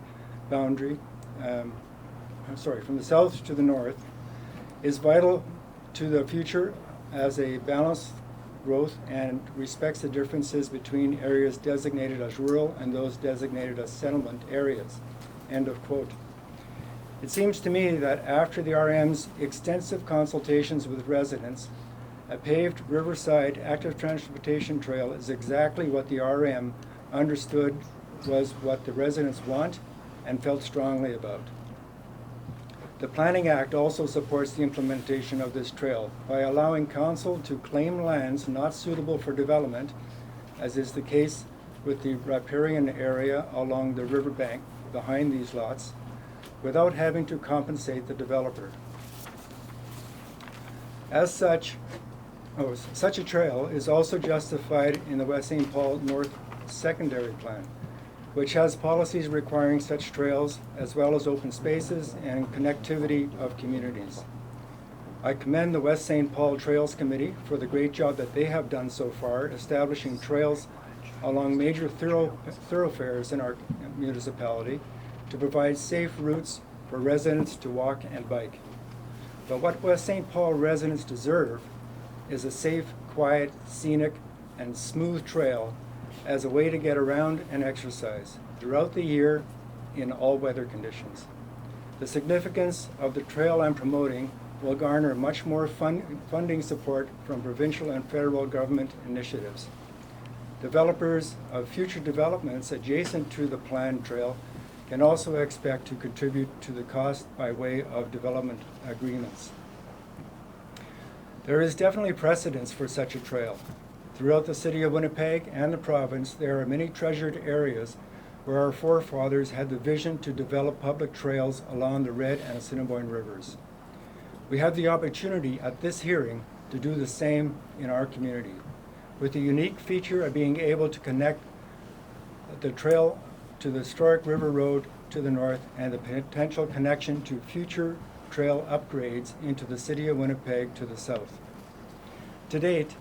boundary, from the south to the north, is vital to the future as a balanced growth and respects the differences between areas designated as rural and those designated as settlement areas. End of quote. It seems to me that after the RM's extensive consultations with residents, a paved riverside active transportation trail is exactly what the RM understood was what the residents want and felt strongly about. The Planning Act also supports the implementation of this trail by allowing council to claim lands not suitable for development, as is the case with the riparian area along the riverbank behind these lots, without having to compensate the developer. As such, such a trail is also justified in the West St. Paul North Secondary Plan, which has policies requiring such trails as well as open spaces and connectivity of communities. I commend the West St. Paul Trails Committee for the great job that they have done so far establishing trails along major thoroughfares in our municipality to provide safe routes for residents to walk and bike. But what West St. Paul residents deserve is a safe, quiet, scenic, and smooth trail as a way to get around and exercise throughout the year in all weather conditions. The significance of the trail I'm promoting will garner much more funding support from provincial and federal government initiatives. Developers of future developments adjacent to the planned trail can also expect to contribute to the cost by way of development agreements. There is definitely precedence for such a trail. Throughout the city of Winnipeg and the province, there are many treasured areas where our forefathers had the vision to develop public trails along the Red and Assiniboine rivers. We have the opportunity at this hearing to do the same in our community, with the unique feature of being able to connect the trail to the historic River Road to the north and the potential connection to future trail upgrades into the city of Winnipeg to the south. To date,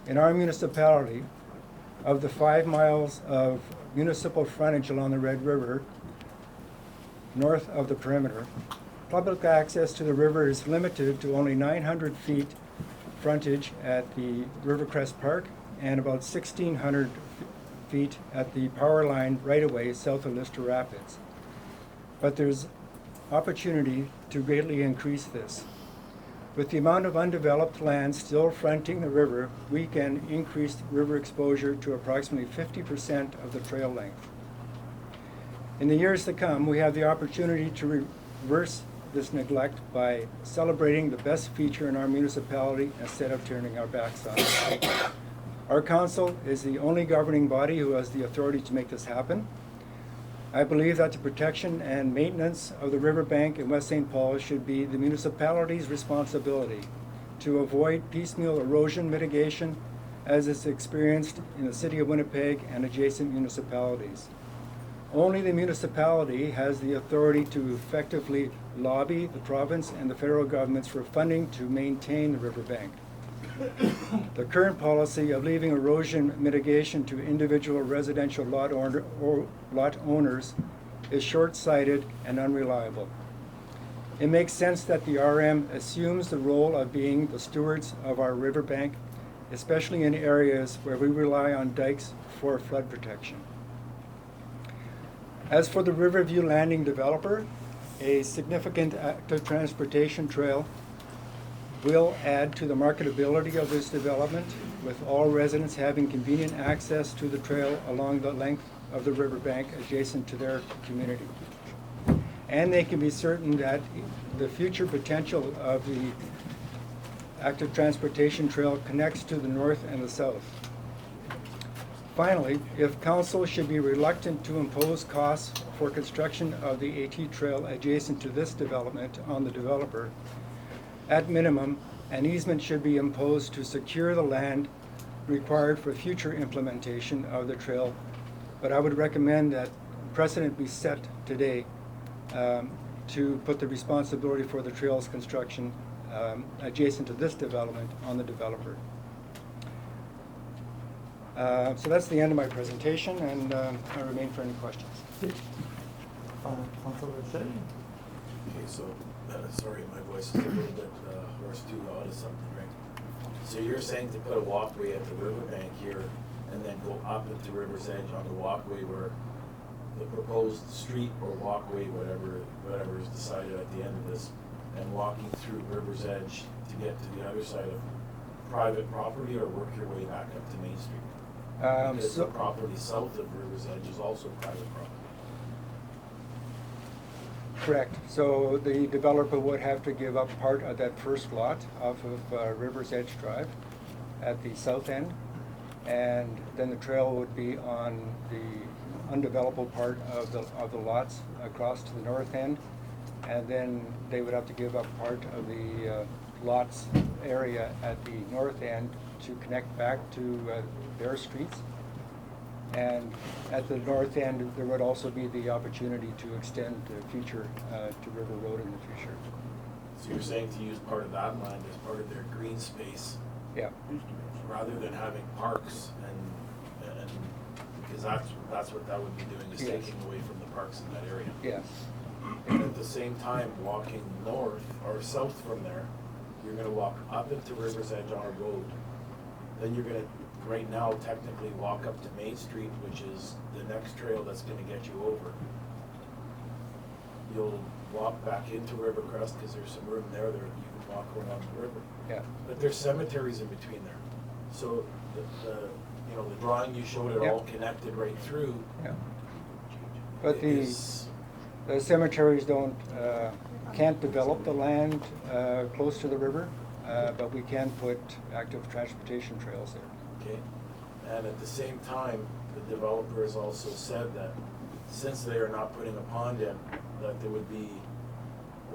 in our municipality, of the 5 miles of municipal frontage along the Red River, north of the perimeter, public access to the river is limited to only 900 feet frontage at the Rivercrest Park and about 1,600 feet at the power line right-of-way south of Lister Rapids. But there's opportunity to greatly increase this. With the amount of undeveloped land still fronting the river, we can increase river exposure to approximately 50% of the trail length. In the years to come, we have the opportunity to reverse this neglect by celebrating the best feature in our municipality instead of turning our backs on it. Our council is the only governing body who has the authority to make this happen. I believe that the protection and maintenance of the riverbank in West St. Paul should be the municipality's responsibility to avoid piecemeal erosion mitigation as is experienced in the city of Winnipeg and adjacent municipalities. Only the municipality has the authority to effectively lobby the province and the federal governments for funding to maintain the riverbank. The current policy of leaving erosion mitigation to individual residential lot owners is short-sighted and unreliable. It makes sense that the RM assumes the role of being the stewards of our riverbank, especially in areas where we rely on dikes for flood protection. As for the Riverview Landing developer, a significant active transportation trail will add to the marketability of this development, with all residents having convenient access to the trail along the length of the riverbank adjacent to their community. And they can be certain that the future potential of the active transportation trail connects to the north and the south. Finally, if council should be reluctant to impose costs for construction of the AT trail adjacent to this development on the developer, at minimum, an easement should be imposed to secure the land required for future implementation of the trail. But I would recommend that precedent be set today to put the responsibility for the trail's construction adjacent to this development on the developer. So that's the end of my presentation, and I remain for any questions. Councilor Shay? Okay, so, sorry, my voice is a little bit hoarse, too loud or something, right? So you're saying to put a walkway at the riverbank here and then go up into River's Edge on the walkway where the proposed street or walkway, whatever is decided at the end of this, and walking through River's Edge to get to the other side of private property, or work your way back up to Main Street? Because the property south of River's Edge is also private property. Correct. So the developer would have to give up part of that first lot off of River's Edge Drive at the south end, and then the trail would be on the undevelopable part of the lots across to the north end, and then they would have to give up part of the lots area at the north end to connect back to their streets. And at the north end, there would also be the opportunity to extend the future to River Road in the future. So you're saying to use part of that land as part of their green space? Yeah. Rather than having parks and because that's what that would be doing, is Yes. taking away from the parks in that area. Yes. And at the same time, walking north or south from there, you're gonna walk up into River's Edge on a road. Then you're gonna, right now, technically walk up to Main Street, which is the next trail that's gonna get you over. You'll walk back into Rivercrest, because there's some room there, you can walk around the river. Yeah. But there's cemeteries in between there. So the drawing you showed it all connected right through. Yeah. But the cemeteries can't develop the land close to the river, but we can put active transportation trails there. Okay, and at the same time, the developer has also said that since they are not putting a pond in, that there would be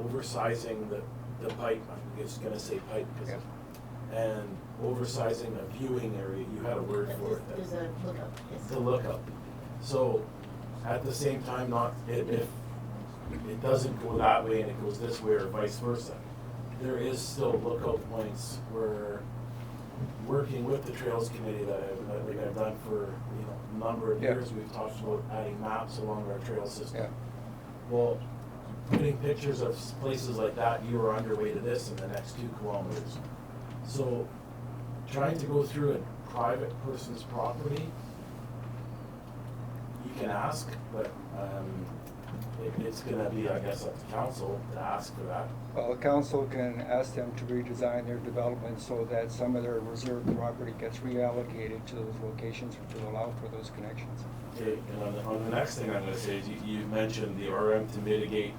oversizing the pipe, I'm just gonna say pipe, 'cause and oversizing a viewing area, you had a word for it. There's a lookup, yes. The lookup. So, at the same time, not, if it doesn't go that way and it goes this way or vice versa, there is still lookout points where, working with the Trails Committee that I've done for, a number of years, we've talked about adding maps along our trail system. Yeah. Well, putting pictures of places like that, you are underway to this in the next 2 kilometers. So, trying to go through a private person's property, you can ask, but it's gonna be, I guess, up to council to ask for that. Well, council can ask them to redesign their development so that some of their reserve property gets reallocated to those locations to allow for those connections. Okay, and on the next thing I'm gonna say is you mentioned the RM to mitigate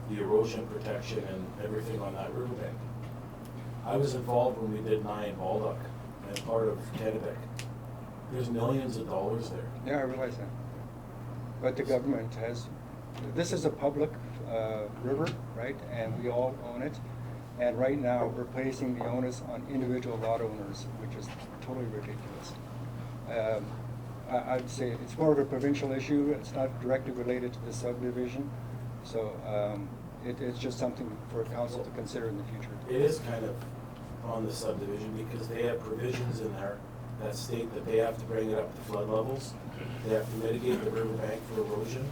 the erosion protection and everything on that riverbank. I was involved when we did 9 Baldock and part of Kennebec. There's millions of dollars there. Yeah, I realize that. But the government has, this is a public river, right? And we all own it. And right now, we're placing the onus on individual lot owners, which is totally ridiculous. I'd say it's more of a provincial issue. It's not directly related to the subdivision. So it's just something for council to consider in the future. It is kind of on the subdivision because they have provisions in there that state that they have to bring it up to flood levels. They have to mitigate the riverbank for erosion.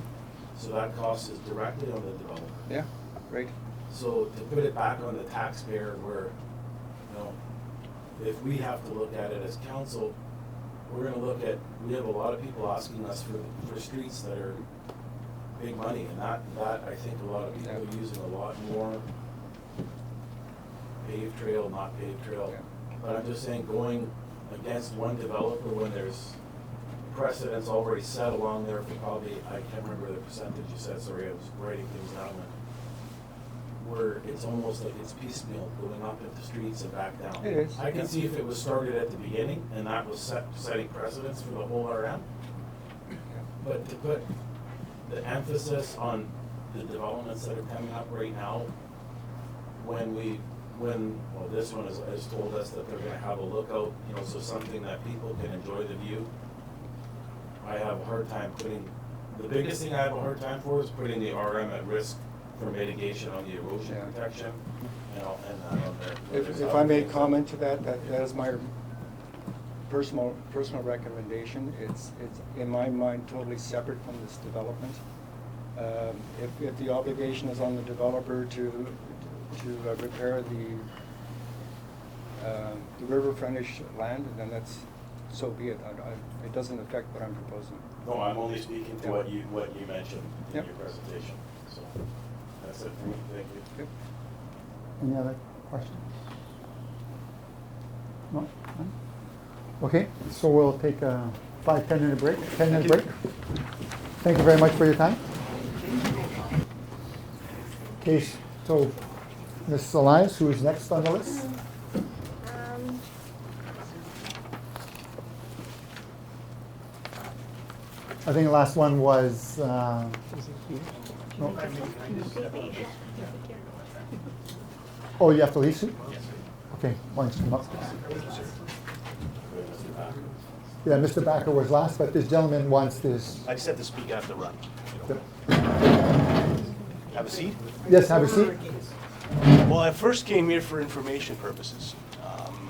So that cost is directly on the developer. Yeah, great. So to put it back on the taxpayer where, if we have to look at it as council, we're gonna look at, we have a lot of people asking us for streets that are big money, and that I think a lot of people are using a lot more paved trail, not paved trail. But I'm just saying, going against one developer when there's precedents already set along there for probably, I can't remember the percentage you said, sorry, I was writing things down, where it's almost like it's piecemeal, going up into streets and back down. It is. I can see if it was started at the beginning, and that was setting precedents for the whole RM. But to put the emphasis on the developments that are coming up right now, well, this one has told us that they're gonna have a lookout, so something that people can enjoy the view. I have a hard time the biggest thing I have a hard time for is putting the RM at risk for mitigation on the erosion protection, and If I may comment to that is my personal recommendation. It's in my mind totally separate from this development. If the obligation is on the developer to repair the river frontage land, then that's, so be it. It doesn't affect what I'm proposing. No, I'm only speaking to what you mentioned in your presentation, so that's it for me, thank you. Any other questions? No? None? Okay, so we'll take a 5-10 minute break. 10-minute break. Thank you very much for your time. Okay, so Ms. Elias, who is next on the list? I think the last one was. No. Oh, you have to leave soon? Okay, why don't you come up? Yeah, Mr. Backer was last, but this gentleman wants this. I just have to speak after run. Yep. Have a seat? Yes, have a seat. Well, I first came here for information purposes.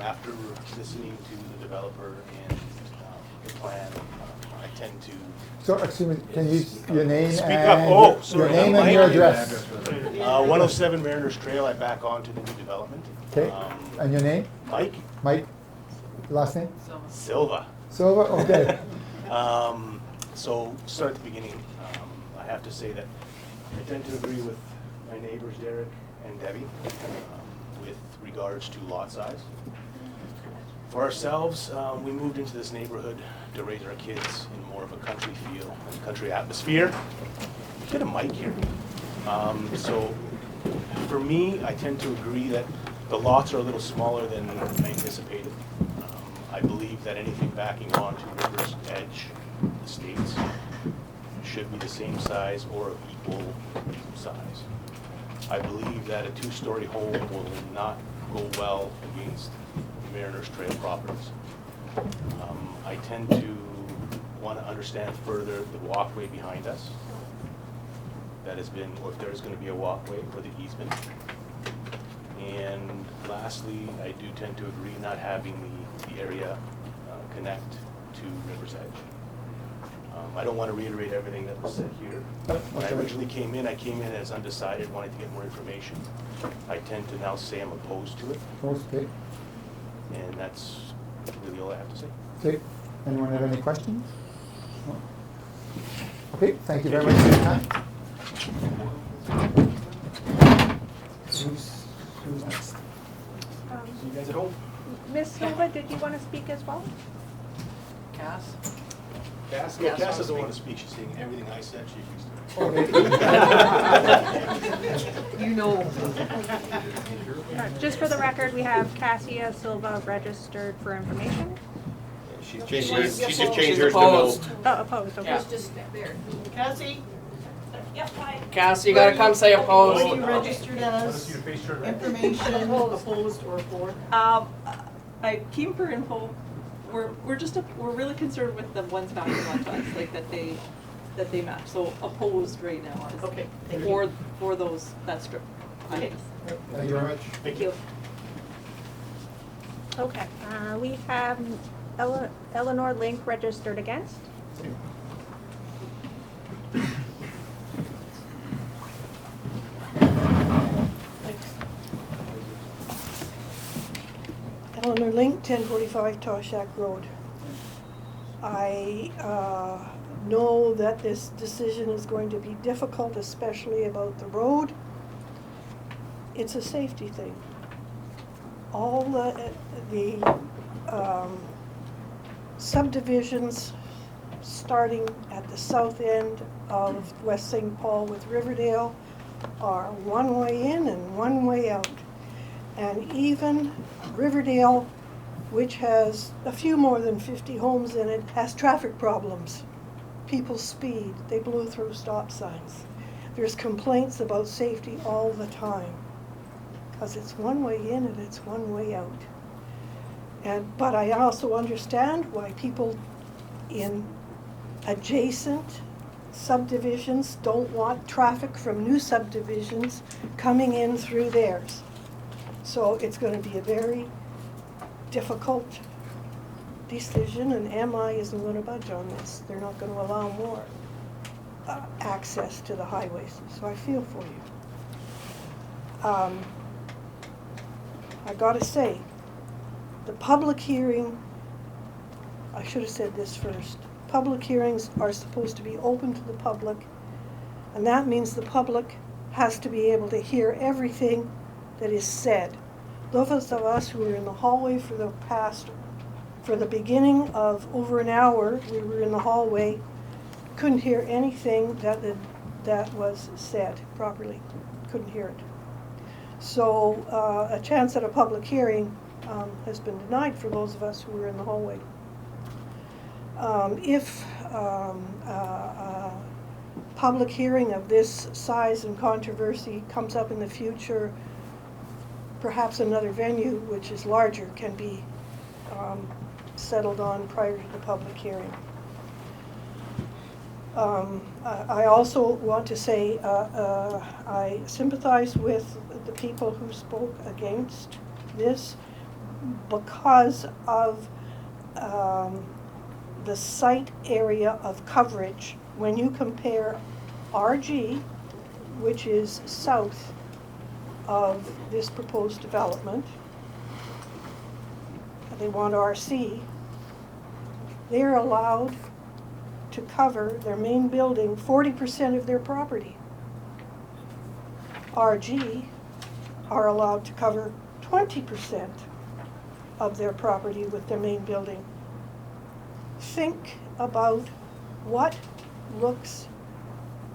After listening to the developer and the plan, I tend to. So, excuse me, can you, your name Speak and up. Oh, your sorry. name and your address? 107 Mariners Trail. I back onto the new development. Okay, and your name? Mike. Mike, last name? Silva. Silva, okay. So, start at the beginning. I have to say that I tend to agree with my neighbors, Derek and Debbie, with regards to lot size. For ourselves, we moved into this neighborhood to raise our kids in more of a country feel and country atmosphere. Get a mic here. So for me, I tend to agree that the lots are a little smaller than I anticipated. I believe that anything backing onto River's Edge estates should be the same size or of equal size. I believe that a two-story home will not go well against Mariners Trail properties. I tend to want to understand further the walkway behind us that has been, or if there's going to be a walkway or the easement. And lastly, I do tend to agree not having the area connect to River's Edge. I don't want to reiterate everything that was said here. When I originally came in, I came in as undecided, wanting to get more information. I tend to now say I'm opposed to it, Okay. and that's really all I have to say. Okay, anyone have any questions? No? Okay, thank you very much for your time. Who's next? See you guys at home. Ms. Silva, did you want to speak as well? Cass? Cass? Yes, Cass I'll doesn't speak. want to speak. She's saying everything I said she agrees to. You know. Just for the record, we have Cassia Silva registered for information. She's changed hers, She's she's just changed hers to no. opposed. Oh, opposed, okay. Just there. Cassie? Yep, hi. Cass, you gotta come say What opposed. are you registered as? Information, opposed or for? I came for info. We're really concerned with the ones back on us, like that they match. So opposed right now is Okay, thank you. for those that strip. Okay. Thank you very much. Thank you. Okay, we have Eleanor Link registered against. Eleanor Link, 1045 Toshak Road. I know that this decision is going to be difficult, especially about the road. It's a safety thing. All the subdivisions starting at the south end of West St. Paul with Riverdale are one way in and one way out. And even Riverdale, which has a few more than 50 homes in it, has traffic problems. People speed, they blew through stop signs. There's complaints about safety all the time, because it's one way in and it's one way out. But I also understand why people in adjacent subdivisions don't want traffic from new subdivisions coming in through theirs. So it's going to be a very difficult decision, and MI isn't going to budge on this. They're not going to allow more access to the highways, so I feel for you. I gotta say, the public hearing, I should have said this first. Public hearings are supposed to be open to the public, and that means the public has to be able to hear everything that is said. Those of us who were in the hallway for the beginning of over an hour, we were in the hallway, couldn't hear anything that was said properly, couldn't hear it. So a chance at a public hearing has been denied for those of us who were in the hallway. If a public hearing of this size and controversy comes up in the future, perhaps another venue, which is larger, can be settled on prior to the public hearing. I also want to say I sympathize with the people who spoke against this because of the site area of coverage. When you compare RG, which is south of this proposed development, they want RC, they're allowed to cover their main building 40% of their property. RG are allowed to cover 20% of their property with their main building. Think about what looks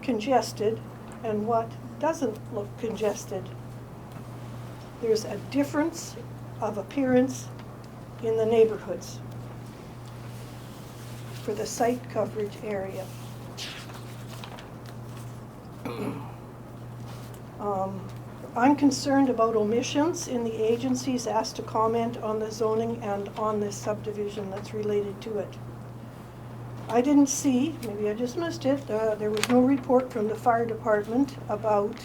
congested and what doesn't look congested. There's a difference of appearance in the neighborhoods for the site coverage area. I'm concerned about omissions in the agencies asked to comment on the zoning and on this subdivision that's related to it. I didn't see, maybe I just missed it, there was no report from the fire department about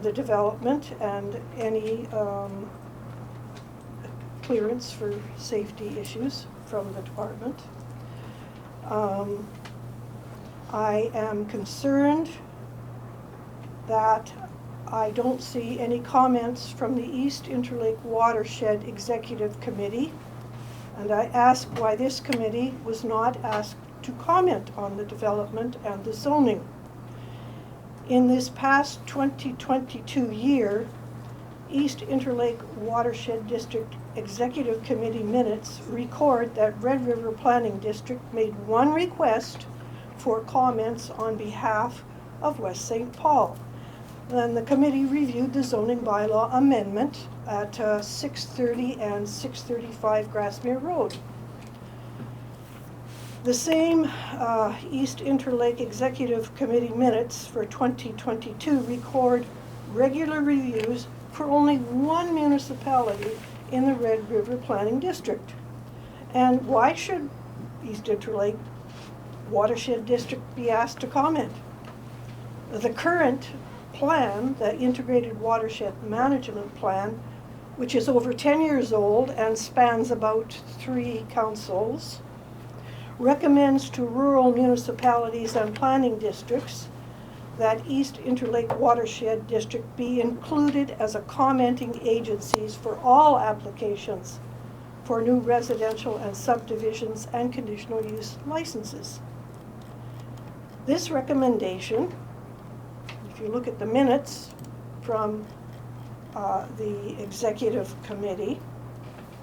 the development and any clearance for safety issues from the department. I am concerned that I don't see any comments from the East Interlake Watershed Executive Committee, and I ask why this committee was not asked to comment on the development and the zoning. In this past 2022 year, East Interlake Watershed District Executive Committee minutes record that Red River Planning District made one request for comments on behalf of West St. Paul. Then the committee reviewed the zoning bylaw amendment at 630 and 635 Grassmere Road. The same East Interlake Executive Committee minutes for 2022 record regular reviews for only one municipality in the Red River Planning District. And why should East Interlake Watershed District be asked to comment? The current plan, the Integrated Watershed Management Plan, which is over 10 years old and spans about 3 councils, recommends to rural municipalities and planning districts that East Interlake Watershed District be included as a commenting agencies for all applications for new residential and subdivisions and conditional use licenses. This recommendation, if you look at the minutes from the executive committee,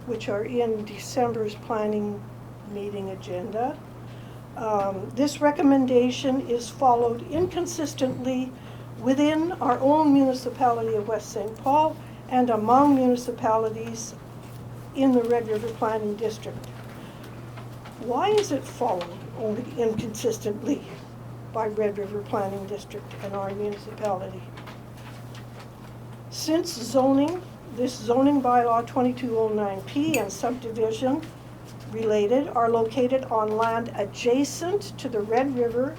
which are in December's planning meeting agenda, this recommendation is followed inconsistently within our own municipality of West St. Paul and among municipalities in the Red River Planning District. Why is it followed only inconsistently by Red River Planning District and our municipality? Since zoning, this zoning bylaw 2209P and subdivision related are located on land adjacent to the Red River,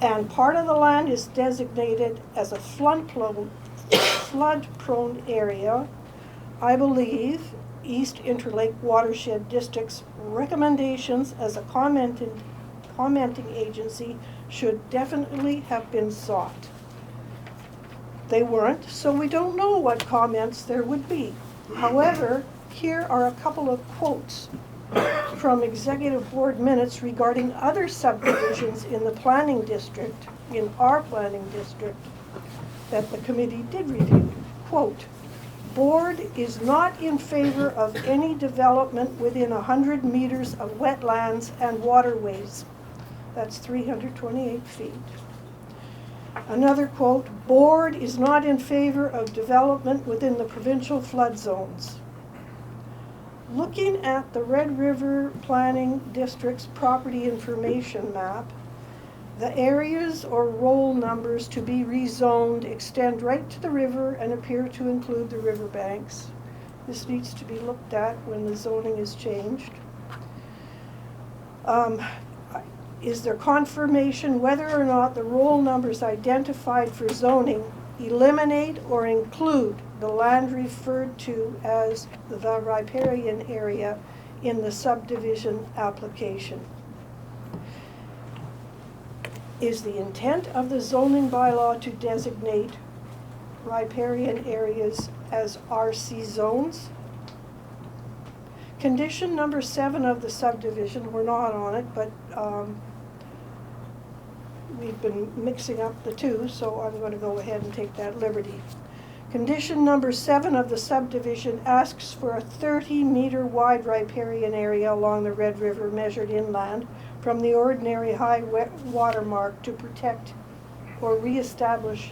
and part of the land is designated as a flood-prone area, I believe East Interlake Watershed District's recommendations as a commenting agency should definitely have been sought. They weren't, so we don't know what comments there would be. However, here are a couple of quotes from executive board minutes regarding other subdivisions in the planning district, in our planning district, that the committee did review. Quote, "Board is not in favor of any development within 100 meters of wetlands and waterways." That's 328 feet. Another quote, "Board is not in favor of development within the provincial flood zones." Looking at the Red River Planning District's property information map, the areas or roll numbers to be rezoned extend right to the river and appear to include the riverbanks. This needs to be looked at when the zoning is changed. Is there confirmation whether or not the roll numbers identified for zoning eliminate or include the land referred to as the riparian area in the subdivision application? Is the intent of the zoning bylaw to designate riparian areas as RC zones? Condition number 7 of the subdivision, we're not on it, but we've been mixing up the two, so I'm going to go ahead and take that liberty. Condition number 7 of the subdivision asks for a 30-meter wide riparian area along the Red River measured inland from the ordinary high water mark to protect or reestablish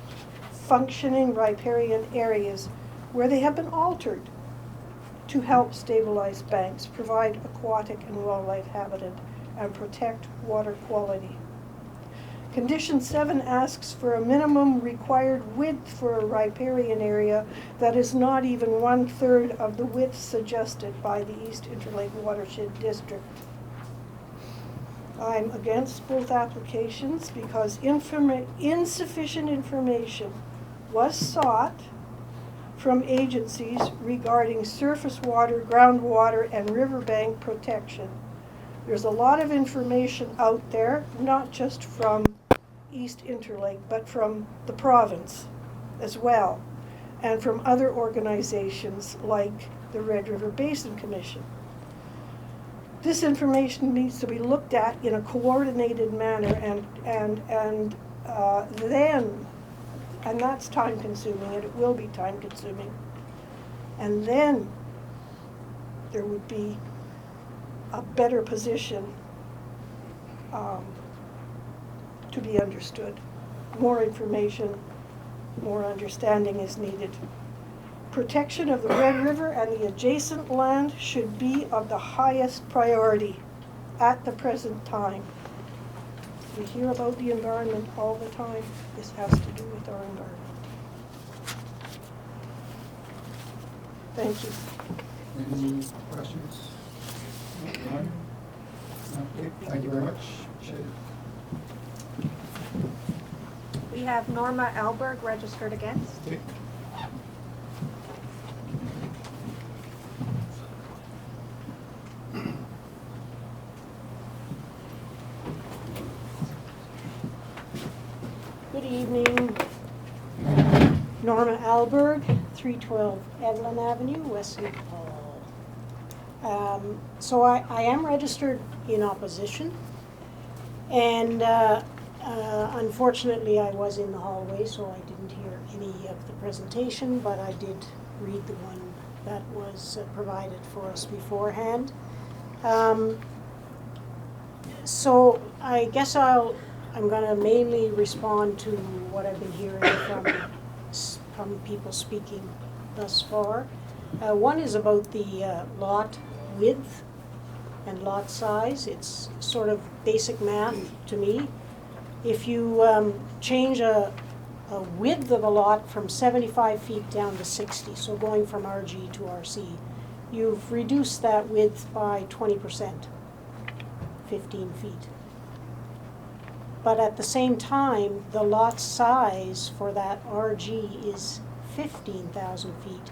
functioning riparian areas where they have been altered to help stabilize banks, provide aquatic and wildlife habitat, and protect water quality. Condition 7 asks for a minimum required width for a riparian area that is not even 1/3 of the width suggested by the East Interlake Watershed District. I'm against both applications because insufficient information was sought from agencies regarding surface water, groundwater, and riverbank protection. There's a lot of information out there, not just from East Interlake, but from the province as well, and from other organizations like the Red River Basin Commission. This information needs to be looked at in a coordinated manner, and that's time consuming, and it will be time consuming. And then there would be a better position to be understood. More information, more understanding is needed. Protection of the Red River and the adjacent land should be of the highest priority at the present time. We hear about the environment all the time. This has to do with our environment. Thank you. Any questions? None? Okay, thank you very much. Appreciate it. We have Norma Alberg registered against. Okay. Good evening. Norma Alberg, 312 Evelyn Avenue, West St. Paul. So I am registered in opposition, and unfortunately I was in the hallway, so I didn't hear any of the presentation, but I did read the one that was provided for us beforehand. So I guess I'm going to mainly respond to what I've been hearing from people speaking thus far. One is about the lot width and lot size. It's sort of basic math to me. If you change a width of a lot from 75 feet down to 60, so going from RG to RC, you've reduced that width by 20%, 15 feet. But at the same time, the lot size for that RG is 15,000 feet,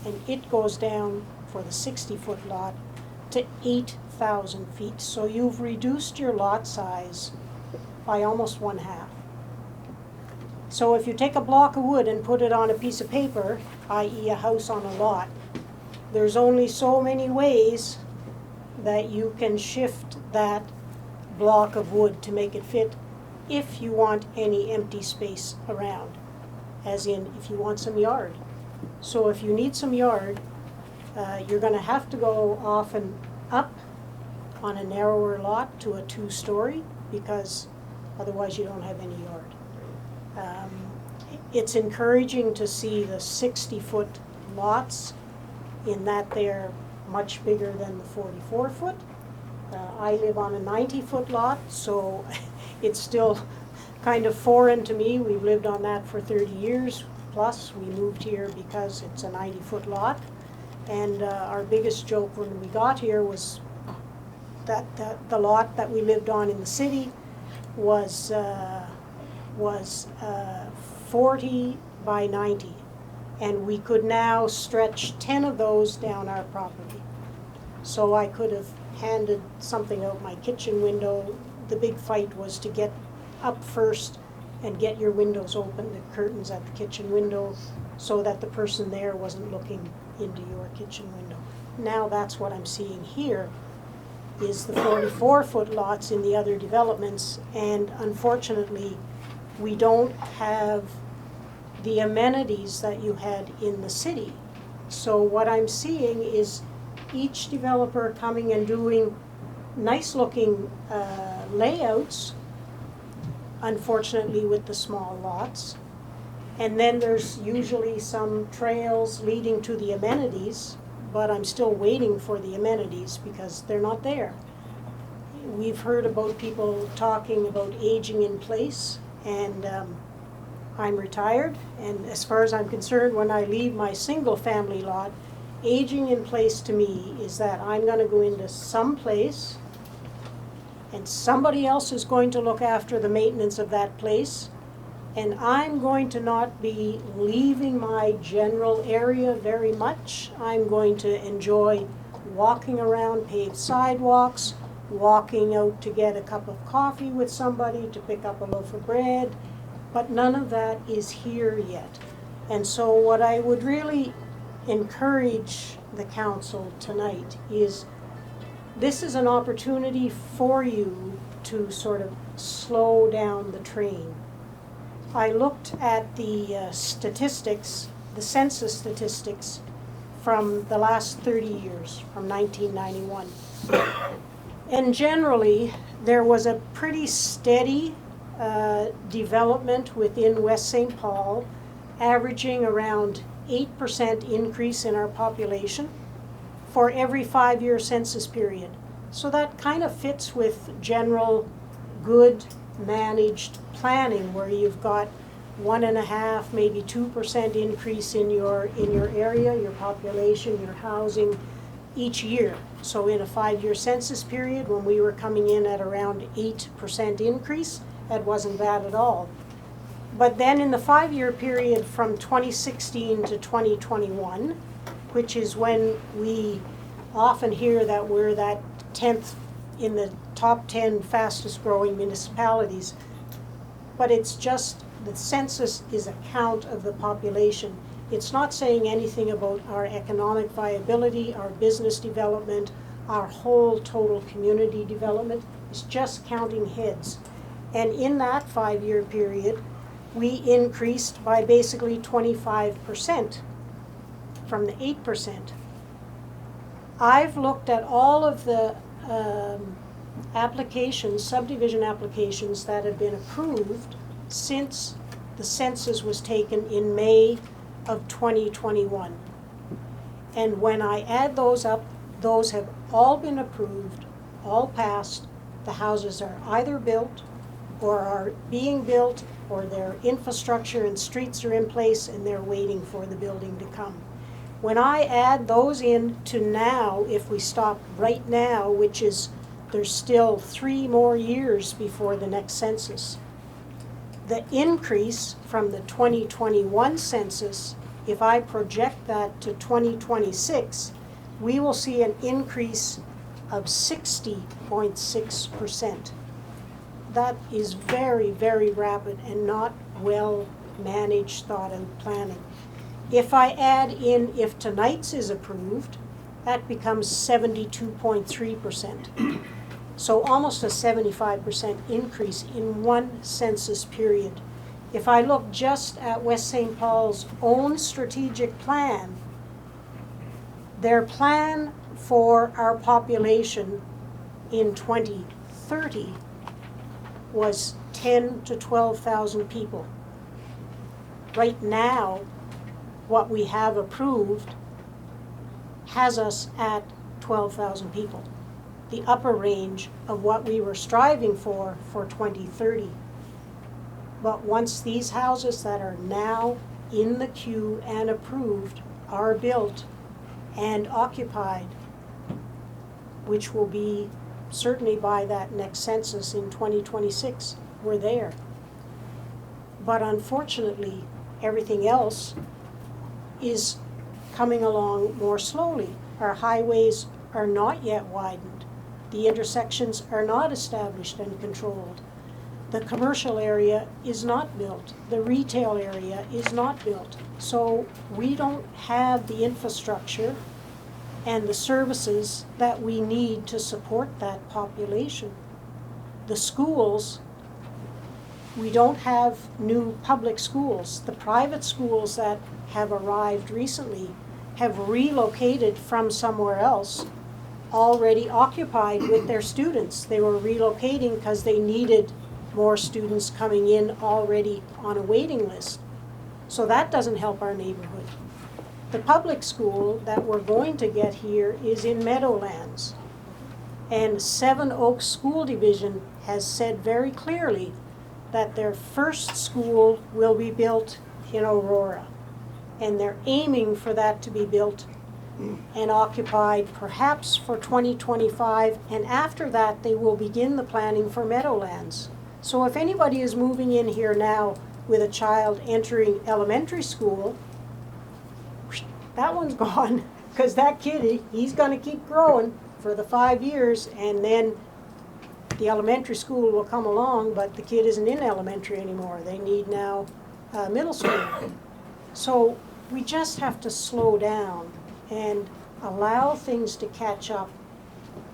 and it goes down for the 60-foot lot to 8,000 feet. So you've reduced your lot size by almost 1/2. So if you take a block of wood and put it on a piece of paper, i.e. a house on a lot, there's only so many ways that you can shift that block of wood to make it fit if you want any empty space around, as in if you want some yard. So if you need some yard, you're going to have to go off and up on a narrower lot to a 2-story, because otherwise you don't have any yard. It's encouraging to see the 60-foot lots in that they're much bigger than the 44-foot. I live on a 90-foot lot, so it's still kind of foreign to me. We've lived on that for 30 years plus. We moved here because it's a 90-foot lot. And our biggest joke when we got here was that the lot that we lived on in the city was 40 by 90. And we could now stretch 10 of those down our property. So I could have handed something out my kitchen window. The big fight was to get up first and get your windows open, the curtains at the kitchen window, so that the person there wasn't looking into your kitchen window. Now that's what I'm seeing here, is the 44-foot lots in the other developments, and unfortunately we don't have the amenities that you had in the city. So what I'm seeing is each developer coming and doing nice looking layouts, unfortunately with the small lots. And then there's usually some trails leading to the amenities, but I'm still waiting for the amenities because they're not there. we've heard about people talking about aging in place, and I'm retired, and as far as I'm concerned, when I leave my single-family lot, aging in place to me is that I'm gonna go into some place and somebody else is going to look after the maintenance of that place, and I'm going to not be leaving my general area very much. I'm going to enjoy walking around paved sidewalks, walking out to get a cup of coffee with somebody, to pick up a loaf of bread, but none of that is here yet. And so what I would really encourage the council tonight is, this is an opportunity for you to sort of slow down the train. I looked at the statistics, the census statistics from the last 30 years, from 1991. And generally, there was a pretty steady development within West St. Paul, averaging around 8% increase in our population for every 5-year census period. So that kind of fits with general good managed planning, where you've got 1.5%, maybe 2% increase in your area, your population, your housing each year. So in a 5-year census period, when we were coming in at around 8% increase, that wasn't bad at all. But then in the 5-year period from 2016 to 2021, which is when we often hear that we're that 10th in the top 10 fastest growing municipalities, but it's just, the census is a count of the population. It's not saying anything about our economic viability, our business development, our whole total community development. It's just counting heads. And in that 5-year period, we increased by basically 25% from the 8%. I've looked at all of the applications, subdivision applications that have been approved since the census was taken in May of 2021. And when I add those up, those have all been approved, all passed. The houses are either built or are being built, or their infrastructure and streets are in place and they're waiting for the building to come. When I add those in to now, if we stop right now, which is, there's still 3 more years before the next census, the increase from the 2021 census, if I project that to 2026, we will see an increase of 60.6%. That is very, very rapid and not well managed, thought out planning. If I add in, if tonight's is approved, that becomes 72.3%. So almost a 75% increase in one census period. If I look just at West St. Paul's own strategic plan, their plan for our population in 2030 was 10 to 12,000 people. Right now, what we have approved has us at 12,000 people, the upper range of what we were striving for 2030. But once these houses that are now in the queue and approved are built and occupied, which will be certainly by that next census in 2026, we're there. But unfortunately, everything else is coming along more slowly. Our highways are not yet widened. The intersections are not established and controlled. The commercial area is not built. The retail area is not built. So we don't have the infrastructure and the services that we need to support that population. The schools, we don't have new public schools. The private schools that have arrived recently have relocated from somewhere else, already occupied with their students. They were relocating because they needed more students coming in already on a waiting list. So that doesn't help our neighborhood. The public school that we're going to get here is in Meadowlands. And Seven Oaks School Division has said very clearly that their first school will be built in Aurora. And they're aiming for that to be built and occupied perhaps for 2025, and after that they will begin the planning for Meadowlands. So if anybody is moving in here now with a child entering elementary school, that one's gone, because that kid, he's gonna keep growing for the 5 years, and then the elementary school will come along, but the kid isn't in elementary anymore. They need now middle school. So we just have to slow down and allow things to catch up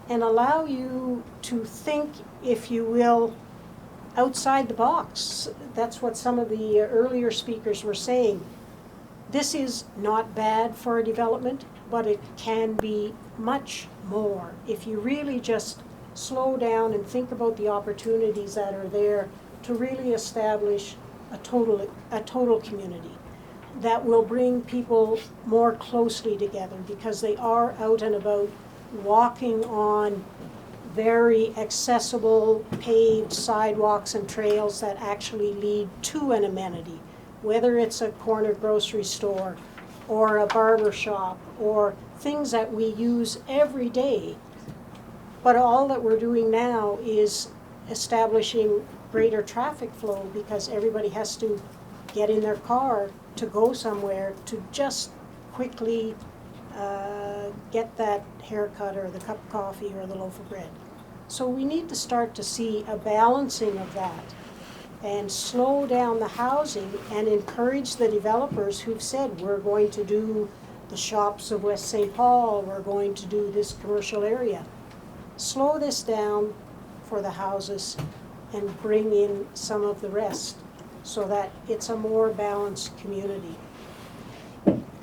and allow you to think, if you will, outside the box. That's what some of the earlier speakers were saying. This is not bad for a development, but it can be much more if you really just slow down and think about the opportunities that are there to really establish a total community that will bring people more closely together, because they are out and about walking on very accessible paved sidewalks and trails that actually lead to an amenity, whether it's a corner grocery store or a barber shop or things that we use every day. But all that we're doing now is establishing greater traffic flow, because everybody has to get in their car to go somewhere to just quickly get that haircut or the cup of coffee or the loaf of bread. So we need to start to see a balancing of that and slow down the housing and encourage the developers who've said, we're going to do the shops of West St. Paul, we're going to do this commercial area. Slow this down for the houses and bring in some of the rest so that it's a more balanced community.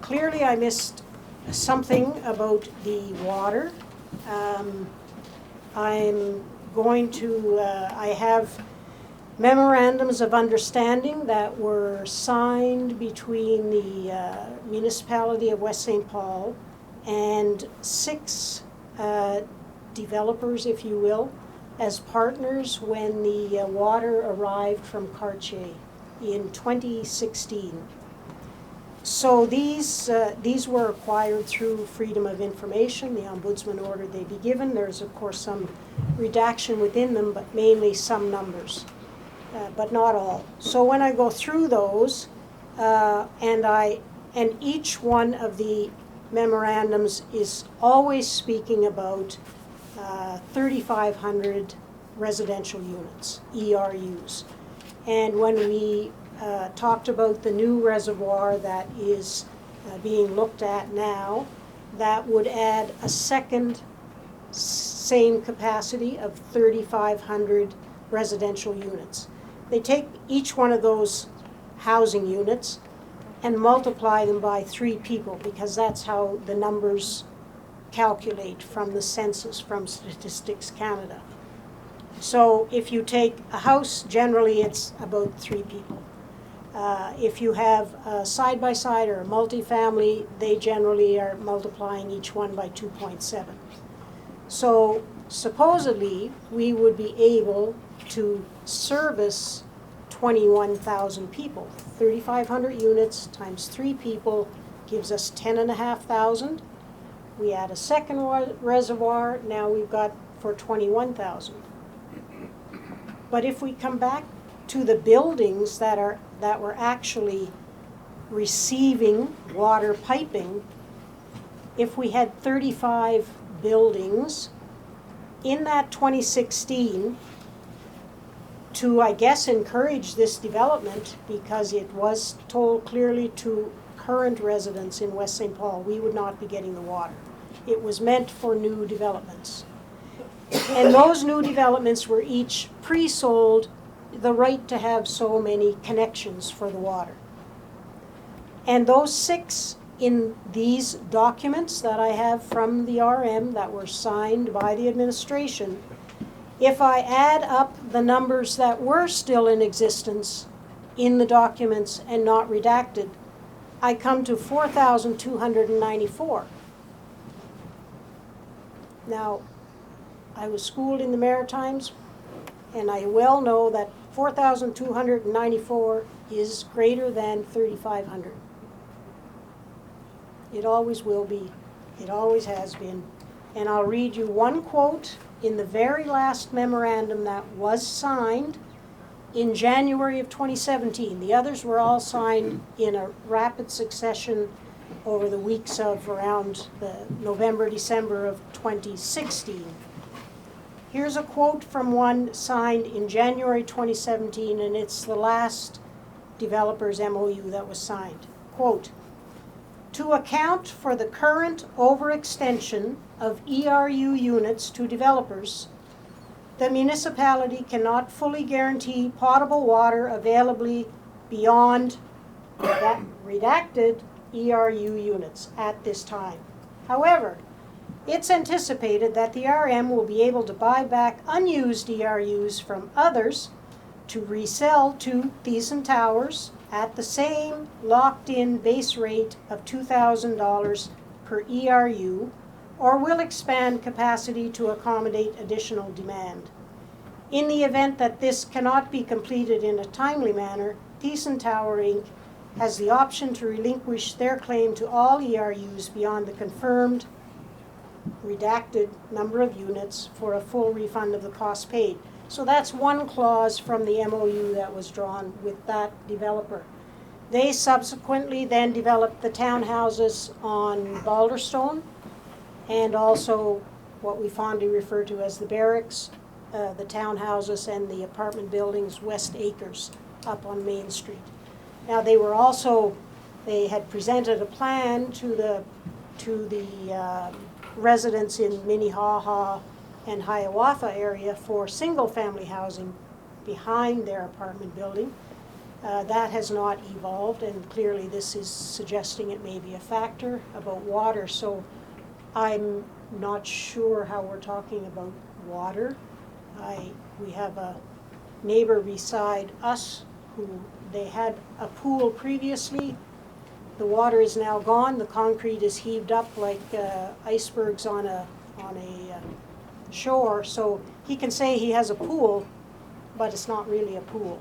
Clearly I missed something about the water. I'm going to, I have memorandums of understanding that were signed between the municipality of West St. Paul and 6 developers, if you will, as partners when the water arrived from Cartier in 2016. So these were acquired through Freedom of Information. The Ombudsman ordered they be given. There's of course some redaction within them, but mainly some numbers, but not all. So when I go through those, and each one of the memorandums is always speaking about 3,500 residential units, ERUs. And when we talked about the new reservoir that is being looked at now, that would add a second same capacity of 3,500 residential units. They take each one of those housing units and multiply them by 3 people, because that's how the numbers calculate from the census, from Statistics Canada. So if you take a house, generally it's about 3 people. If you have a side-by-side or a multifamily, they generally are multiplying each one by 2.7. So supposedly, we would be able to service 21,000 people. 3,500 units times 3 people gives us 10,500. We add a second reservoir, now we've got for 21,000. But if we come back to the buildings that were actually receiving water piping, if we had 35 buildings in that 2016, to, I guess, encourage this development, because it was told clearly to current residents in West St. Paul, we would not be getting the water. It was meant for new developments. And those new developments were each pre-sold the right to have so many connections for the water. And those 6 in these documents that I have from the RM that were signed by the administration, if I add up the numbers that were still in existence in the documents and not redacted, I come to 4,294. Now, I was schooled in the Maritimes, and I well know that 4,294 is greater than 3,500. It always will be. It always has been. And I'll read you one quote in the very last memorandum that was signed in January of 2017. The others were all signed in a rapid succession over the weeks of around the November, December of 2016. Here's a quote from one signed in January 2017, and it's the last developer's MOU that was signed. Quote, "To account for the current overextension of ERU units to developers, the municipality cannot fully guarantee potable water availability beyond that redacted ERU units at this time. However, it's anticipated that the RM will be able to buy back unused ERUs from others to resell to Thiessen Towers at the same locked-in base rate of $2,000 per ERU, or will expand capacity to accommodate additional demand. In the event that this cannot be completed in a timely manner, Thiessen Tower Inc. has the option to relinquish their claim to all ERUs beyond the confirmed redacted number of units for a full refund of the cost paid." So that's one clause from the MOU that was drawn with that developer. They subsequently then developed the townhouses on Balderstone and also what we fondly refer to as the barracks, the townhouses and the apartment buildings, West Acres, up on Main Street. Now they had presented a plan to the residents in Minnehaha and Hiawatha area for single-family housing behind their apartment building. That has not evolved, and clearly this is suggesting it may be a factor about water. So I'm not sure how we're talking about water. We have a neighbor beside us who they had a pool previously. The water is now gone. The concrete is heaved up like icebergs on a shore. So he can say he has a pool, but it's not really a pool.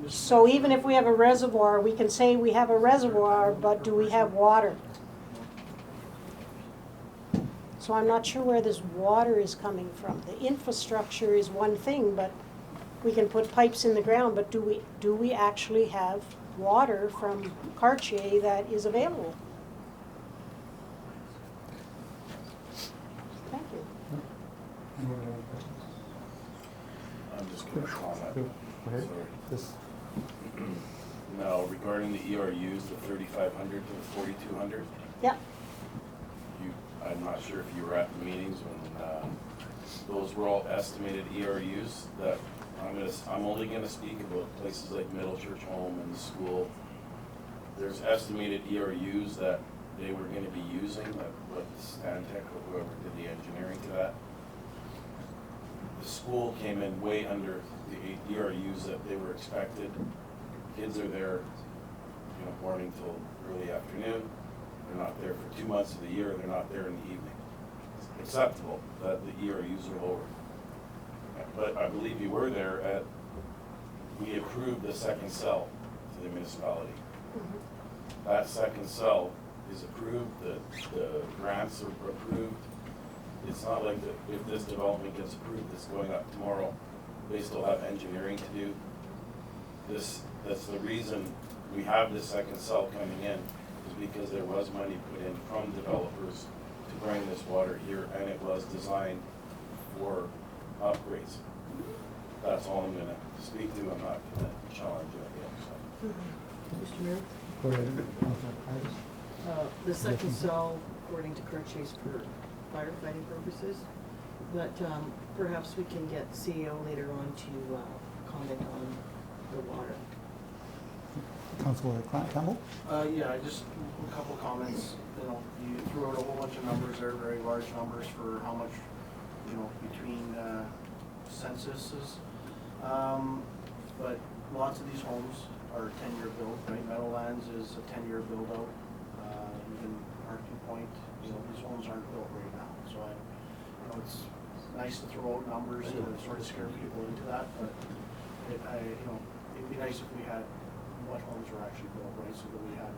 So even if we have a reservoir, we can say we have a reservoir, but do we have water? So I'm not sure where this water is coming from. The infrastructure is one thing, but we can put pipes in the ground, but do we actually have water from Cartier that is available? Thank you. I'm just gonna comment. Go ahead. Sorry. This- Now, regarding the ERUs, the 3,500 to the 4,200, Yeah. I'm not sure if you were at the meetings when those were all estimated ERUs that I'm only gonna speak about places like Middle Church Home and the school. There's estimated ERUs that they were gonna be using, that what Stantec or whoever did the engineering to that. The school came in way under the ERUs that they were expected. Kids are there, morning till early afternoon. They're not there for 2 months of the year, they're not there in the evening. It's acceptable that the ERUs are lower. But I believe you were there we approved the second cell to the municipality. That second cell is approved, the grants are approved. It's not like if this development gets approved, it's going up tomorrow. They still have engineering to do. That's the reason we have this second cell coming in, is because there was money put in from developers to bring this water here, and it was designed for upgrades. That's all I'm gonna speak to. I'm not gonna challenge it yet, so. Mr. Mayor? Go ahead, Councilor Titus. The second cell, according to Cartier's, for firefighting purposes, but perhaps we can get CEO later on to comment on the water. Councilor Campbell? Yeah, a couple comments. You threw out a whole bunch of numbers there, very large numbers for how much, between censuses. But lots of these homes are 10-year build, right? Meadowlands is a 10-year build out. Even Parking Point, these homes aren't built right now. So nice to throw out numbers to sort of scare people into that, but it'd be nice if we had what homes were actually built, right, so that we had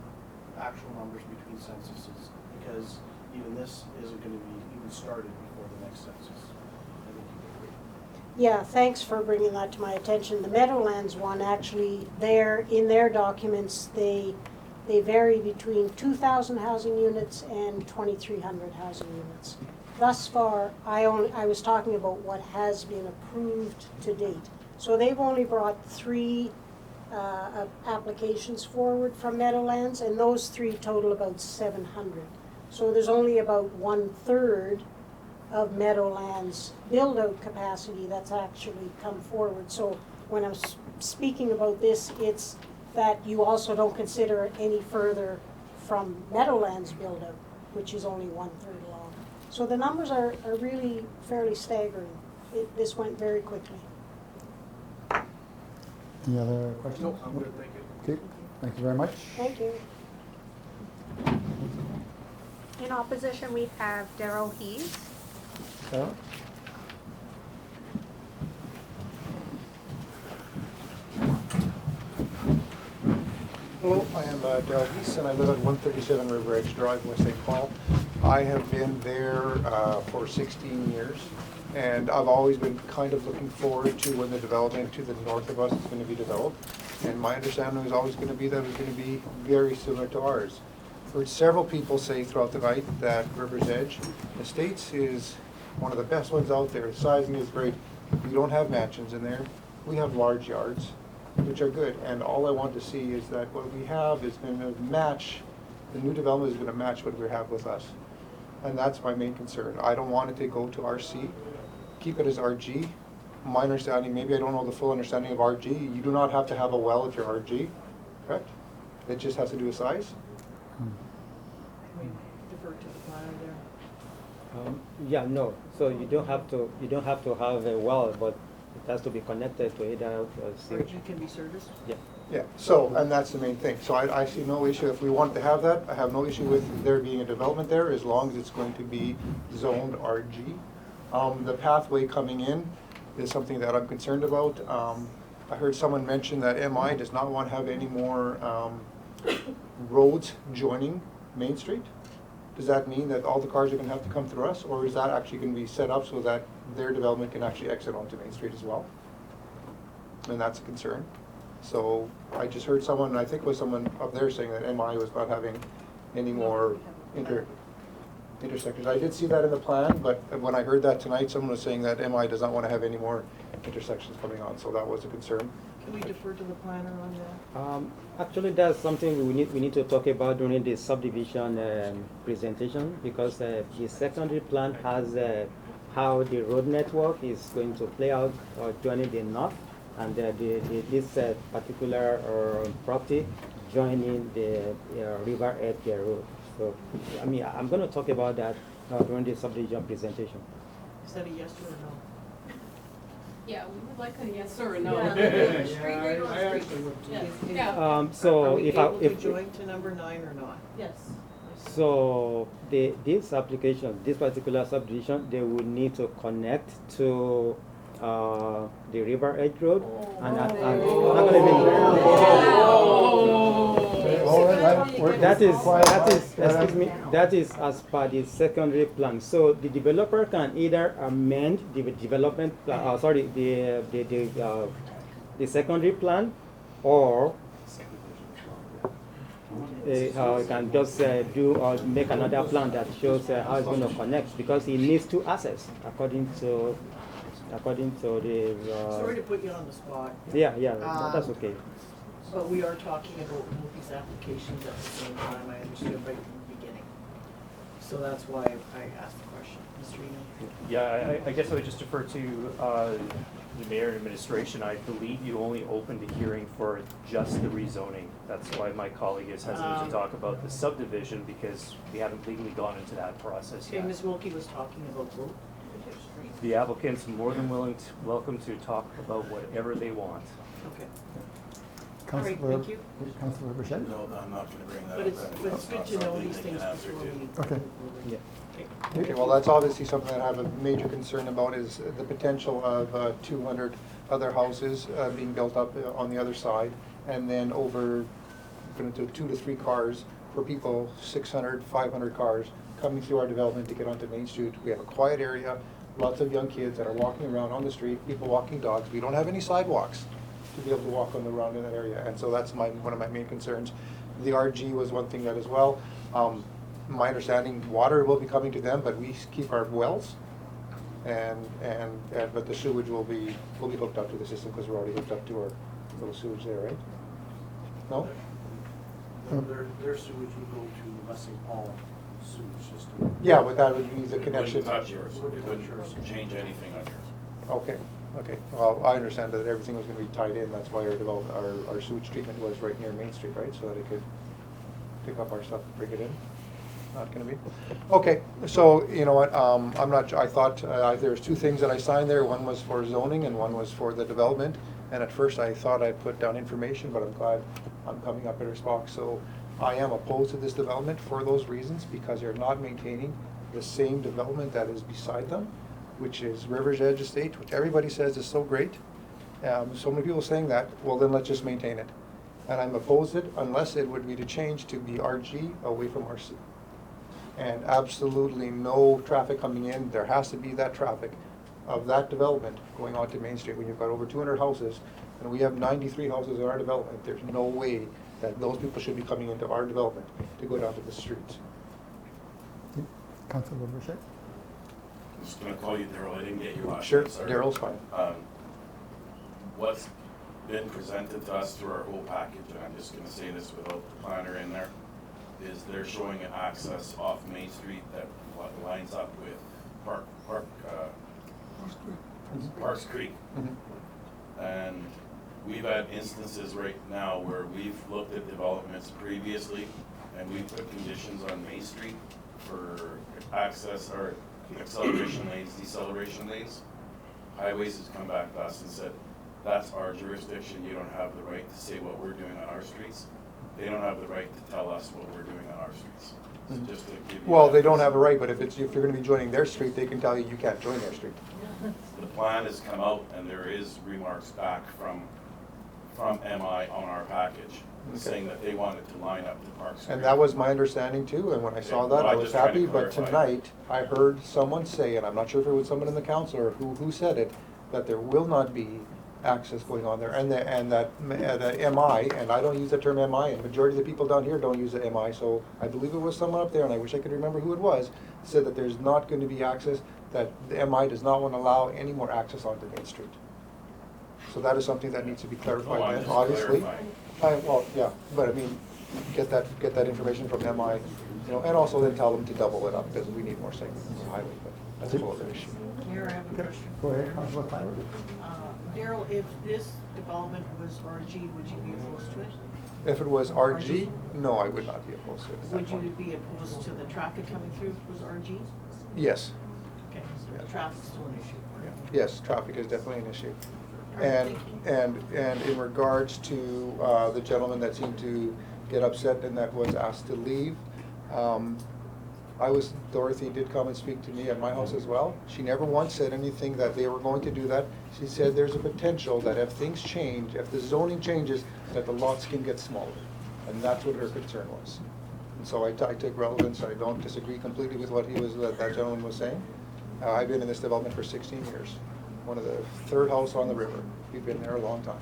actual numbers between censuses, because even this isn't gonna be even started before the next census. I think you agree. Yeah, thanks for bringing that to my attention. The Meadowlands one, actually, in their documents, they vary between 2,000 housing units and 2,300 housing units. Thus far, I was talking about what has been approved to date. So they've only brought 3 applications forward from Meadowlands, and those 3 total about 700. So there's only about 1/3 of Meadowlands build-out capacity that's actually come forward. So when I'm speaking about this, it's that you also don't consider any further from Meadowlands build-out, which is only 1/3 along. So the numbers are really fairly staggering. This went very quickly. Any other questions? No, I'm good, thank you. Okay, thank you very much. Thank you. In opposition, we have Darrell Hees. Sarah? Hello, I am Darrell Hees, and I live at 137 River Edge Drive, West St. Paul. I have been there for 16 years, and I've always been kind of looking forward to when the development to the north of us is going to be developed. And my understanding is always going to be that it's going to be very similar to ours. I've heard several people say throughout the night that River's Edge Estates is one of the best ones out there. The sizing is great. We don't have mansions in there. We have large yards, which are good. And all I want to see is that what we have is going to match, the new development is going to match what we have with us. And that's my main concern. I don't want it to go to RC. Keep it as RG. My understanding, maybe I don't know the full understanding of RG. You do not have to have a well if you're RG, correct? It just has to do with size? Can we defer to the planner there? Yeah, no. So you don't have to have a well, but it has to be connected to either sewage. Or can be serviced? Yeah. Yeah, so, and that's the main thing. So I see no issue, if we want to have that, I have no issue with there being a development there as long as it's going to be zoned RG. The pathway coming in is something that I'm concerned about. I heard someone mention that MI does not want to have any more roads joining Main Street. Does that mean that all the cars are going to have to come through us, or is that actually going to be set up so that their development can actually exit onto Main Street as well? And that's a concern. So I just heard someone, I think it was someone up there saying that MI was not having any more intersections. I did see that in the plan, but when I heard that tonight, someone was saying that MI does not want to have any more intersections coming on, so that was a concern. Can we defer to the planner on that? Actually, that's something we need to talk about during the subdivision presentation, because the secondary plan has how the road network is going to play out joining the north, and this particular property joining the River Edge Road. So, I mean, I'm going to talk about that during the subdivision presentation. Is that a yes or a no? Yeah, we would like a yes or a no. Yeah. Street right on street. Yes. Yeah. So Are we if able to if join to number 9 or not? Yes. so this application, this particular subdivision, they will need to connect to the River Edge Road, and that is as per the secondary plan. So the developer can either amend the development, the secondary plan, or can just make another plan that shows how it's going to connect, because he needs 2 assets according to the. Sorry to put you on the spot. Yeah, that's okay. But we are talking about both these applications at the same time, I understood right from the beginning. So that's why I asked the question. Mr. Eno? Yeah, I guess I would just defer to the mayor and administration. I believe you only opened a hearing for just the rezoning. That's why my colleague is hesitant to talk about the subdivision, because we haven't legally gone into that process Okay, yet. Ms. Wilkie was talking about both. The applicant's more than welcome to talk about whatever they want. Okay. Councillor, All right, thank you. Councillor Bichette? No, I'm not gonna bring that But up. it's good to know these things before we. Okay. Yeah. Okay, well, that's obviously something that I have a major concern about is the potential of 200 other houses being built up on the other side, and then over, going to 2 to 3 cars for people, 600, 500 cars coming through our development to get onto Main Street. We have a quiet area, lots of young kids that are walking around on the street, people walking dogs. We don't have any sidewalks to be able to walk around in that area, and so that's one of my main concerns. The RG was one thing that as well. My understanding, water will be coming to them, but we keep our wells, but the sewage will be hooked up to the system because we're already hooked up to our little sewage there, right? No? Their sewage would go to West St. Paul sewage system. Yeah, but that would be the It connection. wouldn't touch yours, it wouldn't change anything on yours. Okay. Well, I understand that everything was gonna be tied in, that's why our sewage treatment was right near Main Street, right? So that it could pick up our stuff and bring it in. Not gonna be? Okay, so, you know what, I'm not, I thought, there's 2 things that I signed there, one was for zoning and one was for the development. And at first I thought I'd put down information, but I'm glad I'm coming up at a spot. So I am opposed to this development for those reasons, because they're not maintaining the same development that is beside them, which is River's Edge Estate, which everybody says is so great. So many people saying that, well then let's just maintain it. And I'm opposed to it unless it would be to change to be RG away from RC. And absolutely no traffic coming in. There has to be that traffic of that development going on to Main Street. When you've got over 200 houses, and we have 93 houses in our development, there's no way that those people should be coming into our development to go down to the streets. Councilor Boucher? I'm just gonna call you Daryl, I didn't get your last Sure, name, sorry. Daryl's fine. What's been presented to us through our whole package, and I'm just gonna say this without the planner in there, is they're showing an access off Main Street that lines up with Parks Creek. And we've had instances right now where we've looked at developments previously and we put conditions on Main Street for access or acceleration lanes, deceleration lanes. Highways has come back to us and said, that's our jurisdiction, you don't have the right to say what we're doing on our streets. They don't have the right to tell us what we're doing on our streets. So just to give you Well, that. they don't have a right, but if you're gonna be joining their street, they can tell you can't join their street. The plan has come out and there is remarks back from MI on our package, saying that they wanted to line up the Parks Creek. And that was my understanding too, and when I saw that, I was happy, but tonight, I heard someone say, and I'm not sure if it was someone in the council or who said it, that there will not be access going on there, and that the MI, and I don't use the term MI, and the majority of the people down here don't use the MI, so I believe it was someone up there, and I wish I could remember who it was, said that there's not going to be access, that the MI does not want to allow any more access onto Main Street. So that is something that needs to be clarified, I'm then, just obviously. clarifying. Well, yeah, but I mean, get that information from MI, you know, and also then tell them to double it up, because we need more segments on the highway, but that's a whole other issue. Mayor, I have a question. Go ahead, Councilor Fowler. Daryl, if this development was RG, would you be opposed to it? If it was RG, no, I would not be opposed to it at that Would you point. be opposed to the traffic coming through if it was RG? Yes, Okay, so the traffic's still an issue. yes, traffic is definitely an issue. All right, And in regards to the gentleman that seemed to get upset and that was asked to leave, Dorothy did come and speak to me at my house as well. She never once said anything that they were going to do that. She said there's a potential that if things change, if the zoning changes, that the lots can get smaller. And that's what her concern was. And so I take relevance. I don't disagree completely with what that gentleman was saying. I've been in this development for 16 years. One of the third house on the river. We've been there a long time.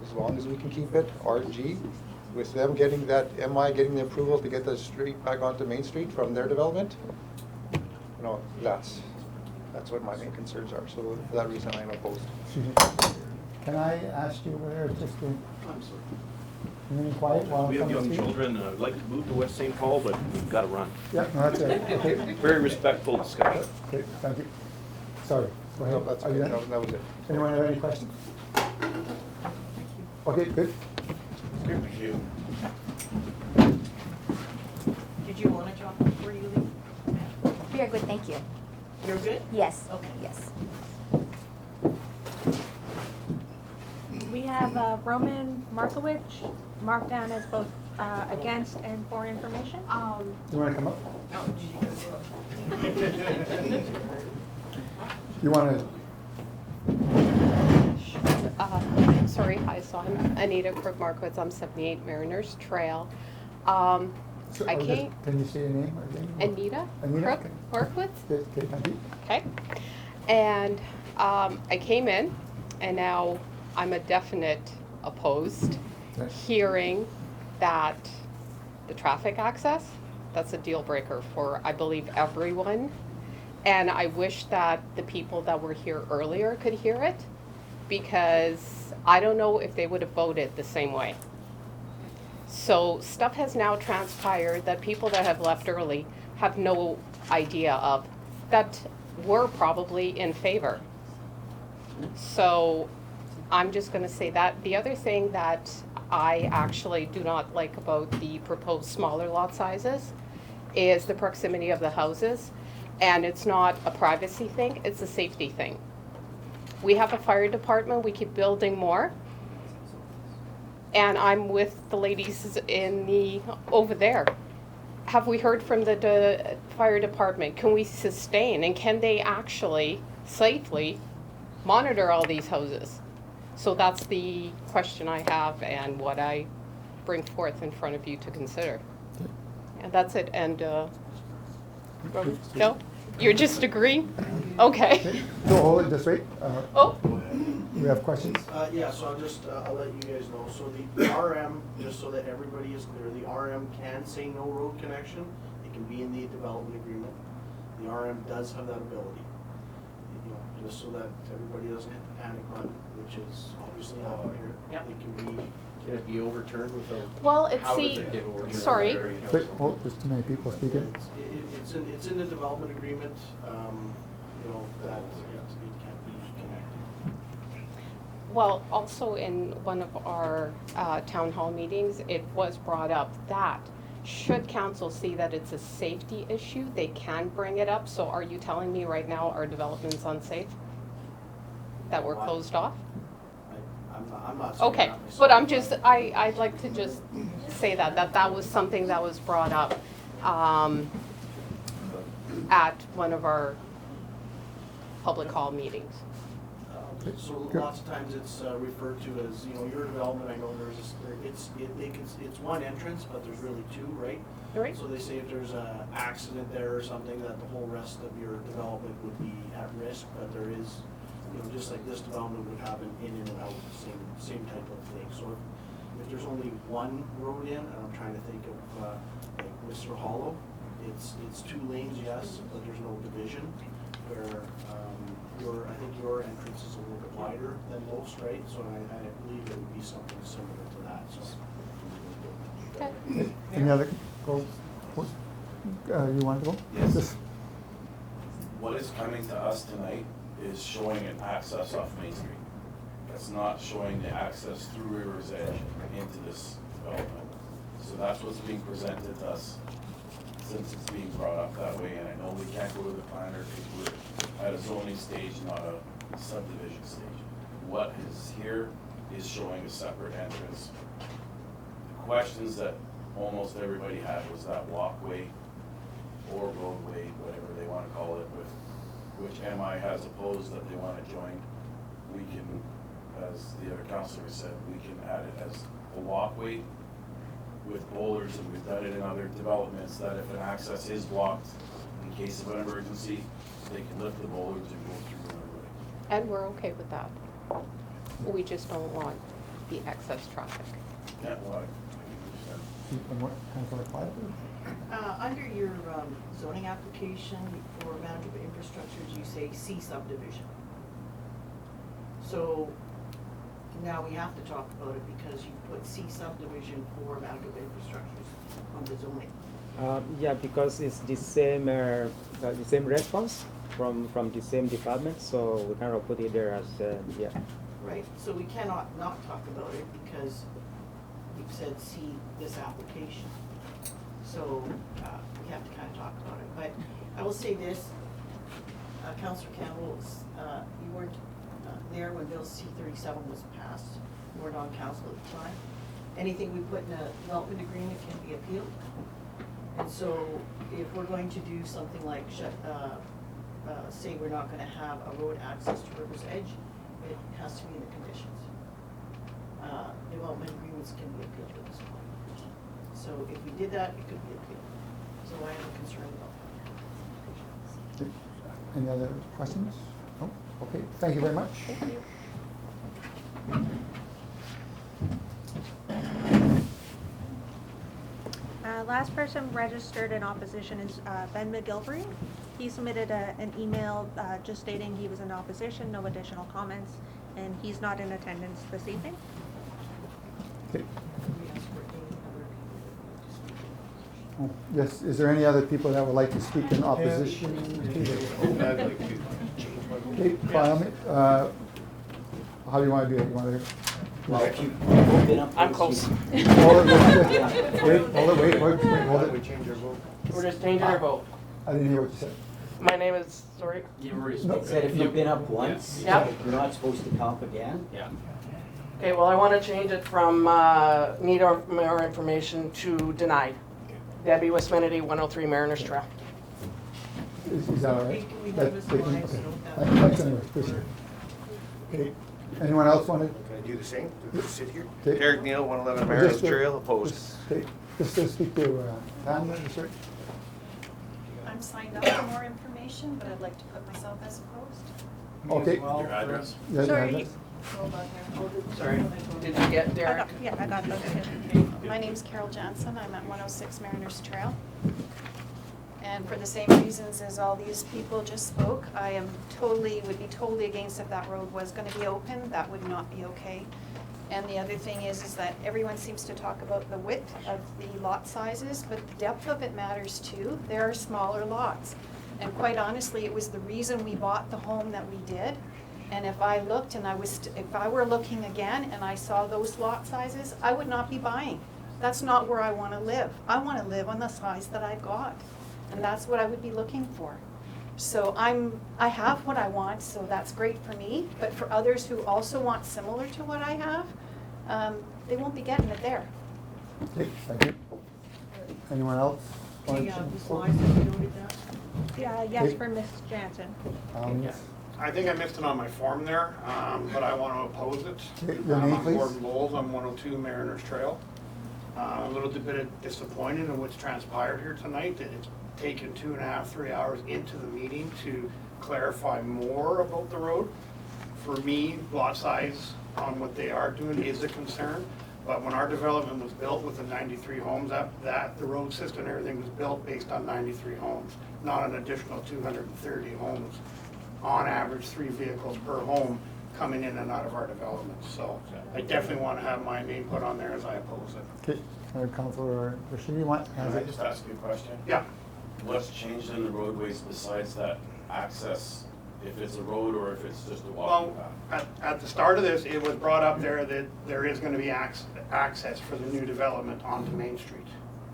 As long as we can keep it RG, with them getting that, MI getting the approval to get the street back onto Main Street from their development, you know, that's what my main concerns are. So for that reason, I am opposed. Excuse me. Can I ask you where just to remain quiet while We I'm have young coming to speak? children, I'd like to move to West St. Paul, but we've got to run. Yeah, no, that's it. Okay. Very respectful discussion. Okay, thank you. Sorry, go ahead. No, that's Are you good. done? That was it. Anyone have any questions? Okay, good. Thank you. Did you want to talk before you leave? We are good, thank you. You're good? Yes. Okay. Yes. We have Roman Markowitz marked down as both against, and for information. You wanna come up? You wanna, Sorry, hi, so I'm Anita Krug-Markowitz, I'm 78 Mariners Trail. so- I or just- came, Can you say your name again? Anita Anita? Okay. Krug-Markowitz. Okay, thank you. Okay. And I came in, and now I'm a definite opposed, Okay. hearing that the traffic access, that's a deal breaker for, I believe, everyone. And I wish that the people that were here earlier could hear it, because I don't know if they would have voted the same way. So stuff has now transpired that people that have left early have no idea of, that were probably in favor. So I'm just gonna say that. The other thing that I actually do not like about the proposed smaller lot sizes is the proximity of the houses. And it's not a privacy thing, it's a safety thing. We have a fire department, we keep building more. And I'm with the ladies over there. Have we heard from the fire department? Can we sustain, and can they actually safely monitor all these houses? So that's the question I have and what I bring forth in front of you to consider. And that's it, and, no? You're just agreeing? Okay. So hold it, just wait. Oh. We have questions? Yeah, so I'll let you guys know. So the RM, just so that everybody is clear, the RM can say no road connection. It can be in the development agreement. The RM does have that ability. You know, just so that everybody doesn't hit the panic button, which is obviously happening here. Yep. Can it be overturned without? Well, it's how does the- it get overturned? sorry. Wait, oh, there's too many people speaking. It's in the development agreement, you know, that it can't be connected. Well, also in one of our town hall meetings, it was brought up that should council see that it's a safety issue, they can bring it up. So are you telling me right now our development's unsafe? That we're closed off? I'm not saying Okay, that myself. but I'm just, I'd like to just say that was something that was brought up at one of our public hall meetings. So lots of times it's referred to as, you know, your development, I know it's one entrance, but there's really two, right? Right. So they say if there's a accident there or something, that the whole rest of your development would be at risk, but there is, you know, just like this development would happen in and out, same type of thing. So if there's only one road in, and I'm trying to think of, like Whistler Hollow, it's 2 lanes, yes, but there's no division, where, I think your entrance is a little bit wider than most, right? So I believe it would be something similar to that, so. Okay. Any other, you want to go? Yes. What is coming to us tonight is showing an access off Main Street. It's not showing the access through River's Edge into this development. So that's what's being presented to us, since it's being brought up that way. And I know we can't go to the planner because we're at a zoning stage, not a subdivision stage. What is here is showing a separate entrance. The questions that almost everybody had was that walkway or roadway, whatever they want to call it, which MI has opposed that they want to join. We can, as the other councillor said, we can add it as a walkway with boulders, and we've done it in other developments, that if an access is blocked, in case of an emergency, they can lift the boulders and go through the roadway. And we're okay with that. We just don't want the excess traffic. Yeah, well, And what, Councilor Clyde? Under your zoning application for management infrastructures, you say C subdivision. So now we have to talk about it because you put C subdivision for management infrastructures on the zoning. Yeah, because it's the same response from the same department, so we kind of put it there as, yeah. Right, so we cannot not talk about it because you've said see this application. So we have to kind of talk about it. But I will say this, Councillor Campbell, you weren't there when Bill C-37 was passed. You weren't on council at the time. anything we put in a development agreement can be appealed. And so if we're going to do something like say we're not gonna have a road access to River's Edge, it has to be in the conditions. Development agreements can be appealed at this point. So if we did that, it could be appealed. So I am concerned about that. Any other questions? No? Okay, thank you very much. Thank you. Last person registered in opposition is Ben McGilvery. He submitted an email just stating he was in opposition, no additional comments, and he's not in attendance this evening. Okay. Oh, yes, is there any other people that would like to speak in opposition to this? Okay, by all means, how do you want to do it? You want to? I'm close. Hold it, wait, hold it. We're just changing our vote. I didn't hear what you said. My name is, sorry. No. Said if you've been up once, Yeah. you're not supposed to come up again? Yeah. Okay, well, I want to change it from need more information to denied. Debbie Wisminity, 103 Mariners Trail. Is that all right? Can we have That's Mr. taken, Wise okay. note that? Thanks anyway, appreciate it. Okay, anyone else want to? Can I do the same? Just sit here? Okay. Derek Neal, 111 Mariners Just to- Trail, opposed. Just to speak to Tanya, sir. I'm signed up for more information, but I'd like to put myself as opposed. Okay. Your address? Yeah, the Sorry. address. Hold on here. Sorry, did you get Derek? I got those. My name's Carol Jansen, I'm at 106 Mariners Trail. And for the same reasons as all these people just spoke, I am would be totally against if that road was gonna be open, that would not be okay. And the other thing is that everyone seems to talk about the width of the lot sizes, but the depth of it matters too. There are smaller lots. And quite honestly, it was the reason we bought the home that we did. And if I looked and if I were looking again and I saw those lot sizes, I would not be buying. That's not where I wanna live. I wanna live on the size that I've got. And that's what I would be looking for. So I have what I want, so that's great for me, but for others who also want similar to what I have, they won't be getting it there. Okay, thank you. Anyone else? want to- Ms. Wise, have you noted that? Yeah, yes for Ms. Jansen. I think I missed it on my form there, but I want to oppose it. Okay, your name, I'm please? Gordon Bowles, I'm 102 Mariners Trail. A little bit disappointed in what's transpired here tonight, that it's taken 2.5, 3 hours into the meeting to clarify more about the road. For me, lot size on what they are doing is a concern, but when our development was built with the 93 homes, the road system and everything was built based on 93 homes, not an additional 230 homes. On average, 3 vehicles per home coming in and out of our development. So I definitely want to have my name put on there as I oppose it. Okay, Councilor Rashid, you want? Can I just ask you a question? Yeah. What's changed in the roadways besides that access, if it's a road or if it's just a walking Well, path? at the start of this, it was brought up there that there is going to be access for the new development onto Main Street.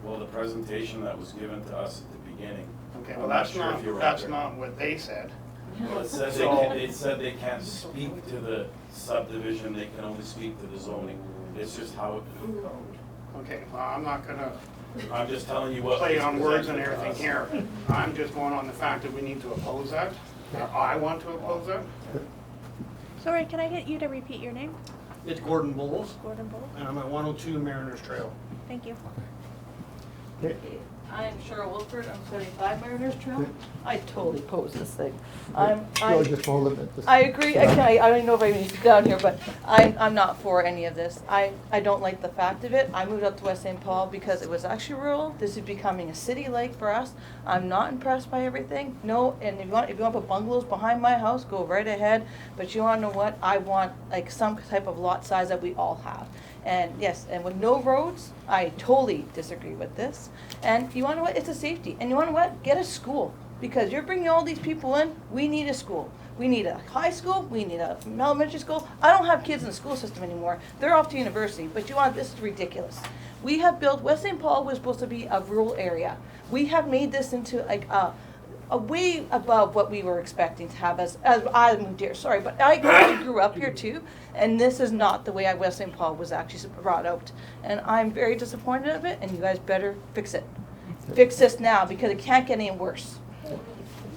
Well, the presentation that was given to us at the beginning. Okay, I'm well, that's sure if you were out that's there. not what they said. Well, it said it said they can't speak to the subdivision, they can only speak to the zoning. It's just how it. Okay, well, I'm not gonna I'm just telling you what. play was on words and presented to everything us. here. I'm just going on the fact that we need to oppose that. I want to oppose that. Sorry, can I get you to repeat your name? It's Gordon Bowles, Gordon Bowles? and I'm at 102 Mariners Trail. Thank you. I'm Cheryl Wilford, I'm 75 Mariners Trail. Yeah. I totally oppose this thing. Joe, just hold it. Just- I agree, I don't know if I need to sit down here, but I'm not for any of this. I don't like the fact of it. I moved up to West St. Paul because it was actually rural. This is becoming a city-like for us. I'm not impressed by everything. No, and if you want to put bungalows behind my house, go right ahead. But you wanna know what? I want like some type of lot size that we all have. And yes, and with no roads, I totally disagree with this. And you wanna know what? It's a safety. And you wanna know what? Get a school. Because you're bringing all these people in, we need a school. We need a high school, we need a elementary school. I don't have kids in the school system anymore. They're off to university, but this is ridiculous. We have built, West St. Paul was supposed to be a rural area. We have made this into like way above what we were expecting to have as I moved here, sorry, but I grew up here too, and this is not the way West St. Paul was actually brought out. And I'm very disappointed of it, and you guys better fix it. Fix this now, because it can't get any worse.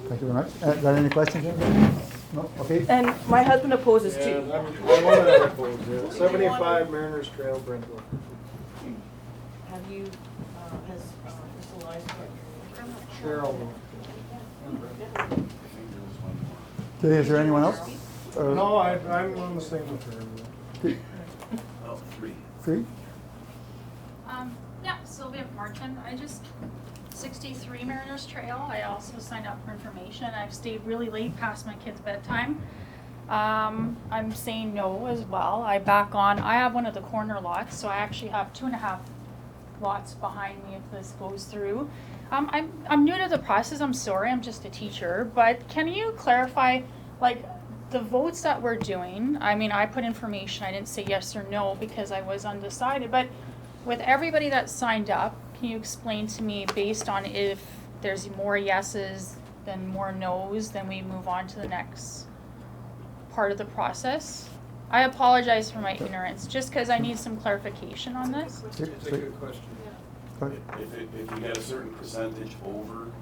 Thank you very much. Got any questions, anybody? No? Okay. And my husband opposes Yeah, too. I'm one of them opposed, yeah. 75 Mariners Trail, Brentwood. Have you, has Mr. Elias got your? Cheryl. Okay, is there anyone else? No, I'm on the same with her. Oh, three. Three? Yeah, Sylvia Martin. I just 63 Mariners Trail. I also signed up for information. I've stayed really late past my kids' bedtime. I'm saying no as well. I have one of the corner lots, so I actually have 2.5 lots behind me if this goes through. I'm new to the process. I'm sorry. I'm just a teacher, but can you clarify, like, the votes that we're doing? I mean, I put information. I didn't say yes or no because I was undecided, but with everybody that signed up, can you explain to me, based on if there's more yeses than more nos, then we move on to the next part of the process? I apologize for my ignorance, just because I need some clarification on this. It's a good question. If you get a certain percentage over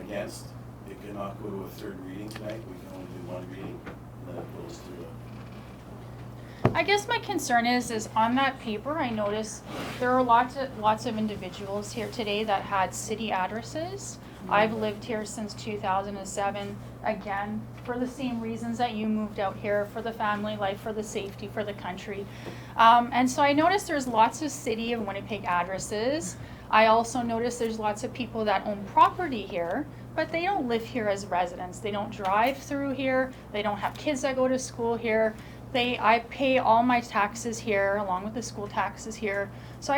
against, it cannot go to a third reading tonight. We can only do one reading, and then it goes to I guess my concern is on that paper, I noticed there are lots of individuals here today that had city addresses. I've lived here since 2007, again, for the same reasons that you moved out here, for the family life, for the safety, for the country. And so I noticed there's lots of City of Winnipeg addresses. I also noticed there's lots of people that own property here, but they don't live here as residents. They don't drive through here. They don't have kids that go to school here. I pay all my taxes here, along with the school taxes here. So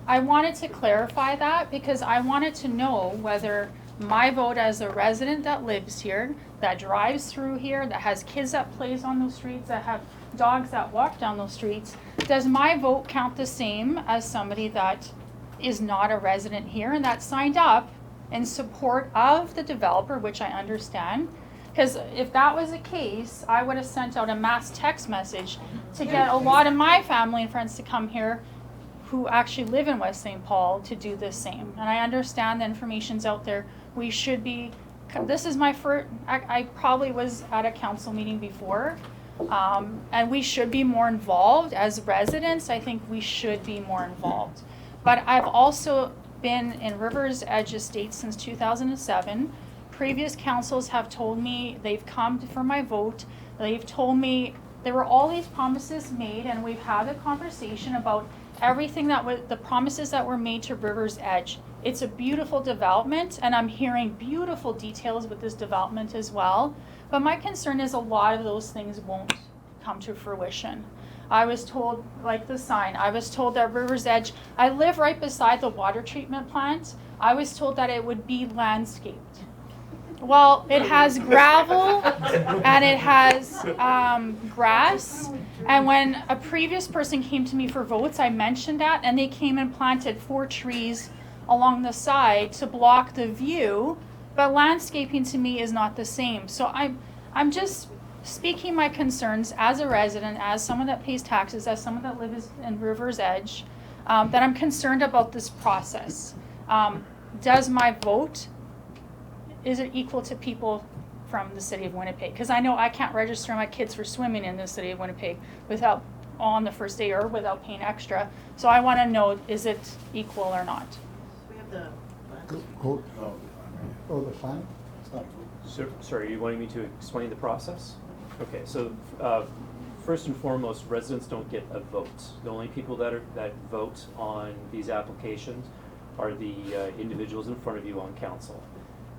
I wanted to clarify that, because I wanted to know whether my vote as a resident that lives here, that drives through here, that has kids that plays on those streets, that have dogs that walk down those streets, does my vote count the same as somebody that is not a resident here and that signed up in support of the developer, which I understand? Because if that was the case, I would have sent out a mass text message to get a lot of my family and friends to come here who actually live in West St. Paul to do the same. And I understand the information's out there. We should be, this is my first, I probably was at a council meeting before, and we should be more involved as residents. I think we should be more involved. But I've also been in Rivers Edge Estate since 2007. Previous councils have told me, they've come for my vote, they've told me there were all these promises made, and we've had a conversation about everything that was, the promises that were made to Rivers Edge. It's a beautiful development, and I'm hearing beautiful details with this development as well. But my concern is a lot of those things won't come to fruition. I was told, like the sign, I was told that Rivers Edge, I live right beside the water treatment plant. I was told that it would be landscaped. Well, it has gravel and it has grass. And when a previous person came to me for votes, I mentioned that, and they came and planted 4 trees along the side to block the view. But landscaping to me is not the same. So I'm just speaking my concerns as a resident, as someone that pays taxes, as someone that lives in Rivers Edge, that I'm concerned about this process. Does my vote, is it equal to people from the city of Winnipeg? Because I know I can't register my kids for swimming in the city of Winnipeg without, on the first day or without paying extra. So I want to know, is it equal or not? We have the. The plan? So, sorry, you wanting me to explain the process? Okay, so first and foremost, residents don't get a vote. The only people that vote on these applications are the individuals in front of you on council.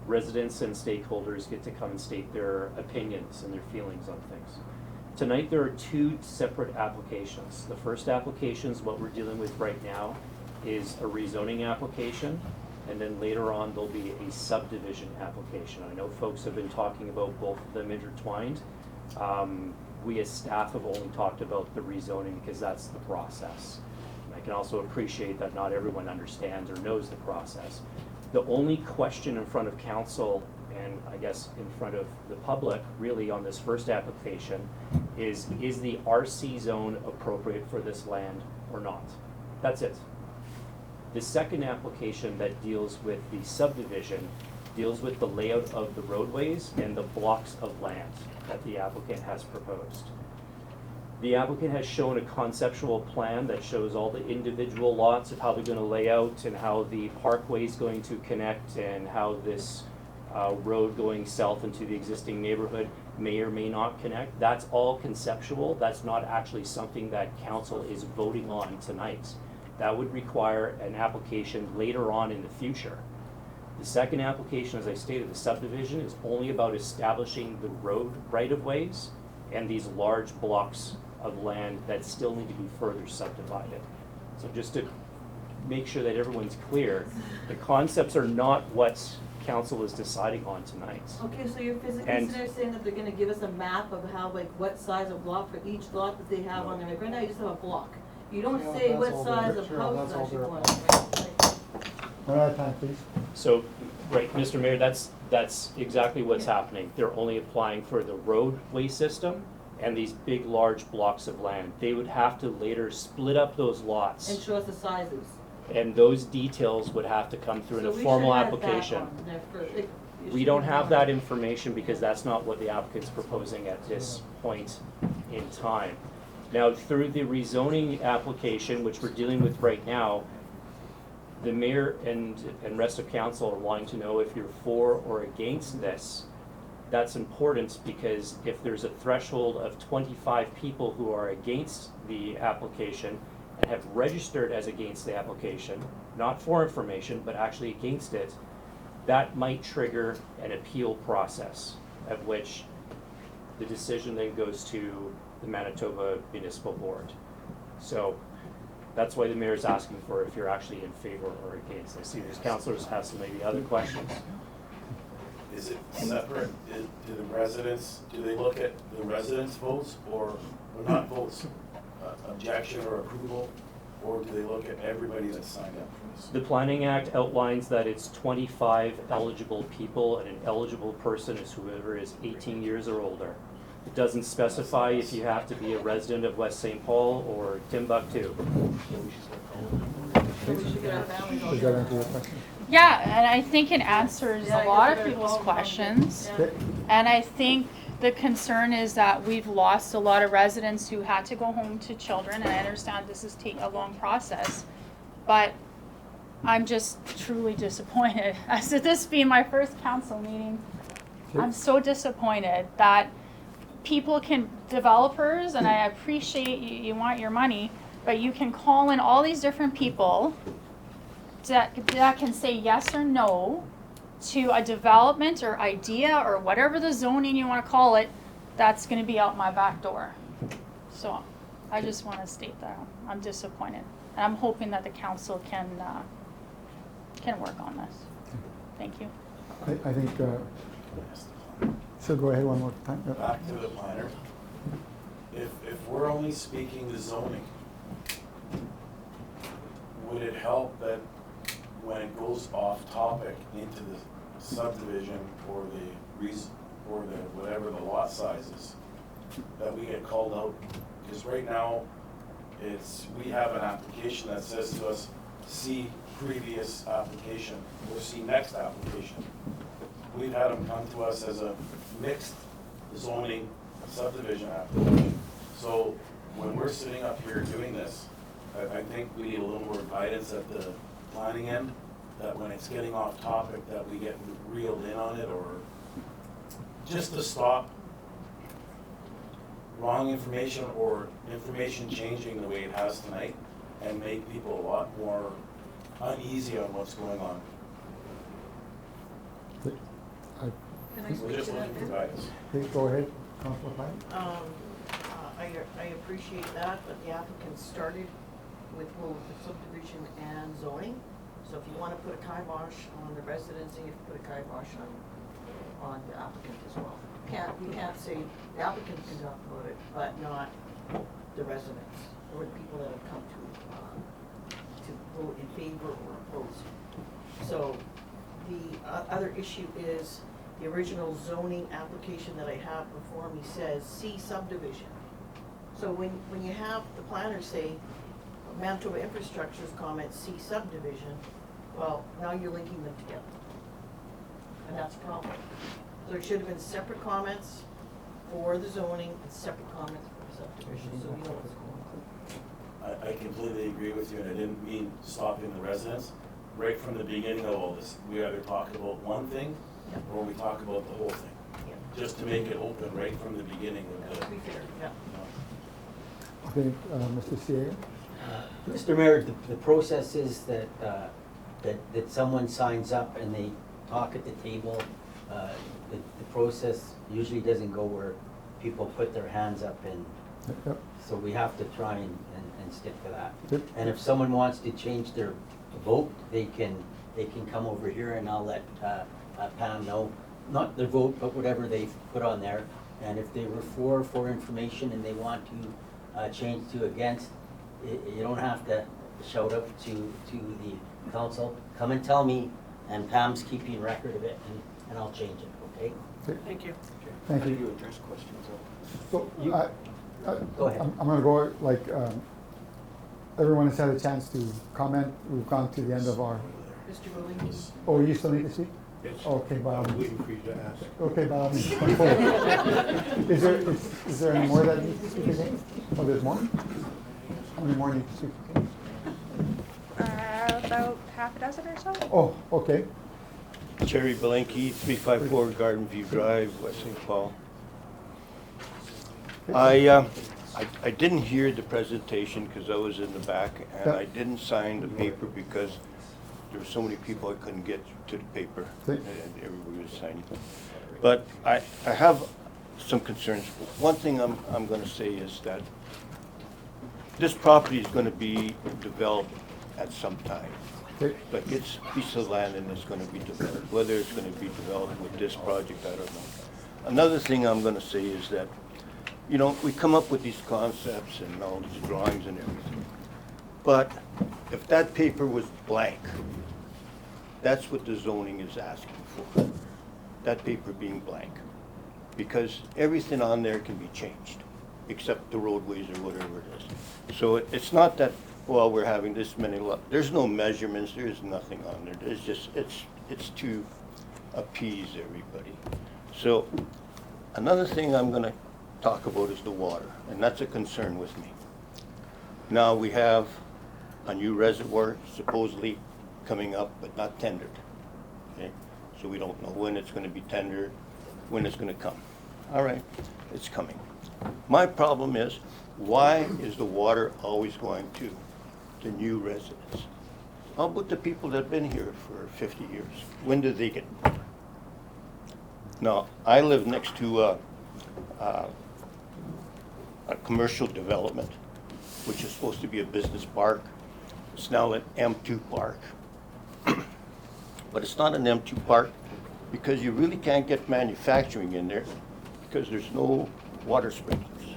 Residents and stakeholders get to come and state their opinions and their feelings on things. Tonight there are 2 separate applications. The first application is what we're dealing with right now, is a rezoning application, and then later on there'll be a subdivision application. I know folks have been talking about both of them intertwined. We as staff have only talked about the rezoning because that's the process. And I can also appreciate that not everyone understands or knows the process. The only question in front of council and I guess in front of the public, really on this first application, is the RC zone appropriate for this land or not? That's it. The second application that deals with the subdivision deals with the layout of the roadways and the blocks of land that the applicant has proposed. The applicant has shown a conceptual plan that shows all the individual lots of how they're gonna lay out and how the parkway is going to connect and how this road going south into the existing neighborhood may or may not connect. That's all conceptual. That's not actually something that council is voting on tonight. That would require an application later on in the future. The second application, as I stated, the subdivision is only about establishing the road right-of-ways and these large blocks of land that still need to be further subdivided. So just to make sure that everyone's clear, the concepts are not what council is deciding on tonight. Okay, so you're physically And- saying that they're gonna give us a map of how, like, what size of block for each lot that they have on there. Like, right now, you just have a block. You don't Yeah, say that's what all size there- of sure, house that's all actually there. want. Like, One at a time, please. So, right, Mr. Mayor, that's exactly what's happening. They're only applying for the roadway system and these big, large blocks of land. They would have to later split up those lots, and show us the sizes. and those details would have to come through in So a we formal should have that application. on there for- it- you We should don't have have that. that information because that's not what the applicant's proposing at this point in time. Now, through the rezoning application, which we're dealing with right now, the mayor and rest of council are wanting to know if you're for or against this. That's important because if there's a threshold of 25 people who are against the application and have registered as against the application, not for information, but actually against it, that might trigger an appeal process, at which the decision then goes to the Manitoba Municipal Board. So that's why the mayor is asking for if you're actually in favor or against. I see there's councilors have some maybe other questions. Is it separate? Do the residents, do they look at the residents' votes or not votes, objection or approval? Or do they look at everybody that's signed up for this? The Planning Act outlines that it's 25 eligible people, and an eligible person is whoever is 18 years or older. It doesn't specify if you have to be a resident of West St. Paul or Timbuktu. Does that answer your question? Yeah, and I think it answers Yeah, I a lot guess of we better people's call them. questions. Yeah. And I think the concern is that we've lost a lot of residents who had to go home to children, and I understand this is taking a long process. But I'm just truly disappointed. After this being my first council meeting, I'm so disappointed that developers, and I appreciate you want your money, but you can call in all these different people that can say yes or no to a development or idea or whatever the zoning you want to call it, that's going to be out my back door. So I just want to state that I'm disappointed. And I'm hoping that the council can work on this. Thank you. I think, so go ahead one more time. Yeah. Back to the planner. If we're only speaking the zoning, would it help that when it goes off topic into the subdivision or whatever the lot size is, that we get called out? Because right now, we have an application that says to us, see previous application or see next application. We've had them come to us as a mixed zoning subdivision application. So when we're sitting up here doing this, I think we need a little more guidance at the planning end, that when it's getting off topic, that we get reeled in on it, or just to stop wrong information or information changing the way it has tonight and make people a lot more uneasy on what's going on. We're just looking for guidance. Please go ahead, Councilor Pine. I appreciate that, but the applicant started with both the subdivision and zoning. So if you want to put a kibosh on the residency, you have to put a kibosh on the applicant as well. You can't say the applicant can talk about it, but not the residents or the people that have come to vote in favor or oppose. So the other issue is the original zoning application that I have before me says C subdivision. So when you have the planner say, Manitoba Infrastructure's comment C subdivision, well, now you're linking them together. And that's a problem. So there should have been separate comments for the zoning and separate comments for the subdivision, so we know what's going on. I completely agree with you, and I didn't mean stopping the residents. Right from the beginning of all this, we either talk about one thing, or we talk about the whole thing. Just to make it open right from the beginning of the. To be fair, yeah. Okay, Mr. CA? Mr. Mayor, the process is that, that someone signs up and they talk at the table. The process usually doesn't go where people put their hands up, and Yep. so we have to try and stick to that. Yep. And if someone wants to change their vote, they can come over here and I'll let Pam know, not their vote, but whatever they've put on there. And if they were for information and they want to change to against, you don't have to shout out to the council. Come and tell me, and Pam's keeping record of it, and I'll change it, okay? Thank you. Thank you. you address questions? So, Go ahead. I'm gonna go, like, everyone has had a chance to comment. We've gone to the end of our, Mr. Willing? oh, you still need to speak? Yes. Okay, by all means. Waiting for you to ask. Okay, by all means, come forward. Is there any more that need to speak again? Oh, there's more? How many more need to speak? About half a dozen or so. Oh, okay. Jerry Belenky, 354 Garden View Drive, West St. Paul. I didn't hear the presentation because I was in the back, and I didn't sign the paper because there were so many people I couldn't get to the paper, and everybody was signing. But I have some concerns. One thing I'm going to say is that this property is going to be developed at some time. Like, it's a piece of land and it's going to be developed. Whether it's going to be developed with this project, I don't know. Another thing I'm going to say is that, you know, we come up with these concepts and all these drawings and everything. But if that paper was blank, that's what the zoning is asking for. That paper being blank. Because everything on there can be changed, except the roadways or whatever it is. So it's not that, well, we're having this many there's no measurements, there's nothing on there. There's just, it's to appease everybody. So another thing I'm gonna talk about is the water, and that's a concern with me. Now we have a new reservoir supposedly coming up, but not tendered. Okay? So we don't know when it's gonna be tendered, when it's gonna come. All right, it's coming. My problem is, why is the water always going to the new residents? How about the people that have been here for 50 years? When do they get water? Now, I live next to a commercial development, which is supposed to be a business park. It's now an M2 park. But it's not an M2 park because you really can't get manufacturing in there because there's no water sprinklers.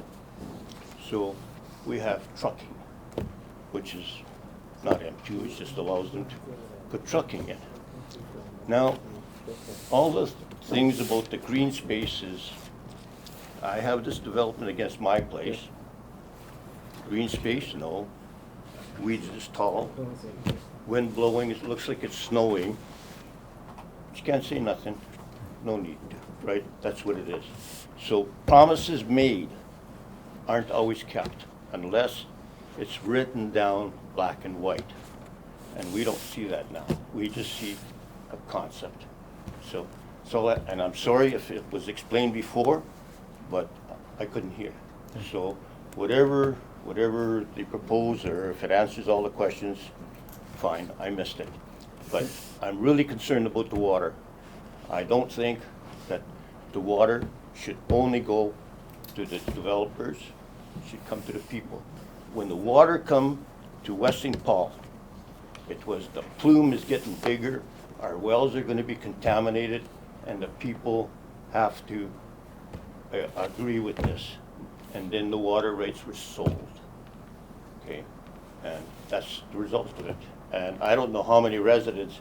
So we have trucking, which is not M2, it just allows them to put trucking in. Now, all the things about the green spaces, I have this development against my place. Green space, no. Weeds this tall. Wind blowing, it looks like it's snowing. You can't say nothing, no need to, right? That's what it is. So promises made aren't always kept unless it's written down black and white. And we don't see that now. We just see a concept. So and I'm sorry if it was explained before, but I couldn't hear. So whatever they propose, or if it answers all the questions, fine, I missed it. But I'm really concerned about the water. I don't think that the water should only go to the developers, it should come to the people. When the water come to West St. Paul, it was the plume is getting bigger, our wells are gonna be contaminated, and the people have to agree with this. And then the water rates were sold, okay? And that's the result of it. And I don't know how many residents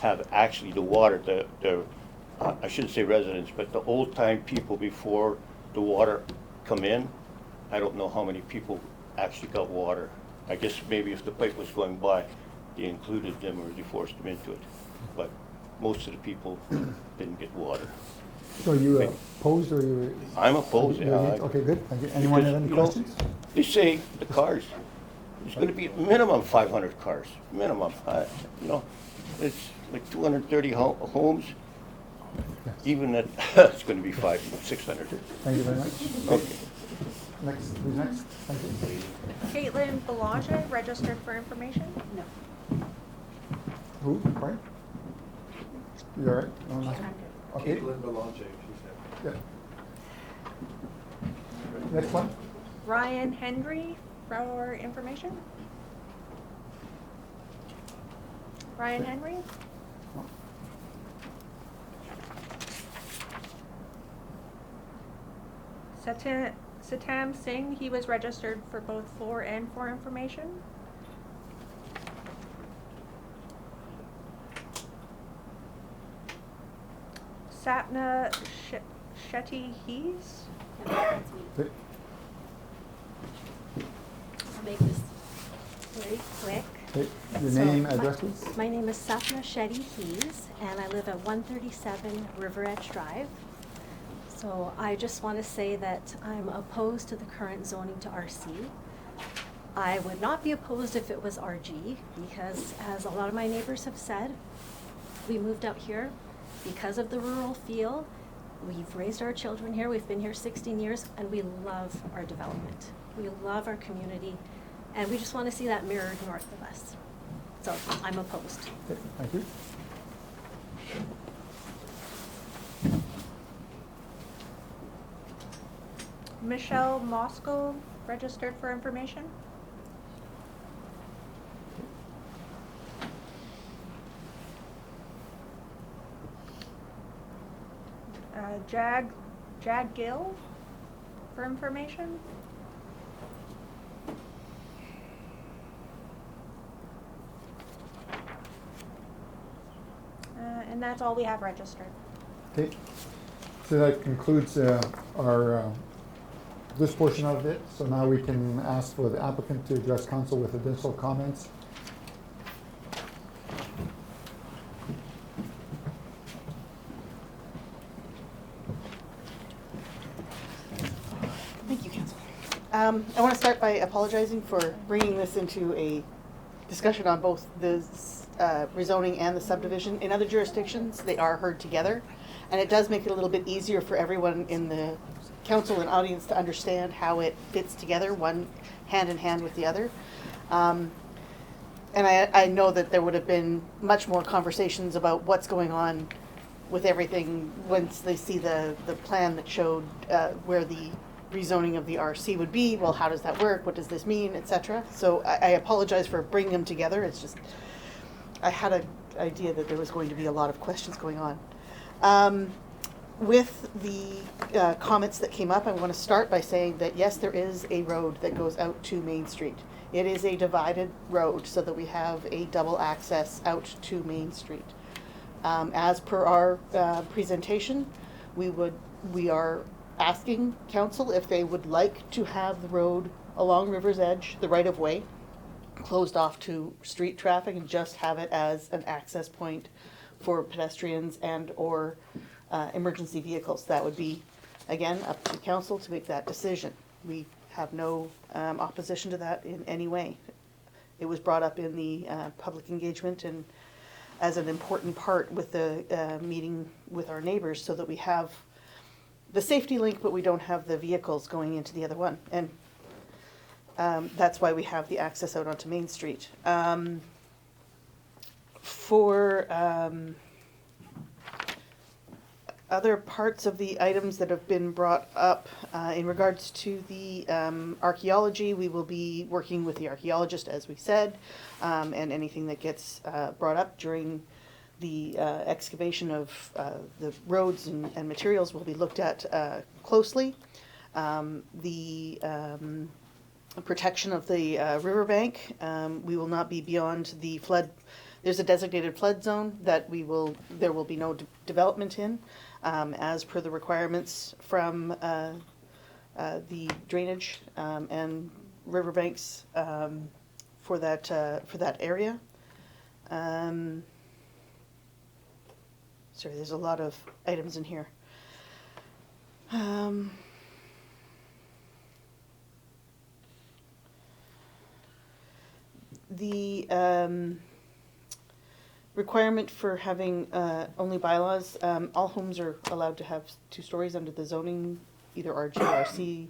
have actually the water. The I shouldn't say residents, but the old-time people before the water come in, I don't know how many people actually got water. I guess maybe if the pipe was going by, they included them or they forced them into it. But most of the people didn't get water. So you opposed or you? I'm opposed, yeah. Okay, good. Thank you. Anyone have any Because, you know, questions? They say the cars, there's gonna be minimum 500 cars, minimum. You know, it's like 230 homes. Even that, it's gonna be 600. Thank you very much. Okay. Next, who's next? Thank you. Caitlin Belanger, registered for information? No. Who? Pardon? You all right? No, nothing? Okay. Caitlin Belanger, she said. Yeah. Next one? Ryan Henry for information? Ryan Henry? Satam Singh, he was registered for both for and for information. Sapna Shetty Hees. I'll make this very quick. Okay. Your So, name, address, please? My name is Sapna Shetty Hees, and I live at 137 River Edge Drive. So I just want to say that I'm opposed to the current zoning to RC. I would not be opposed if it was RG, because as a lot of my neighbors have said, we moved out here because of the rural feel. We've raised our children here, we've been here 16 years, and we love our development. We love our community, and we just want to see that mirrored north of us. So I'm opposed. Okay, thank you. Michelle Moscow, registered for information. Jag Gill for information. And that's all we have registered. Okay. So that concludes our this portion of it. So now we can ask for the applicant to address council with additional comments. Thank you, Council. I want to start by apologizing for bringing this into a discussion on both the rezoning and the subdivision. In other jurisdictions, they are heard together, and it does make it a little bit easier for everyone in the council and audience to understand how it fits together, one hand in hand with the other. And I know that there would have been much more conversations about what's going on with everything once they see the plan that showed where the rezoning of the RC would be. Well, how does that work? What does this mean, etc. So I apologize for bringing them together. It's just, I had an idea that there was going to be a lot of questions going on. With the comments that came up, I want to start by saying that yes, there is a road that goes out to Main Street. It is a divided road so that we have a double access out to Main Street. As per our presentation, we are asking council if they would like to have the road along River's Edge, the right of way, closed off to street traffic and just have it as an access point for pedestrians and or emergency vehicles. That would be, again, up to council to make that decision. We have no opposition to that in any way. It was brought up in the public engagement and as an important part with the meeting with our neighbors so that we have the safety link, but we don't have the vehicles going into the other one. And that's why we have the access out onto Main Street. For other parts of the items that have been brought up in regards to the archaeology, we will be working with the archaeologist, as we said, and anything that gets brought up during the excavation of the roads and materials will be looked at closely. The protection of the riverbank, we will not be beyond the There's a designated flood zone that there will be no development in, as per the requirements from the drainage and riverbanks for that area. Sorry, there's a lot of items in here. The requirement for having only bylaws, all homes are allowed to have 2 stories under the zoning, either RG, RC,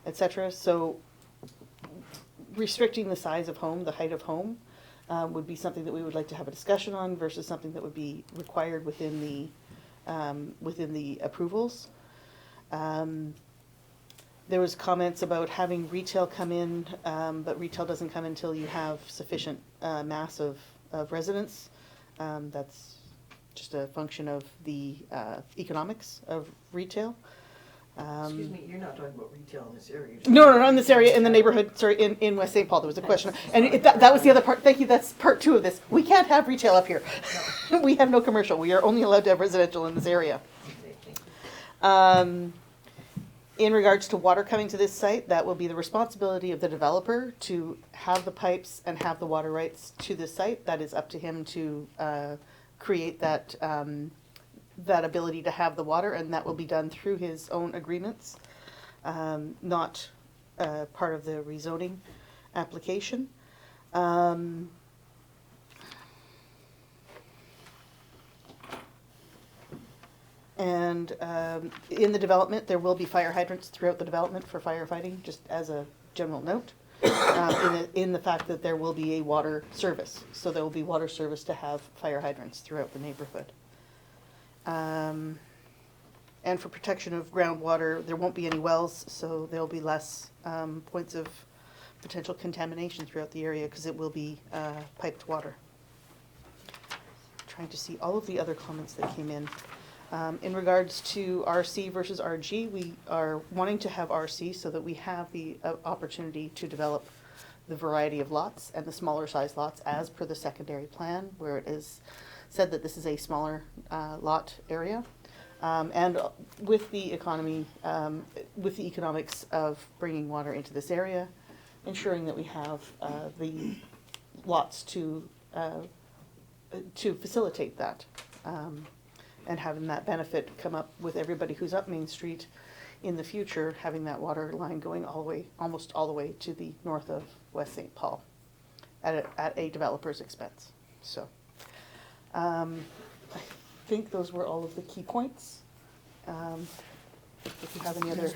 etc. So restricting the size of home, the height of home, would be something that we would like to have a discussion on versus something that would be required within the approvals. There was comments about having retail come in, but retail doesn't come until you have sufficient mass of residents. That's just a function of the economics of retail. Excuse me, you're not talking about retail in this area. No, in this area, in the neighborhood, sorry, in West St. Paul, there was a question. And that was the other part, thank you, that's part 2 of this. We can't have retail up here. We have no commercial, we are only allowed to have residential in this area. In regards to water coming to this site, that will be the responsibility of the developer to have the pipes and have the water rights to this site. That is up to him to create that ability to have the water, and that will be done through his own agreements, not part of the rezoning application. And in the development, there will be fire hydrants throughout the development for firefighting, just as a general note, in the fact that there will be a water service. So there will be water service to have fire hydrants throughout the neighborhood. And for protection of groundwater, there won't be any wells, so there'll be less points of potential contamination throughout the area because it will be piped water. Trying to see all of the other comments that came in. In regards to RC versus RG, we are wanting to have RC so that we have the opportunity to develop the variety of lots and the smaller size lots as per the secondary plan, where it is said that this is a smaller lot area. And with the economy, with the economics of bringing water into this area, ensuring that we have the lots to facilitate that. And having that benefit come up with everybody who's up Main Street in the future, having that water line going all the way, almost all the way to the north of West St. Paul at a developer's expense. So I think those were all of the key points. If you have any other.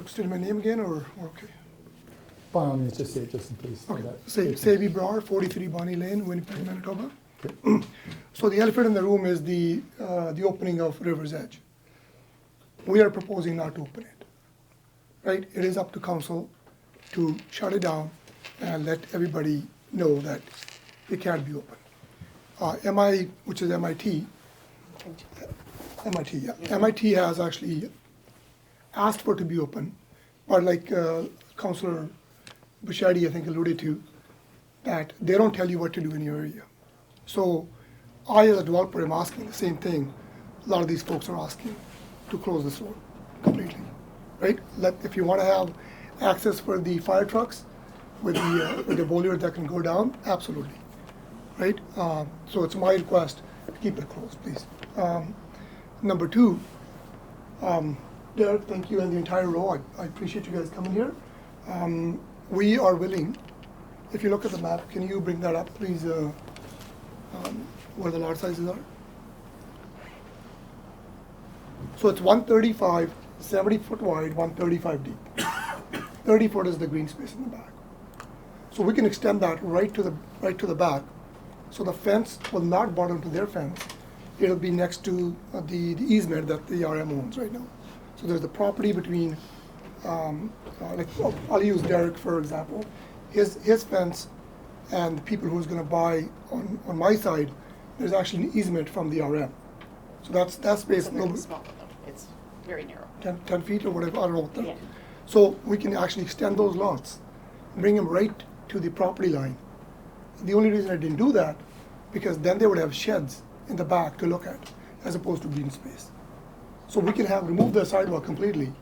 Still my name again, or okay? By all means, just say it just in case. Okay. Sabi Brar, 43 Bonnie Lane, Winnipeg, Manitoba. Okay. So the elephant in the room is the opening of River's Edge. We are proposing not to open it. Right? It is up to council to shut it down and let everybody know that it can't be open. Which is MIT, yeah. MIT has actually asked for it to be open, but like Councillor Bushadi, I think, alluded to, that they don't tell you what to do in your area. So I, as a developer, am asking the same thing a lot of these folks are asking, to close this road completely, right? If you want to have access for the fire trucks with the boiler that can go down, absolutely, right? So it's my request to keep it closed, please. Number 2, Derek, thank you, and the entire row. I appreciate you guys coming here. We are willing, if you look at the map, can you bring that up, please, where the lot sizes are? So it's 135, 70 foot wide, 135 deep. 30 foot is the green space in the back. So we can extend that right to the back. So the fence will not butt into their fence. It'll be next to the easement that the RM owns right now. So there's the property between, I'll use Derek for example. His fence and the people who's going to buy on my side, there's actually an easement from the RM. So that's It's space, a very small one though. It's very narrow. 10 feet or whatever, I don't know what the. Yeah. So we can actually extend those lots, bring them right to the property line. The only reason I didn't do that, because then they would have sheds in the back to look at, as opposed to green space. So we can remove the sidewalk completely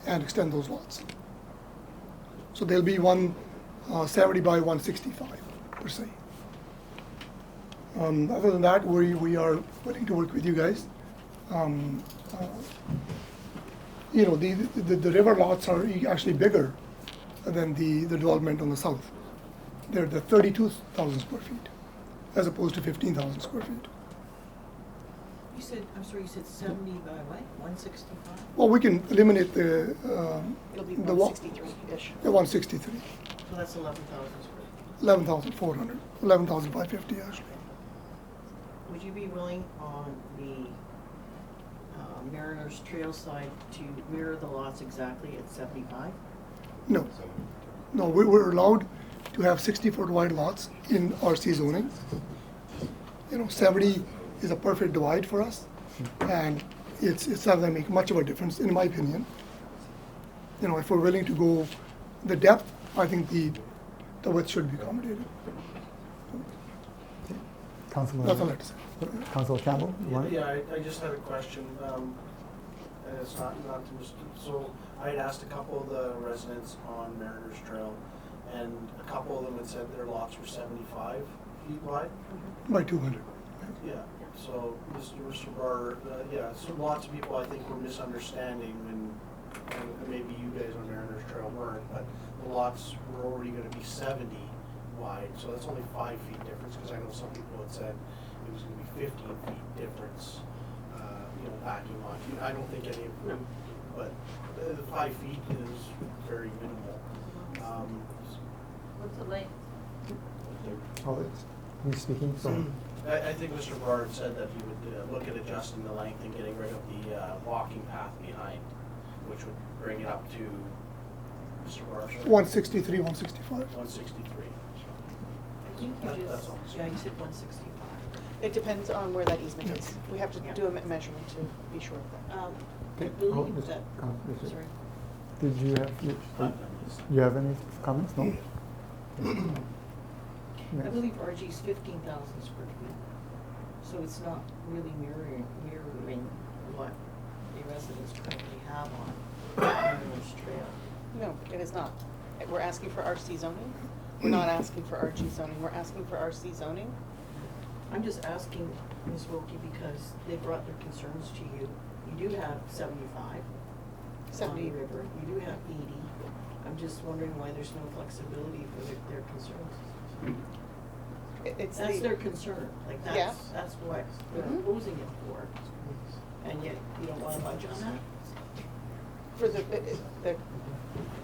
and extend those lots. So there'll be 170 by 165 per se. Other than that, we are willing to work with you guys. You know, the river lots are actually bigger than the development on the south. They're 32,000 square feet, as opposed to 15,000 square feet. You said, I'm sorry, you said 70 by what, 165? Well, we can eliminate the, It'll be the wa- 163-ish. the 163, So that's 11,000 square feet. 11,400, 11,550 actually. Would you be willing on the Mariners Trail side to mirror the lots exactly at 75? No, no, we're allowed to have 60-foot wide lots in RC zoning. You know, 70 is a perfect divide for us, and it's not going to make much of a difference, in my opinion. You know, if we're willing to go the depth, I think the width should be accommodated. Councilor, That's all I have to say. Councilor Campbell, you want it? Yeah, I just had a question, and it's not to so I had asked a couple of the residents on Mariners Trail, and a couple of them had said their lots were 75 feet wide. By 200. Yeah, so Mr. Barr, yeah, so lots of people I think were misunderstanding, and maybe you guys on Mariners Trail weren't, but the lots were already gonna be 70 wide, so that's only 5 feet difference, because I know some people had said it was gonna be 15 feet difference, you know, backing on. I don't think any of them, but the 5 feet is very minimal. What's the length? Oh, he's speaking, so. I think Mr. Barr said that he would look at adjusting the length and getting rid of the walking path behind, which would bring it up to Mr. Barr. 163, 165. 163. I think you That's just, all. yeah, you said 165. It depends on where that easement is. We have to do a measurement to be sure of that. I Okay, believe Mr. that, Mr. sorry. Did you have any comments? No? I believe RG is 15,000 square feet. So it's not really mirroring what the residents currently have on Mariners Trail. No, it is not. We're asking for RC zoning. We're not asking for RG zoning. We're asking for RC zoning. I'm just asking, Ms. Wilkie, because they brought their concerns to you. You do have 75 on 70. the river. You do have 80. I'm just wondering why there's no flexibility for their concerns. It's That's the- their concern, like Yeah. that's what they're Mhm. opposing it for. And yet you don't wanna budge on that? For the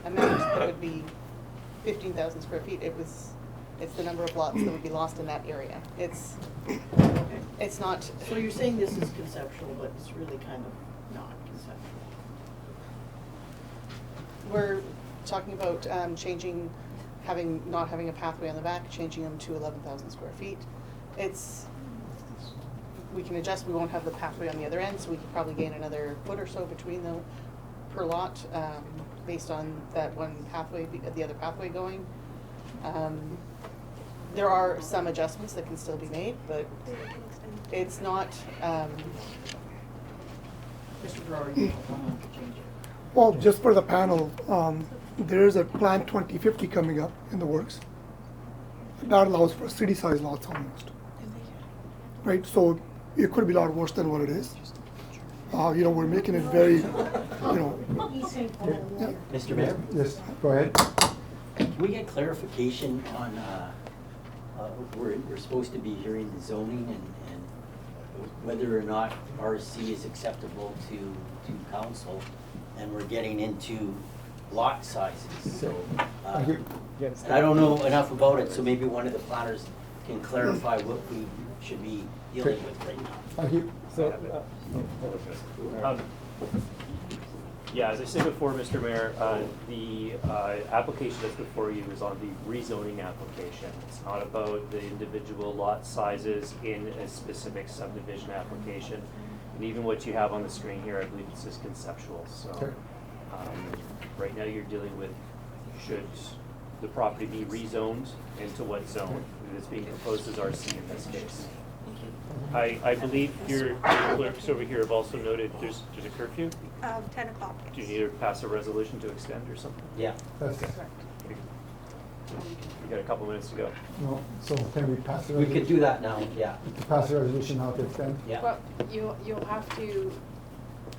amount that would be 15,000 square feet, it's the number of lots that would be lost in that area. It's not. So you're saying this is conceptual, but it's really kind of not conceptual. We're talking about changing, not having a pathway on the back, changing them to 11,000 square feet. We can adjust, we won't have the pathway on the other end, so we could probably gain another foot or so between the, per lot, based on that one pathway, the other pathway going. There are some adjustments that can still be made, but it's not, Mr. Brewer, you don't want to change it. Well, just for the panel, there is a Plan 2050 coming up in the works. That allows for city-sized lots almost. Right, so it could be a lot worse than what it is. You know, we're making it very, you know. Yeah. Mr. Mayor? Yes, go ahead. Can we get clarification on, we're supposed to be hearing the zoning and whether or not RC is acceptable to council, and we're getting into lot sizes, so. Thank you. And I don't know enough about it, so maybe one of the planners can clarify what we should be dealing with right now. Thank you. So, Yeah, as I said before, Mr. Mayor, the application that's before you is on the rezoning application. It's not about the individual lot sizes in a specific subdivision application. And even what you have on the screen here, I believe it's just conceptual, so. Okay. Right now you're dealing with, should the property be rezoned into what zone? It's being proposed as RC in this case. I believe your clerks over here have also noted there's a curfew. 10 o'clock. Do you need to pass a resolution to extend or something? Yeah. That's, We got a couple minutes to go. no, so can we pass the We resolution? could do that now, yeah. Pass the resolution now to extend? Yeah. Well, you'll have to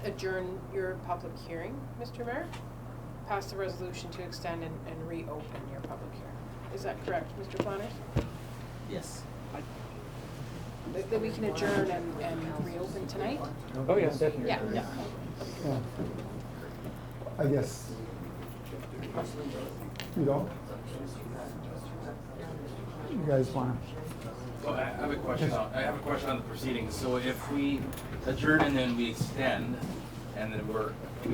adjourn your public hearing, Mr. Mayor, pass the resolution to extend and reopen your public hearing. Is that correct, Mr. Flanders? Yes. That we can adjourn and reopen tonight? Oh, yeah, definitely. Yeah. Yeah. Yeah. I guess. You don't? You guys wanna? So I have a question on the proceedings. So if we adjourn and then we extend, and then we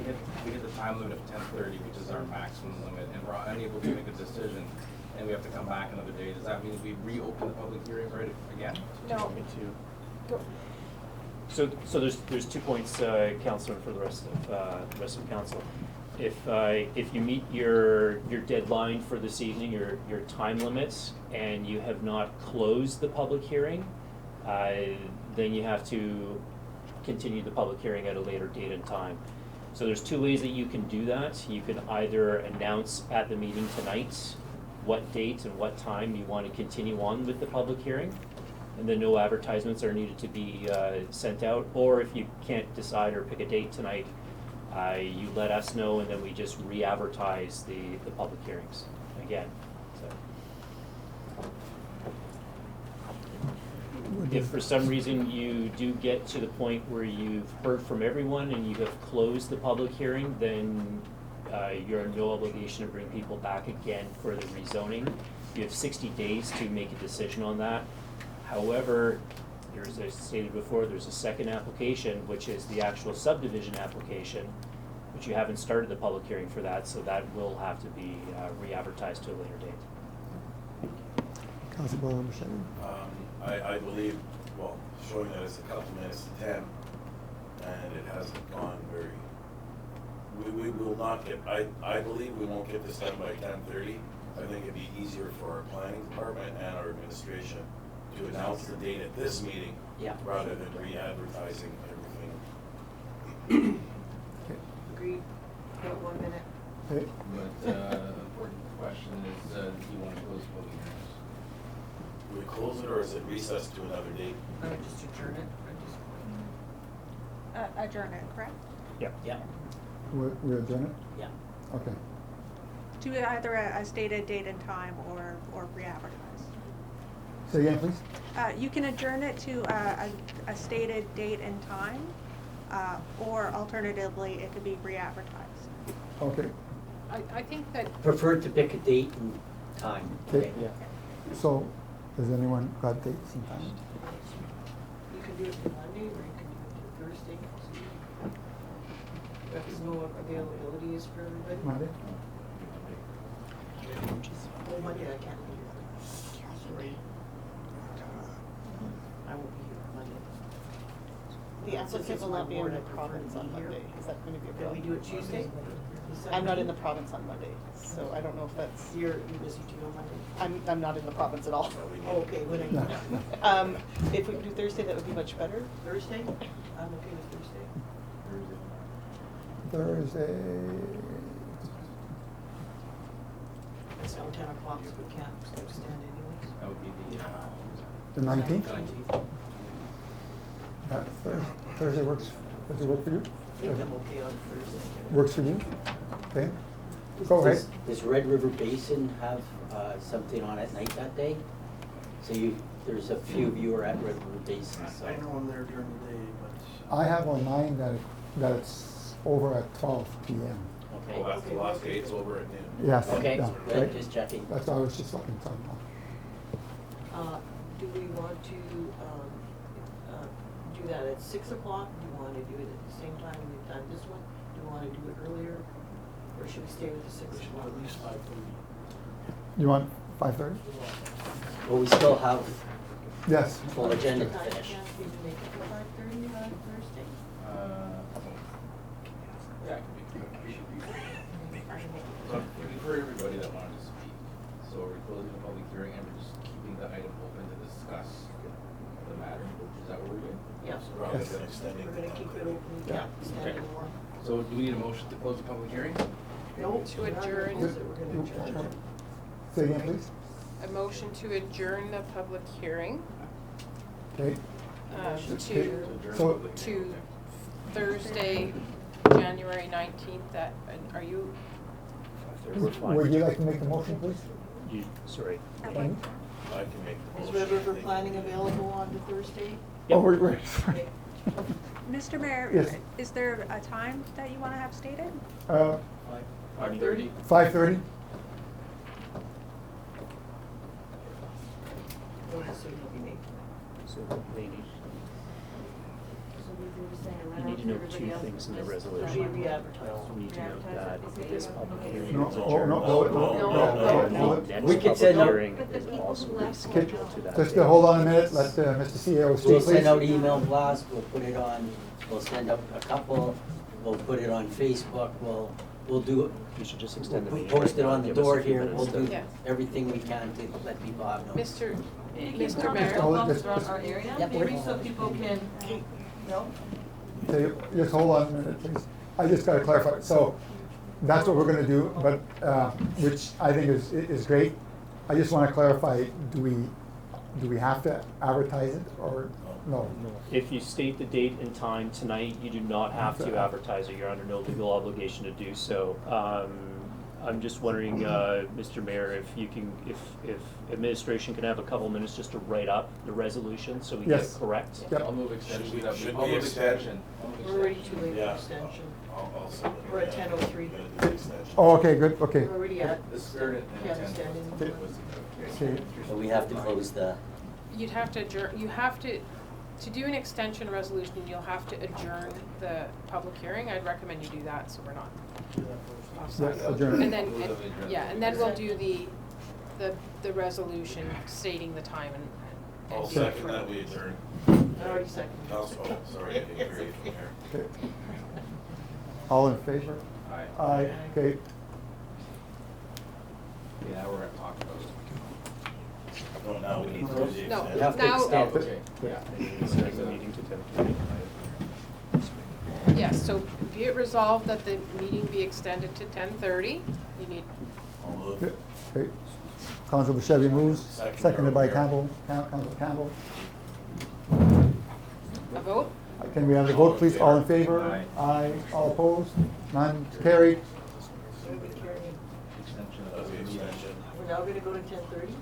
hit the time limit of 10:30, which is our maximum limit, and we're unable to make a decision, and we have to come back another day, does that mean we reopen the public hearing right again? No. So there's 2 points, Councillor, for the rest of council. If you meet your deadline for this evening, your time limits, and you have not closed the public hearing, then you have to continue the public hearing at a later date and time. So there's 2 ways that you can do that. You can either announce at the meeting tonight what date and what time you want to continue on with the public hearing, and then no advertisements are needed to be sent out. Or if you can't decide or pick a date tonight, you let us know, and then we just re-advertise the public hearings again. So, if for some reason you do get to the point where you've heard from everyone and you have closed the public hearing, then you're under no obligation to bring people back again for the rezoning. You have 60 days to make a decision on that. However, as I stated before, there's a second application, which is the actual subdivision application, which you haven't started the public hearing for that, so that will have to be re-advertised to a later date. Councilor Bichetti? I believe, well, showing that it's a couple minutes to 10, and it hasn't gone very, we will not get, I believe we won't get this done by 10:30. I think it'd be easier for our planning department and our administration to announce the date at this meeting, yeah, rather than re-advertising everything. Agreed. Got 1 minute. Okay. But important question is, do you want to close public hearings? Do we close it, or is it recessed to another date? I would just adjourn it. Adjourn it, correct? Yeah. Yeah. We adjourn it? Yeah. Okay. To either a stated date and time or re-advertise. Say again, please? You can adjourn it to a stated date and time, or alternatively, it could be re-advertised. Okay. I think that. Preferred to pick a date and time. Okay. Yeah. So, has anyone got dates and times? You can do it for Monday, or you can do it for Thursday. There's no availabilities for everybody. Monday? Oh, Monday I can't be here. Sorry. I won't be here Monday. The applicant will not be in the province on Monday. Is that going to be a Can problem? we do it Tuesday? I'm not in the province on Monday, so I don't know if that's. You're busy too on Monday? I'm not in the province at all. Oh, okay, when are you? If we could do Thursday, that would be much better. Thursday? I'm okay with Thursday. Thursday. It's now 10 o'clock, so we can't extend anyways. That would be The 19th? 19th. Thursday works. Does it work for you? I think I'm okay on Thursday. Works for you? Okay. Go ahead. Does Red River Basin have something on at night that day? So there's a few of you are at Red River Basin, so. I know I'm there during the day, but. I have on mine that it's over at 12 p.m. Okay. Well, that's the last day, it's over at noon. Yes. Okay, yeah, good, right. just checking. That's what I was just looking for. Do we want to do that at 6 o'clock? Do you want to do it at the same time we've done this one? Do we wanna do it earlier, or should we stay with the 6 o'clock? At least 5:30. You want 5:30? Well, we still have Yes. full agenda to finish. Can't we make it for 5:30 on Thursday? Yeah, it could be. So for everybody that wanted to speak, so we're closing the public hearing and we're just keeping the item open to discuss the matter. Is that what we're doing? Yes. Rather than extending. We're gonna keep it open, yeah, extending more. So do we need a motion to close the public hearing? No, To we're not gonna adjourn. close it, we're gonna adjourn. Say again, please. A motion to adjourn the public hearing Okay. So, to Thursday, January 19th at, are you, We're fine. would you like to make the motion, please? Sorry. I can make the Is motion. Red River Planning available on the Thursday? Oh, we're, Okay. Mr. Mayor, Yes. is there a time that you want to have stated? 5:30? 5:30? What decision will be made? So they need, you need to know two things in the resolution. We re-advertise. We need to know that this public hearing No, is oh, adjourned. no. And the We next could send public out- hearing is also rescheduled to that Just date. hold on a minute, let Mr. CEO speak, We'll send out please. email blasts, we'll put it on, we'll send out a couple, we'll put it on Facebook, we'll do, You should just extend the we'll meeting. post it right on now. the Give us a door few here, minutes we'll to- do Yeah. everything we can to let people have notice. Mr. Mayor? Oh, just- Around our area, Yep. maybe so people can, no? Okay, just hold on a minute, please. I just gotta clarify. So that's what we're gonna do, but, which I think is great. I just wanna clarify, do we have to advertise it or no? If you state the date and time tonight, you do not have to advertise it. You're under no legal obligation to do so. I'm just wondering, Mr. Mayor, if you can, if administration can have a couple minutes just to write up the resolution so we get it Yes. correct. Yep. I'll move extension. Should I'll we move extend? extension. We're already too late for Yeah. extension. I'll send it. We're at 10:03. Oh, okay, good, okay. We're already at, The spirit and can't intent stand was- anymore. Okay. So we have to close the, You'd have to adjourn, you have to do an extension resolution, you'll have to adjourn the public hearing. I'd recommend you do that, so we're not offside. Yes, adjourn. And then, and then we'll do the resolution stating the time and. I'll and- second that we adjourn. I already seconded. Oh, sorry, I didn't hear you from here. Okay. All in favor? Aye. Aye, okay. Okay, now we're gonna talk about it. No, now we need to do the No, extension. you have to Now- extend. Okay, yeah. Extend the meeting to 10:30. Yes, so be it resolved that the meeting be extended to 10:30. You need, I'll move. Good. Okay. Council Bichetti moves, seconded by Council Campbell. a vote? Can we have the vote, please? All in favor? Aye. Aye. All opposed? None carried. Extension That'll of be the meeting. extension. We're now gonna go to 10:30?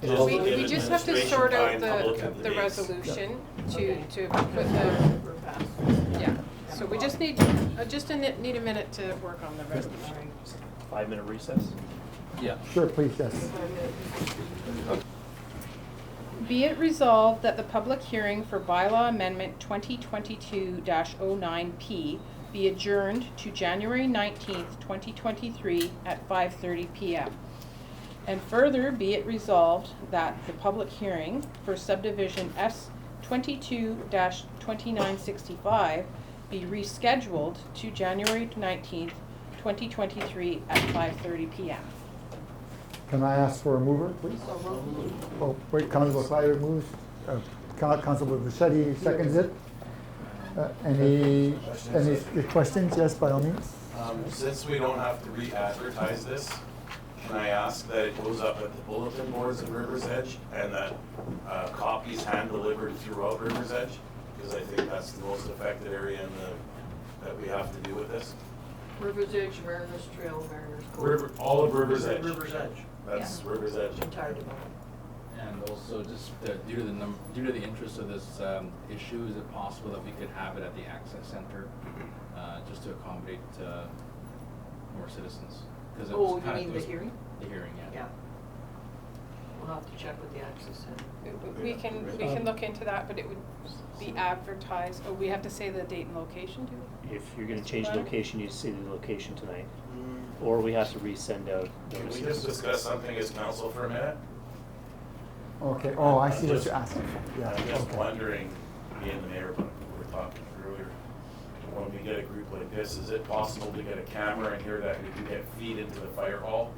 Just We, to give we just have to administration sort out time to look at the dates. resolution Okay. to put the, We're past. yeah. So we just need, need a minute to work on the resolution. 5-minute recess. Yeah. Sure, please, yes. Be it resolved that the public hearing for bylaw amendment 2022-09P be adjourned to January 19th, 2023 at 5:30 PM. And further, be it resolved that the public hearing for subdivision S 22-2965 be rescheduled to January 19th, 2023 at 5:30 PM. Can I ask for a mover, please? Oh, wait, Councilor Slider moves, Councilor Bichetti seconds it. Any questions? Yes, by all means. Since we don't have to re-advertise this, can I ask that it goes up at the bulletin boards at River's Edge and that copies hand-delivered throughout River's Edge? Because I think that's the most affected area that we have to do with this. River's Edge, Mariners Trail, Mariners Cove. All of River's Edge. River's Edge. That's River's Edge. Entire development. And also, just due to the interest of this issue, is it possible that we could have it at the Access Center, just to accommodate more citizens? 'Cause it was Oh, you kinda- mean it the was- hearing? The hearing, yeah. Yeah. We'll have to check with the Access Center. We can look into that, but it would be advertised, oh, we have to say the date and location, do we? If you're gonna change Planner? location, you say the location tonight. Or we have to resend out Can we notices. just discuss something as council for a minute? Okay, oh, I see what Just- you're asking for, yeah, I'm just okay. wondering, me and the mayor, we were talking earlier, when we get a group like this, is it possible to get a camera in here that we can get feed into the fire hall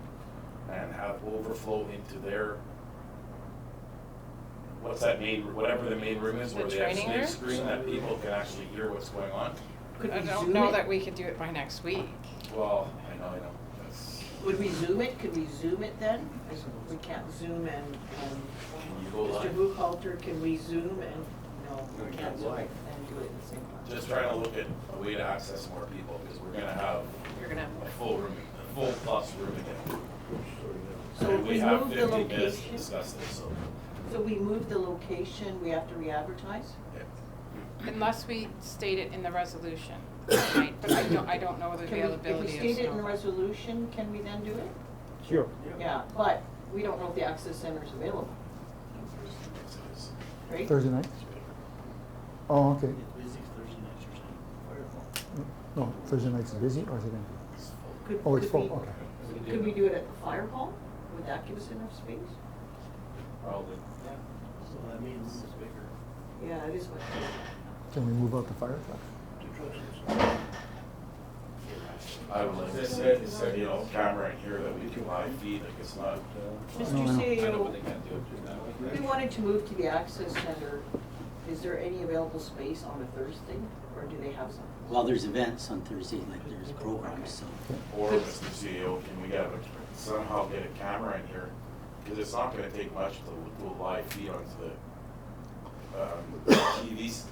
and have overflow into their, what's that whatever the main room is, The where they have training snake room? screen, that people can actually hear what's going on? Could I we don't Zoom know it? that we could do it by next week. Well, I know, that's, Would we Zoom it? Could we Zoom it then? 'Cause we can't Zoom and, can you go Mr. live? Buchhalter, can we Zoom and, no, we can't Zoom it and do it at the same time. Just trying to look at a way to access more people, because we're gonna have You're gonna have a full room, a full plus room again. So And if we we have move the 50 minutes to location, discuss this, so. so we move the location, we have to re-advertise? Unless we state it in the resolution, right? But I don't know the Can we, availability if of we state it in the snow. resolution, can we then do it? Sure. Yeah, but we don't know if the access center is available, right? Thursday night? Oh, okay. Busy Thursday nights, you're saying? No, Thursday night's busy, or is it in? Could- Oh, it's could full, we- okay. Could we do it at the fire hall? Would that give us enough space? Probably. So that means it's bigger. Yeah, it is much bigger. Can we move out the fire truck? 2 trucks. I would like to see, you know, camera in here that we can live feed, like it's not. Mr. No, no. I know, CEO, but they can't do it. if we wanted to move to the access center, is there any available space on a Thursday, or do they have some? Well, there's events on Thursday, like there's programs, so. Or, Mr. CEO, can we somehow get a camera in here? Because it's not gonna take much to do a live feed onto the TVs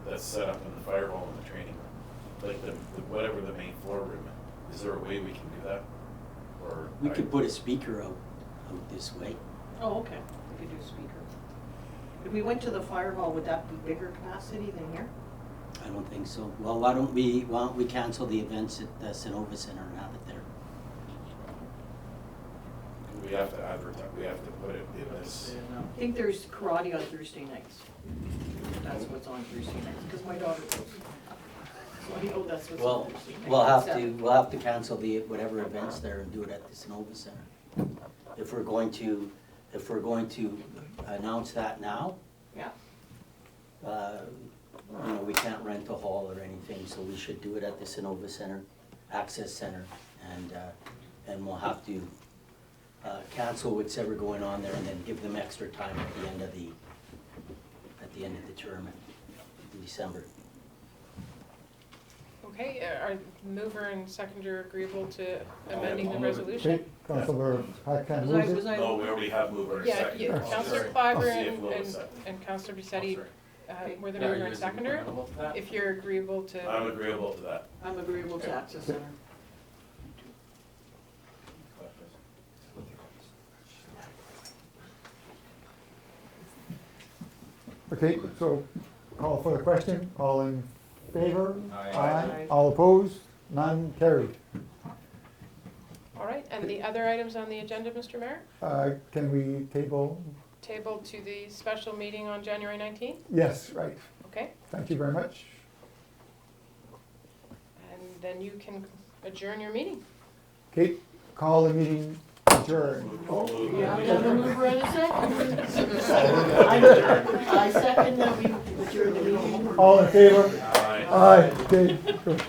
that's set up in the fire hall and the training room. Like whatever the main floor room. Is there a way we can do that? Or? We could put a speaker out this way. Oh, okay, we could do speaker. If we went to the fire hall, would that be bigger capacity than here? I don't think so. Well, why don't we cancel the events at the Sonova Center and have it there? We have to advertise, we have to put it in this. I think there's karate on Thursday nights. That's what's on Thursday nights, because my daughter goes. So I know that's what's Well, on Thursday nights. we'll have to cancel the, whatever events there and do it at the Sonova Center. If we're going to announce that now, Yeah, you know, we can't rent a hall or anything, so we should do it at the Sonova Center, Access Center, and we'll have to cancel what's ever going on there and then give them extra time at the end of the term in December. Okay, are mover and seconder agreeable to amending the I'll move it. resolution? Okay, Councilor Hadcan Was I- moves was it. I- No, we already have mover and Yeah, second. yeah, Oh, Councillor sorry. Clyber I'll see if Will is and second. Councillor Oh, Bisetti sorry. were the Yeah, mover you and guys seconder. agreeable to that? If you're agreeable to. I'm agreeable to that. I'm agreeable to access center. Okay, so call for the question, all in favor? Aye. All opposed? None carried. All right, and the other items on the agenda, Mr. Mayor? Can we table? Table to the special meeting on January 19th, Yes, right. okay? Thank you very much. And then you can adjourn your meeting. Okay, call the meeting adjourned. Yeah, we have a mover and a seconder. I second that we adjourn the meeting. All in favor? Aye. Aye, okay, good.